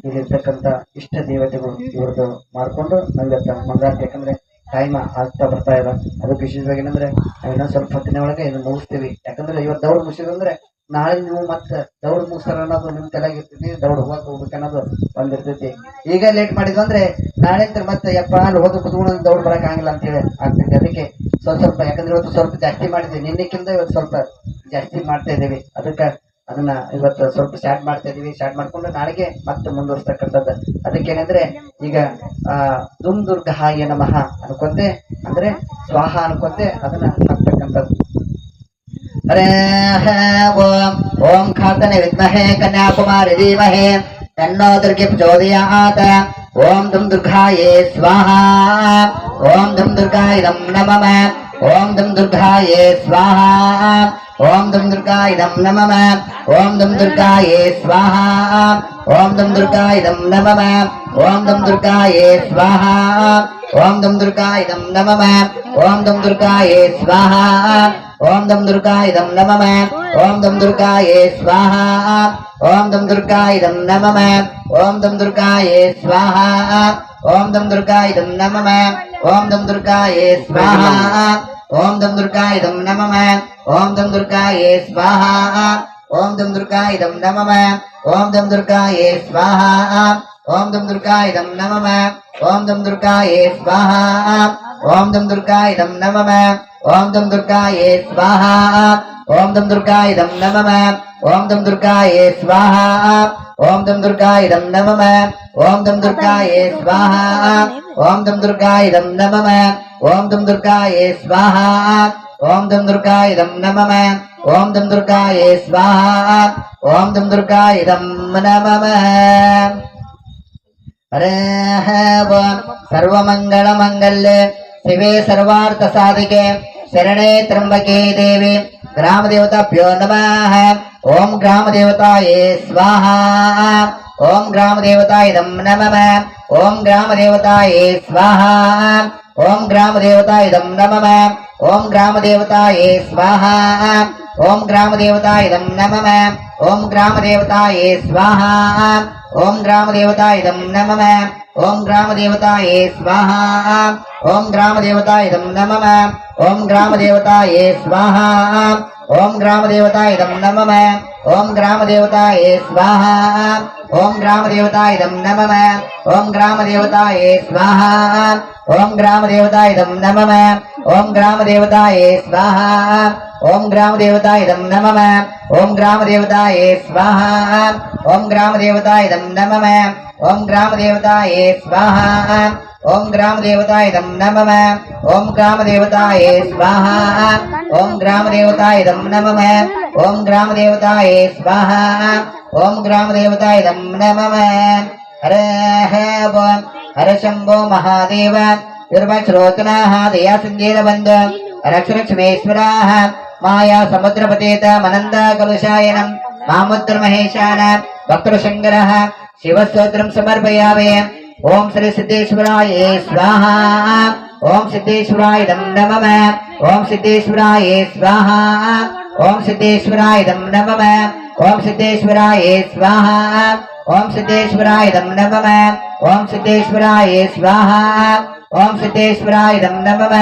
ಇಲ್ಲಿರ್ತಕ್ಕಂಥ ಇಷ್ಟ ದೇವತೆಗಳು ಇವ್ರದ್ದು ಮಾಡ್ಕೊಂಡು ನಮ್ಗೆ ಮಂಗಳಾರತಿ. ಯಾಕಂದ್ರೆ ಟೈಮ್ ಆಗ್ತಾ ಬರ್ತಾ ಇಲ್ಲ. ಅದಕ್ಕೆ ವಿಶೇಷವಾಗಿ ಏನಂದ್ರೆ ಇನ್ನೊಂದ್ ಸ್ವಲ್ಪ ಹೊತ್ತಿನ ಒಳಗೆ ಇದನ್ನ ಮುಗಿಸ್ತೀವಿ. ಯಾಕಂದ್ರೆ ಇವತ್ತು ದೌಡ್ ಮುಗಿಸಿದಂದ್ರೆ ನಾಳೆ ನೀವು ಮತ್ತೆ ದೌಡ್ ಮುಗಿಸ್ತಾರ ಅನ್ನೋದು ನಿಮ್ ತಲೆಯಾಗಿರ್ತೈತಿ. ದೌಡ್ ಹೋಗ್ಬೇಕು ಅನ್ನೋದು ಒಂದಿರ್ತೈತಿ. ಈಗ ಲೇಟ್ ಮಾಡಿದ್ವಂದ್ರೆ ನಾಳೆ ಮತ್ತೆ ಯಪ್ಪ ಅಲ್ಲಿ ಹೋದ ಕುತ್ಕೊಂಡು ದೌಡ್ ಬರಕ್ ಆಗಿಲ್ಲ ಅಂತ ಹೇಳಿ ಆಗ್ತೈತಿ. ಅದಕ್ಕೆ ಸ್ವಲ್ಪ ಯಾಕಂದ್ರೆ ಇವತ್ತು ಸ್ವಲ್ಪ ಜಾಸ್ತಿ ಮಾಡಿದ್ವಿ. ನಿನ್ನೆಕ್ಕಿಂತ ಇವತ್ತು ಸ್ವಲ್ಪ ಜಾಸ್ತಿ ಮಾಡ್ತಾ ಇದ್ದೀವಿ. ಅದಕ್ಕೆ ಅದನ್ನ ಇವತ್ತು ಸ್ವಲ್ಪ ಸ್ಟಾರ್ಟ್ ಮಾಡ್ತಾ ಇದೀವಿ. ಸ್ಟಾರ್ಟ್ ಮಾಡ್ಕೊಂಡು ನಾಳೆಗೆ ಮತ್ತೆ ಮುಂದುವರ್ಸ್ತಕ್ಕಂಥದ್ದು. ಅದಕ್ಕೇನಂದ್ರೆ ಈಗ ದುಂ ದುರ್ಗಾಯ ನಮಃ ಅನ್ಕೊಂತೆ ಅಂದ್ರೆ ಸ್ವಾಹ ಅನ್ಕೊಂತೆ ಅದನ್ನ ಹಾಕ್ತಕ್ಕಂಥದ್ದು. ಹರೇ ಓಂ ಓಂ ಖಾತನೆ ವಿದ್ಮಹೇ ಕನ್ಯಾಕುಮಾರಿ ಧೀಮಹಿ ತನ್ನೋ ದುರ್ಗೆ ಪ್ರಚೋದಯಾತ್. ಓಂ ದುಂ ದುರ್ಗಾಯೇ ಸ್ವಾಹ ಓಂ ದುಂ ದುರ್ಗಾಯ ನಮಃ ಓಂ ದುಂ ದುರ್ಗಾಯೇ ಸ್ವಾಹ ಓಂ ದುಂ ದುರ್ಗಾಯ ನಮಃ ಓಂ ದುಂ ದುರ್ಗಾಯೇ ಸ್ವಾಹ ಓಂ ದುಂ ದುರ್ಗಾಯ ನಮಃ ಓಂ ದುಂ ದುರ್ಗಾಯೇ ಸ್ವಾಹ ओम दम दुर्गा इदं नमः ओम दम दुर्गाये स्वाहा ओम दम दुर्गा इदं नमः ओम दम दुर्गाये स्वाहा ओम दम दुर्गा इदं नमः ओम दम दुर्गाये स्वाहा ओम दम दुर्गा इदं नमः ओम दम दुर्गाये स्वाहा ओम दम दुर्गा इदं नमः ओम दम दुर्गाये स्वाहा ओम दम दुर्गा इदं नमः ओम दम दुर्गाये स्वाहा ओम दम दुर्गा इदं नमः ओम दम दुर्गाये स्वाहा ओम दम दुर्गा इदं नमः ओम दम दुर्गाये स्वाहा ओम दम दुर्गा इदं नमः ओम दम दुर्गाये स्वाहा ओम दम दुर्गा इदं नमः ओम दम दुर्गाये स्वाहा ओम दम दुर्गा इदं नमः ओम दम दुर्गाये स्वाहा ओम दम दुर्गा इदं नमः ओम दम दुर्गाये स्वाहा ओम दम दुर्गा इदं नमः हरः ओम सर्वमंगलमंगल्ये शिवे सर्वार्थसाधिके शरणे त्र्यंबके देवी ग्रामदेवताभ्यो नमः ओम ग्रामदेवताये स्वाहा ओम ग्रामदेवताय नमः ओम ग्रामदेवताये स्वाहा ओम ग्रामदेवताय नमः ओम ग्रामदेवताये स्वाहा ओम ग्रामदेवताय नमः ओम ग्रामदेवताये स्वाहा ओम ग्रामदेवताय नमः ओम ग्रामदेवताये स्वाहा ओम ग्रामदेवताय नमः ओम ग्रामदेवताये स्वाहा ओम ग्रामदेवताय नमः ओम ग्रामदेवताये स्वाहा ओम ग्रामदेवताय नमः ओम ग्रामदेवताये स्वाहा ओम ग्रामदेवताय नमः ओम ग्रामदेवताये स्वाहा ओम ग्रामदेवताय नमः ओम ग्रामदेवताये स्वाहा ओम ग्रामदेवताय नमः ओम ग्रामदेवताये स्वाहा ओम ग्रामदेवताय नमः ओम ग्रामदेवताये स्वाहा ओम ग्रामदेवताय नमः ओम ग्रामदेवताये स्वाहा ओम ग्रामदेवताय नमः हरः ओम हर शंभो महादेव दुर्भश्रोतनाः दया सिंधीरबन्ध रक्षरक्ष्मेश्वराः माया समुद्रपतेत मनन्द कलुषायनं मामुद्रमहेशान भक्तशङ्करः शिवस्तोत्रं समर्पयामि ओम श्री सिद्धेश्वराय स्वाहा ओम सिद्धेश्वराय नमः ओम सिद्धेश्वराय स्वाहा ओम सिद्धेश्वराय नमः ओम सिद्धेश्वराय स्वाहा ओम सिद्धेश्वराय नमः ओम सिद्धेश्वराय स्वाहा ओम सिद्धेश्वराय नमः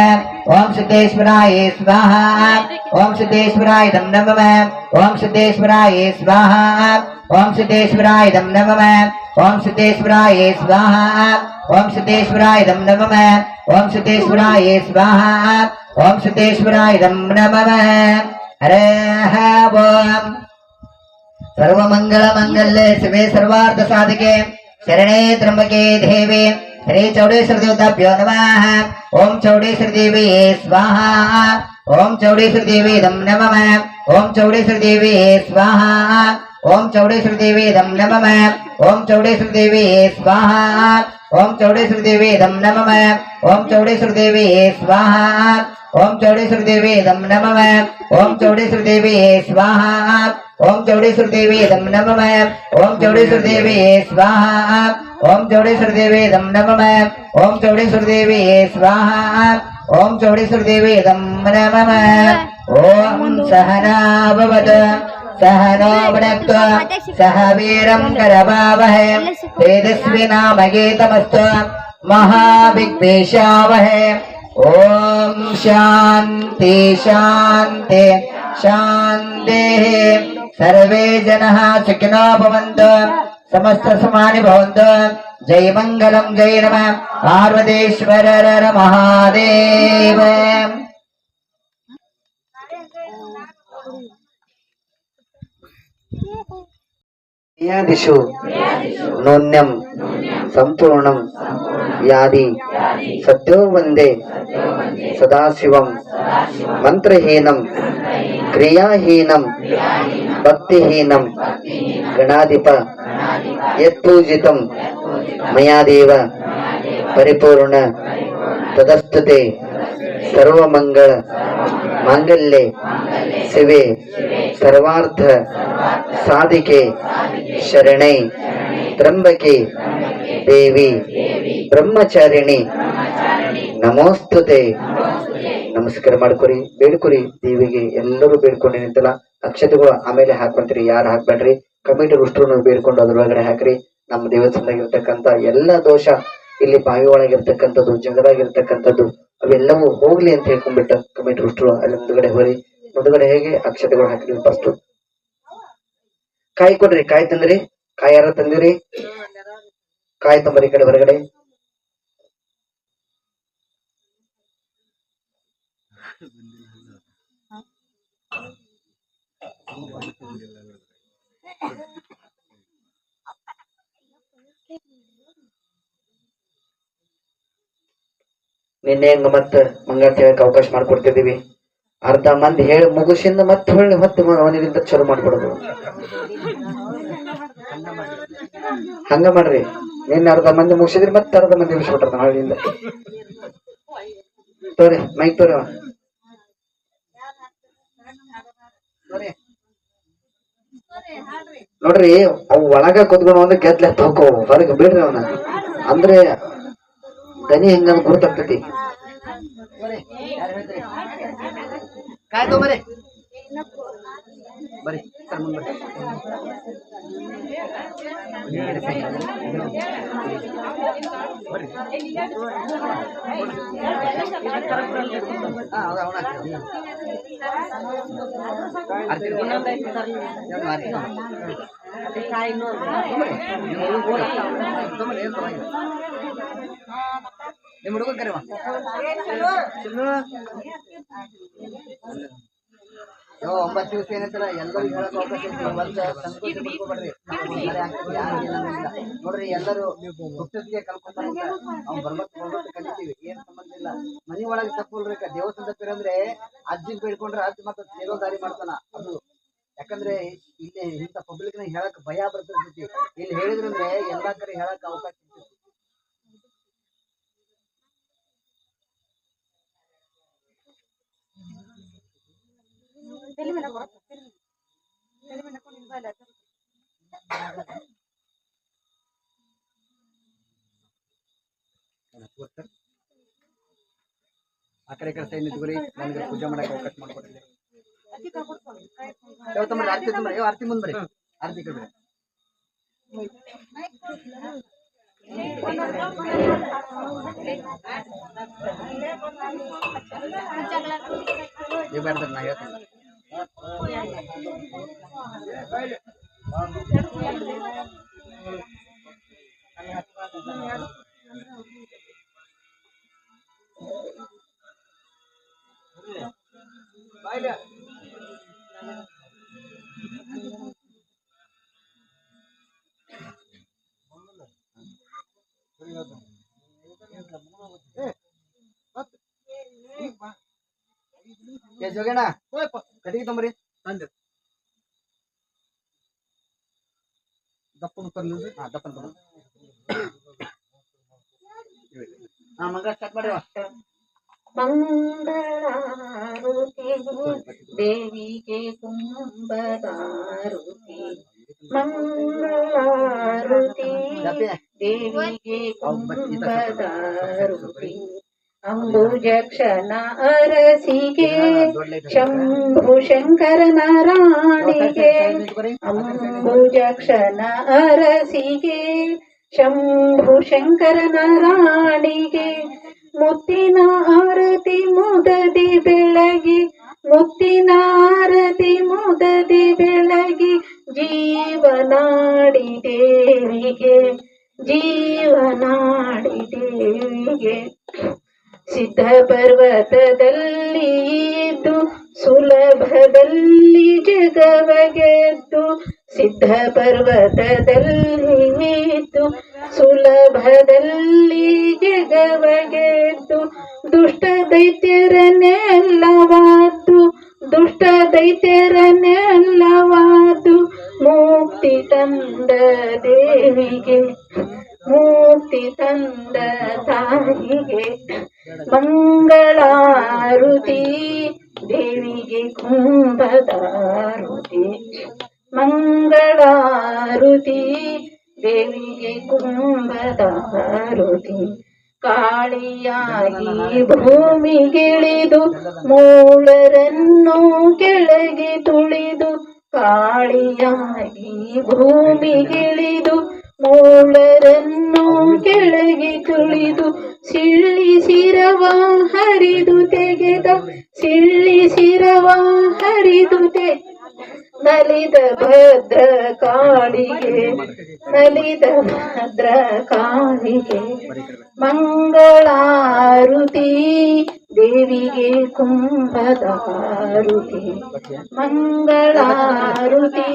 ओम सिद्धेश्वराय स्वाहा ओम सिद्धेश्वराय नमः ओम सिद्धेश्वराय स्वाहा ओम सिद्धेश्वराय नमः ओम सिद्धेश्वराय स्वाहा ओम सिद्धेश्वराय नमः ओम सिद्धेश्वराय स्वाहा ओम सिद्धेश्वराय नमः हरः ओम सर्वमंगलमंगल्ये शिवे सर्वार्थसाधिके शरणे त्र्यंबके देवी श्री चौडेश्वर देवताभ्यो नमः ओम चौडेश्वर देवी स्वाहा ओम चौडेश्वर देवी नमः ओम चौडेश्वर देवी स्वाहा ओम चौडेश्वर देवी नमः ओम चौडेश्वर देवी स्वाहा ओम चौडेश्वर देवी नमः ओम चौडेश्वर देवी स्वाहा ओम चौडेश्वर देवी नमः ओम चौडेश्वर देवी स्वाहा ओम चौडेश्वर देवी नमः ओम चौडेश्वर देवी स्वाहा ओम चौडेश्वर देवी नमः ओम चौडेश्वर देवी स्वाहा ओम चौडेश्वर देवी नमः ओम सहना भवतु सहनो भुनक्तु सह वीरं करवावहै तेजस्विनामयेतमस्तु महाविद्वेषावहै ओम शांति शांति शान्तिः सर्वे जनाः सुखिनो भवन्तु समस्त समानि भवन्तु जय मंगलम जय नमः पार्वतीश्वर हर महादेव दिशु नोन्यम संपूर्णम यादि सत्यो वंदे सदाशिवम मंत्रहीनम क्रियाहीनम भक्तिहीनम गणाधिप यत्पूजितम मया देव परिपूर्ण तदस्तुते सर्वमंगल मांगल्ये शिवे सर्वार्थ साधिके शरणे त्र्यंबके देवी ब्रह्मचारिणी ನಮೋಸ್ತುತೆ. ನಮಸ್ಕಾರ ಮಾಡ್ಕೊರಿ, ಬೇಡ್ಕೊರಿ ದೇವಿಗೆ. ಎಲ್ಲರೂ ಬೇಡ್ಕೊಂಡು ನಿಂತಲ್ಲ ಅಕ್ಷತೆಗಳು ಆಮೇಲೆ ಹಾಕೊಂತೀರಿ, ಯಾರು ಹಾಕ್ಬೇಡ್ರಿ. ಕಮಿಟಿ ಉಷ್ಟ್ರು ಬೇಡ್ಕೊಂಡು ಅದ್ರೊಳಗಡೆ ಹಾಕ್ರಿ. ನಮ್ಮ ದೇವಸ್ಥಾನದಾಗಿರ್ತಕ್ಕಂಥ ಎಲ್ಲ ದೋಷ, ಇಲ್ಲಿ ಬಾವಿ ಒಳಗಿರ್ತಕ್ಕಂಥದ್ದು, ಜಗದಾಗಿರ್ತಕ್ಕಂಥದ್ದು ಅವೆಲ್ಲವೂ ಹೋಗ್ಲಿ ಅಂತ ಹೇಳ್ಕೊಂಡ್ಬಿಟ್ಟ ಕಮಿಟಿ ಉಷ್ಟ್ರು ಅಲ್ಲಿ ಮುಂದ್ಗಡೆ ಹೋರಿ. ಮುಂದ್ಗಡೆ ಹೇಗೆ ಅಕ್ಷತೆಗಳು ಹಾಕ್ರಿ. ಫಸ್ಟ್ ಕಾಯಿ ಕೊಡ್ರಿ, ಕಾಯಿ ತಂದ್ರಿ. ಕಾಯಿ ಯಾರ ತಂದಿರಿ? ಕಾಯಿ ತಂಬರಿ ಈ ಕಡೆ ಹೊರಗಡೆ. ನಿನ್ನೆ ಹಂಗ ಮತ್ತ ಮಂಗಳಾರತಿ ಹೇಳಕ್ ಅವಕಾಶ ಮಾಡ್ಕೊಡ್ತಿದೀವಿ. ಅರ್ಧ ಮಂದಿ ಹೇಳಿ ಮುಗಿಸಿಂದ ಮತ್ತೆ ಹೊಳ್ಳಿ ಮತ್ತೆ ಅವನಿಗಿಂತ ಚಲೋ ಮಾಡ್ಕೊಡೋದು. ಹಂಗ ಮಾಡ್ರಿ. ನಿನ್ನೆ ಅರ್ಧ ಮಂದಿ ಮುಗಿಸಿದ್ರಿ, ಮತ್ತೆ ಅರ್ಧ ಮಂದಿ ಮುಗಿಸ್ಬಿಟ್ರ ಹಳ್ಳಿಯಿಂದ. ತೋರಿ ಮೈಕ್ ತೋರಿ. ನೋಡ್ರಿ, ಅವ್ ಒಳಗ ಕುತ್ಕೊಂಡು ಒಂದು ಗೆದ್ಲೆ ತಗೋ ಹೊರಗೆ ಬಿಡ್ರಿ ಅವನ. ಅಂದ್ರೆ ದನಿ ಹೆಂಗ ಗುರುತಾಗ್ತೈತಿ. ಕಾಯ್ದು ಬರೀ ಬರೀ ನಿಮ್ಮ ಹುಡುಗ ಕರಿವ ಯೋ 9 ದಿವಸ ಏನಂತಾರ ಎಲ್ಲರಿಗೂ ಹೇಳಕ್ ಅವಕಾಶ ನೋಡ್ರಿ. ಎಲ್ಲರೂ ಹುಟ್ಟಿಗೆ ಕಲ್ಕೊಂಡ್ರೆ ಅವ್ನು ಬರ್ಬೇಕು ಕಲಿತೀವಿ, ಏನ್ ಸಂಬಂಧ ಇಲ್ಲ. ಮನಿ ಒಳಗೆ ತಪ್ಪಲ್ಬೇಕ. ದೇವಸ್ಥಾನ ತಪ್ಪಿರಂದ್ರೆ ಅಜ್ಜಿಗೆ ಬೇಡ್ಕೊಂಡ್ರೆ ಅಜ್ಜಿ ಮತ್ತೆ ಸೇರೋ ದಾರಿ ಮಾಡ್ತಾನ. ಅದು ಯಾಕಂದ್ರೆ ಇಲ್ಲಿ ಇಂಥ ಪಬ್ಲಿಕ್ ನ ಹೇಳಕ್ ಭಯ ಬರ್ತೈತಿ. ಇಲ್ಲಿ ಹೇಳಿದ್ರಂದ್ರೆ ಎಲ್ಲಾ ಕಡೆ ಹೇಳಕ್ ಅವಕಾಶ ಇರ್ತೈತಿ. ಆ ಕಡೆ ಕಡೆ ಸೈಡ್ ನಿಂತ್ಕೊರಿ. ನನಗೆ ಪೂಜೆ ಮಾಡಕ್ಕೆ ಅವಕಾಶ ಮಾಡ್ಕೊಡ್ರಿ. ಆರತಿ ತಂದ್ರಿ. ಆರತಿ ಮುಂದ್ ಬರ್ರಿ. ಆರತಿ ಕಡೆ ನೀವು ಬೇಡ್ತಾರೆ, ನಾ ಹೇಳ್ತೀನಿ. ಜೋಗೇಣ ಕಟ್ಟಿಗೆ ತಂಬರಿ. ದಪ್ಪನ ತಂದ್ರಿ. ಹಾ ದಪ್ಪನ ತಂದ್ರಿ. ಹಾ ಮಂಗಳ ಸ್ಟಾರ್ಟ್ ಮಾಡಿ. ಮಂಗಳಾರುತಿ ದೇವಿಗೆ ಕುಂಭದಾರುತಿ. ಮಂಗಳಾರುತಿ ದೇವಿಗೆ ಕುಂಭದಾರುತಿ. ಅಂಬುಜಕ್ಷಣ ಅರಸಿಗೆ ಶಂಭು ಶಂಕರನ ರಾಣಿಗೆ. ಅಂಬುಜಕ್ಷಣ ಅರಸಿಗೆ ಶಂಭು ಶಂಕರನ ರಾಣಿಗೆ. ಮುತ್ತಿನ ಆರತಿ ಮುದದಿ ಬೆಳಗಿ, ಮುತ್ತಿನ ಆರತಿ ಮುದದಿ ಬೆಳಗಿ. ಜೀವನಾಡಿ ದೇವಿಗೆ, ಜೀವನಾಡಿ ದೇವಿಗೆ. ಸಿದ್ಧ ಪರ್ವತದಲ್ಲಿ ಇದ್ದು ಸುಲಭದಲ್ಲಿ ಜಗವಗೆದ್ದು. ಸಿದ್ಧ ಪರ್ವತದಲ್ಲಿ ಇದ್ದು ಸುಲಭದಲ್ಲಿ ಜಗವಗೆದ್ದು. ದುಷ್ಟ ದೈತ್ಯರನ್ನೆಲ್ಲವಾದ್ದು, ದುಷ್ಟ ದೈತ್ಯರನ್ನೆಲ್ಲವಾದ್ದು. ಮುಕ್ತಿ ತಂದ ದೇವಿಗೆ, ಮುಕ್ತಿ ತಂದ ತಾಯಿಗೆ. ಮಂಗಳಾರುತಿ ದೇವಿಗೆ ಕುಂಭದಾರುತಿ. ಮಂಗಳಾರುತಿ ದೇವಿಗೆ ಕುಂಭದಾರುತಿ. ಕಾಳಿಯಾಗಿ ಭೂಮಿಗಿಳಿದು ಮೂಳರನ್ನು ಕೆಳಗೆ ತುಳಿದು ಕಾಳಿಯಾಗಿ ಭೂಮಿಗಿಳಿದು ಮೂಳರನ್ನು ಕೆಳಗೆ ತುಳಿದು ಸಿಳ್ಳಿಸಿರವ ಹರಿದು ತೆಗೆದ ಸಿಳ್ಳಿಸಿರವ ಹರಿದು ನಲಿದ ಭದ್ರ ಕಾಳಿಗೆ ನಲಿದ ಭದ್ರ ಕಾಳಿಗೆ ಮಂಗಳಾರುತಿ ದೇವಿಗೆ ಕುಂಭದಾರುತಿ ಮಂಗಳಾರುತಿ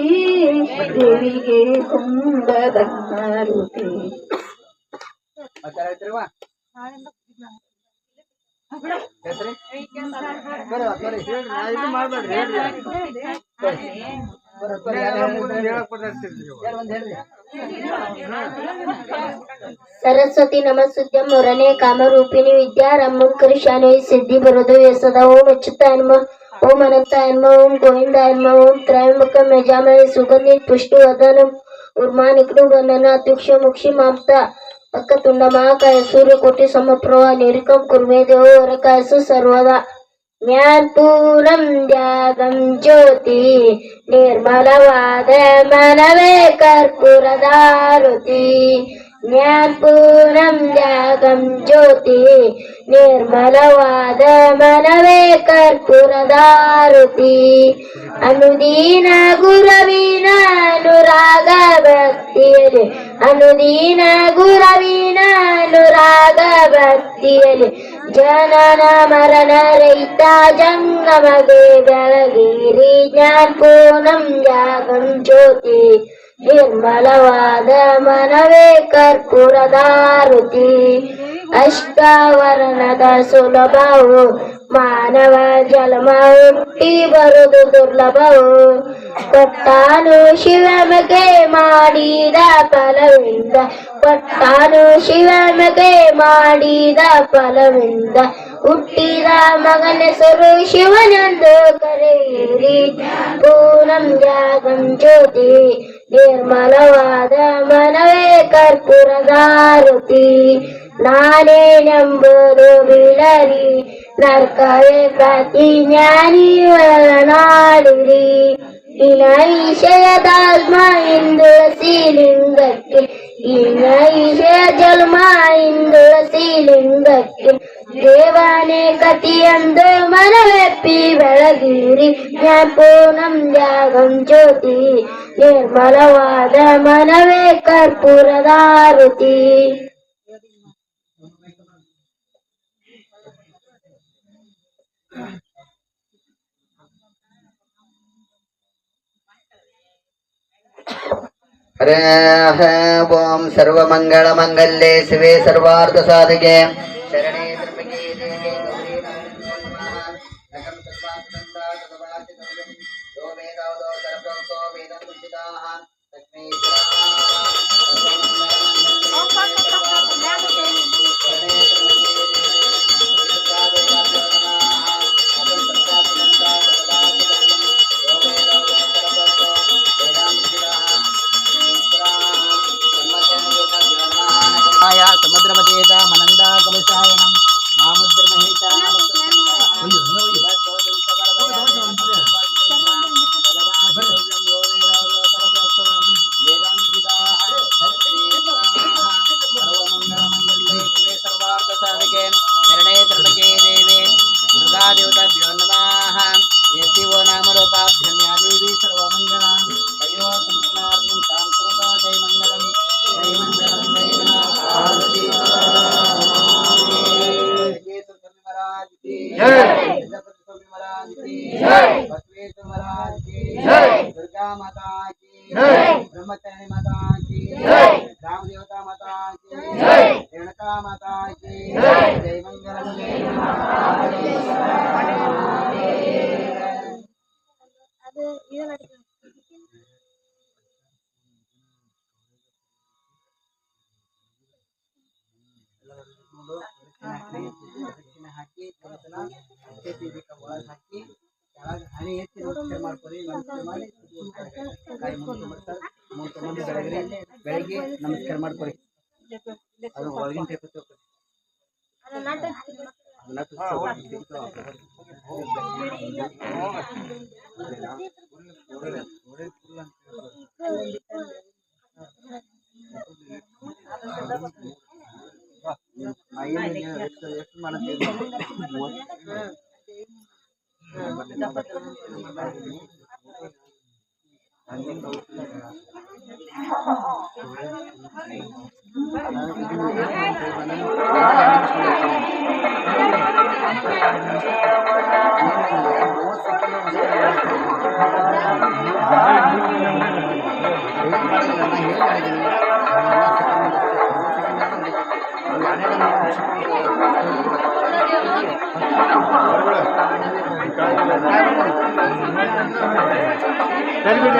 ದೇವಿಗೆ ಕುಂಭದಾರುತಿ. ಸರಸ್ವತಿ ನಮಸ್ತುತ್ಯಂ ಮೂರನೇ ಕಾಮರೂಪಿಣಿ ವಿದ್ಯಾರಂಭಂಕರಿ ಶಾನವಿ ಸಿದ್ಧಿ ಬರೋದು ಯಸದ ಓಂ ಅಚ್ಯುತಾಯ ನಮಃ ಓಂ ಅನಂತಾಯ ನಮಃ ಓಂ ಗೋವಿಂದಾಯ ನಮಃ ಓಂ ತ್ರಯಂಬಕಂ ಯಜಾಮಹೇ ಸುಗಂಧಿಂ ಪುಷ್ಟಿವರ್ಧನಂ ಉರ್ಮಾನಿಕಂ ಗಂಧನ ಅತ್ಯುಕ್ಷ ಮುಕ್ಷಿ ಮಾಮ್ತಾ ವಕ್ರತುಂಡ ಮಹಾಕಾಯ ಸೂರ್ಯಕೋಟಿ ಸಮಪ್ರಭ ನಿರ್ವಿಘ್ನಂ ಕುರ್ಮೇ ದೇವೋ ವರಕಾಯಸು ಸರ್ವದಾ. ಜ್ಞಾನಪೂರ್ಣಂ ಧ್ಯಾನಂ ಜ್ಯೋತಿ ನಿರ್ಮಲವಾದ ಮನವೇ ಕರ್ಪೂರದಾರುತಿ. ಜ್ಞಾನಪೂರ್ಣಂ ಧ್ಯಾನಂ ಜ್ಯೋತಿ ನಿರ್ಮಲವಾದ ಮನವೇ ಕರ್ಪೂರದಾರುತಿ. ಅನುದೀನ ಗುರವಿನ ಅನುರಾಗ ಭಕ್ತಿಯಲ್ಲಿ ಅನುದೀನ ಗುರವಿನ ಅನುರಾಗ ಭಕ್ತಿಯಲ್ಲಿ ಜನನ ಮರಣ ರಹಿತ ಜಂಗಮಗೆ ಬೆಳಗಿರಿ. ಜ್ಞಾನಪೂರ್ಣಂ ಧ್ಯಾನಂ ಜ್ಯೋತಿ ನಿರ್ಮಲವಾದ ಮನವೇ ಕರ್ಪೂರದಾರುತಿ. ಅಷ್ಟವರ್ಣದ ಸುಲಭವು ಮಾನವ ಜನ್ಮ ಹುಟ್ಟಿ ಬರುವುದು ದುರ್ಲಭವು. ಕೊಟ್ಟಾನು ಶಿವಮಗೆ ಮಾಡಿದ ಫಲವಿಂದ ಕೊಟ್ಟಾನು ಶಿವಮಗೆ ಮಾಡಿದ ಫಲವಿಂದ ಹುಟ್ಟಿದ ಮಗನೆಸರು ಶಿವನೆಂದು ಕರೆಯಿರಿ. ಪೂರ್ಣಂ ಧ್ಯಾನಂ ಜ್ಯೋತಿ ನಿರ್ಮಲವಾದ ಮನವೇ ಕರ್ಪೂರದಾರುತಿ. ನಾನೇನೆಂಬುದು ಬಿಡರಿ ನರ್ಕವೇ ಪ್ರತಿಜ್ಞಾನಿವನಾಡಿರಿ. ವಿಷಯದಾತ್ಮ ಇಂದುಳಸಿ ಲಿಂಗಕ್ಕೆ ವಿಷಯ ಜನ್ಮ ಇಂದುಳಸಿ ಲಿಂಗಕ್ಕೆ ದೇವನೇ ಕತಿಯೆಂದು ಮನವೆಪ್ಪಿ ಬೆಳಗಿರಿ. ಜ್ಞಾನಪೂರ್ಣಂ ಧ್ಯಾನಂ ಜ್ಯೋತಿ ನಿರ್ಮಲವಾದ ಮನವೇ ಕರ್ಪೂರದಾರುತಿ. ಹರೇ ಓಂ ಸರ್ವಮಂಗಳ ಮಂಗಲ್ಯೆ ಶಿವೆ ಸರ್ವಾರ್ಥ ಸಾಧಕೆ ಶರಣೆ ತ್ರ್ಯಂಬಕೆ ದೇವಿ ಗೌರಿ ನಮಃ ಯೋ ವೇದಾವದೋ ಸರ್ವೋಕ್ತೋ ವೇದಂ ವಿದಿತಾಃ ತಸ್ಮೈ ಸಮುದ್ರಮತೇತ ಮನಂದ ಕಲುಷಾಯನಂ दुर्गा माता की ब्रह्मचारिणी माता की राम देवता माता की रेणुका माता की जय मंगलम ಹಾಕಿ ಹಾಕಿ ಹಣೆ ಎತ್ತಿ ನಮಸ್ಕಾರ ಮಾಡ್ಕೊಳ್ಳಿ. ನಮಸ್ಕಾರ ಮಾಡಿ ಬೆಳಗ್ಗೆ ನಮಸ್ಕಾರ ಮಾಡ್ಕೊಳ್ಳಿ. ಅದು ಒಳಗಿನ ಟೈಪ್ ಸರಿ ಬಿಡಿ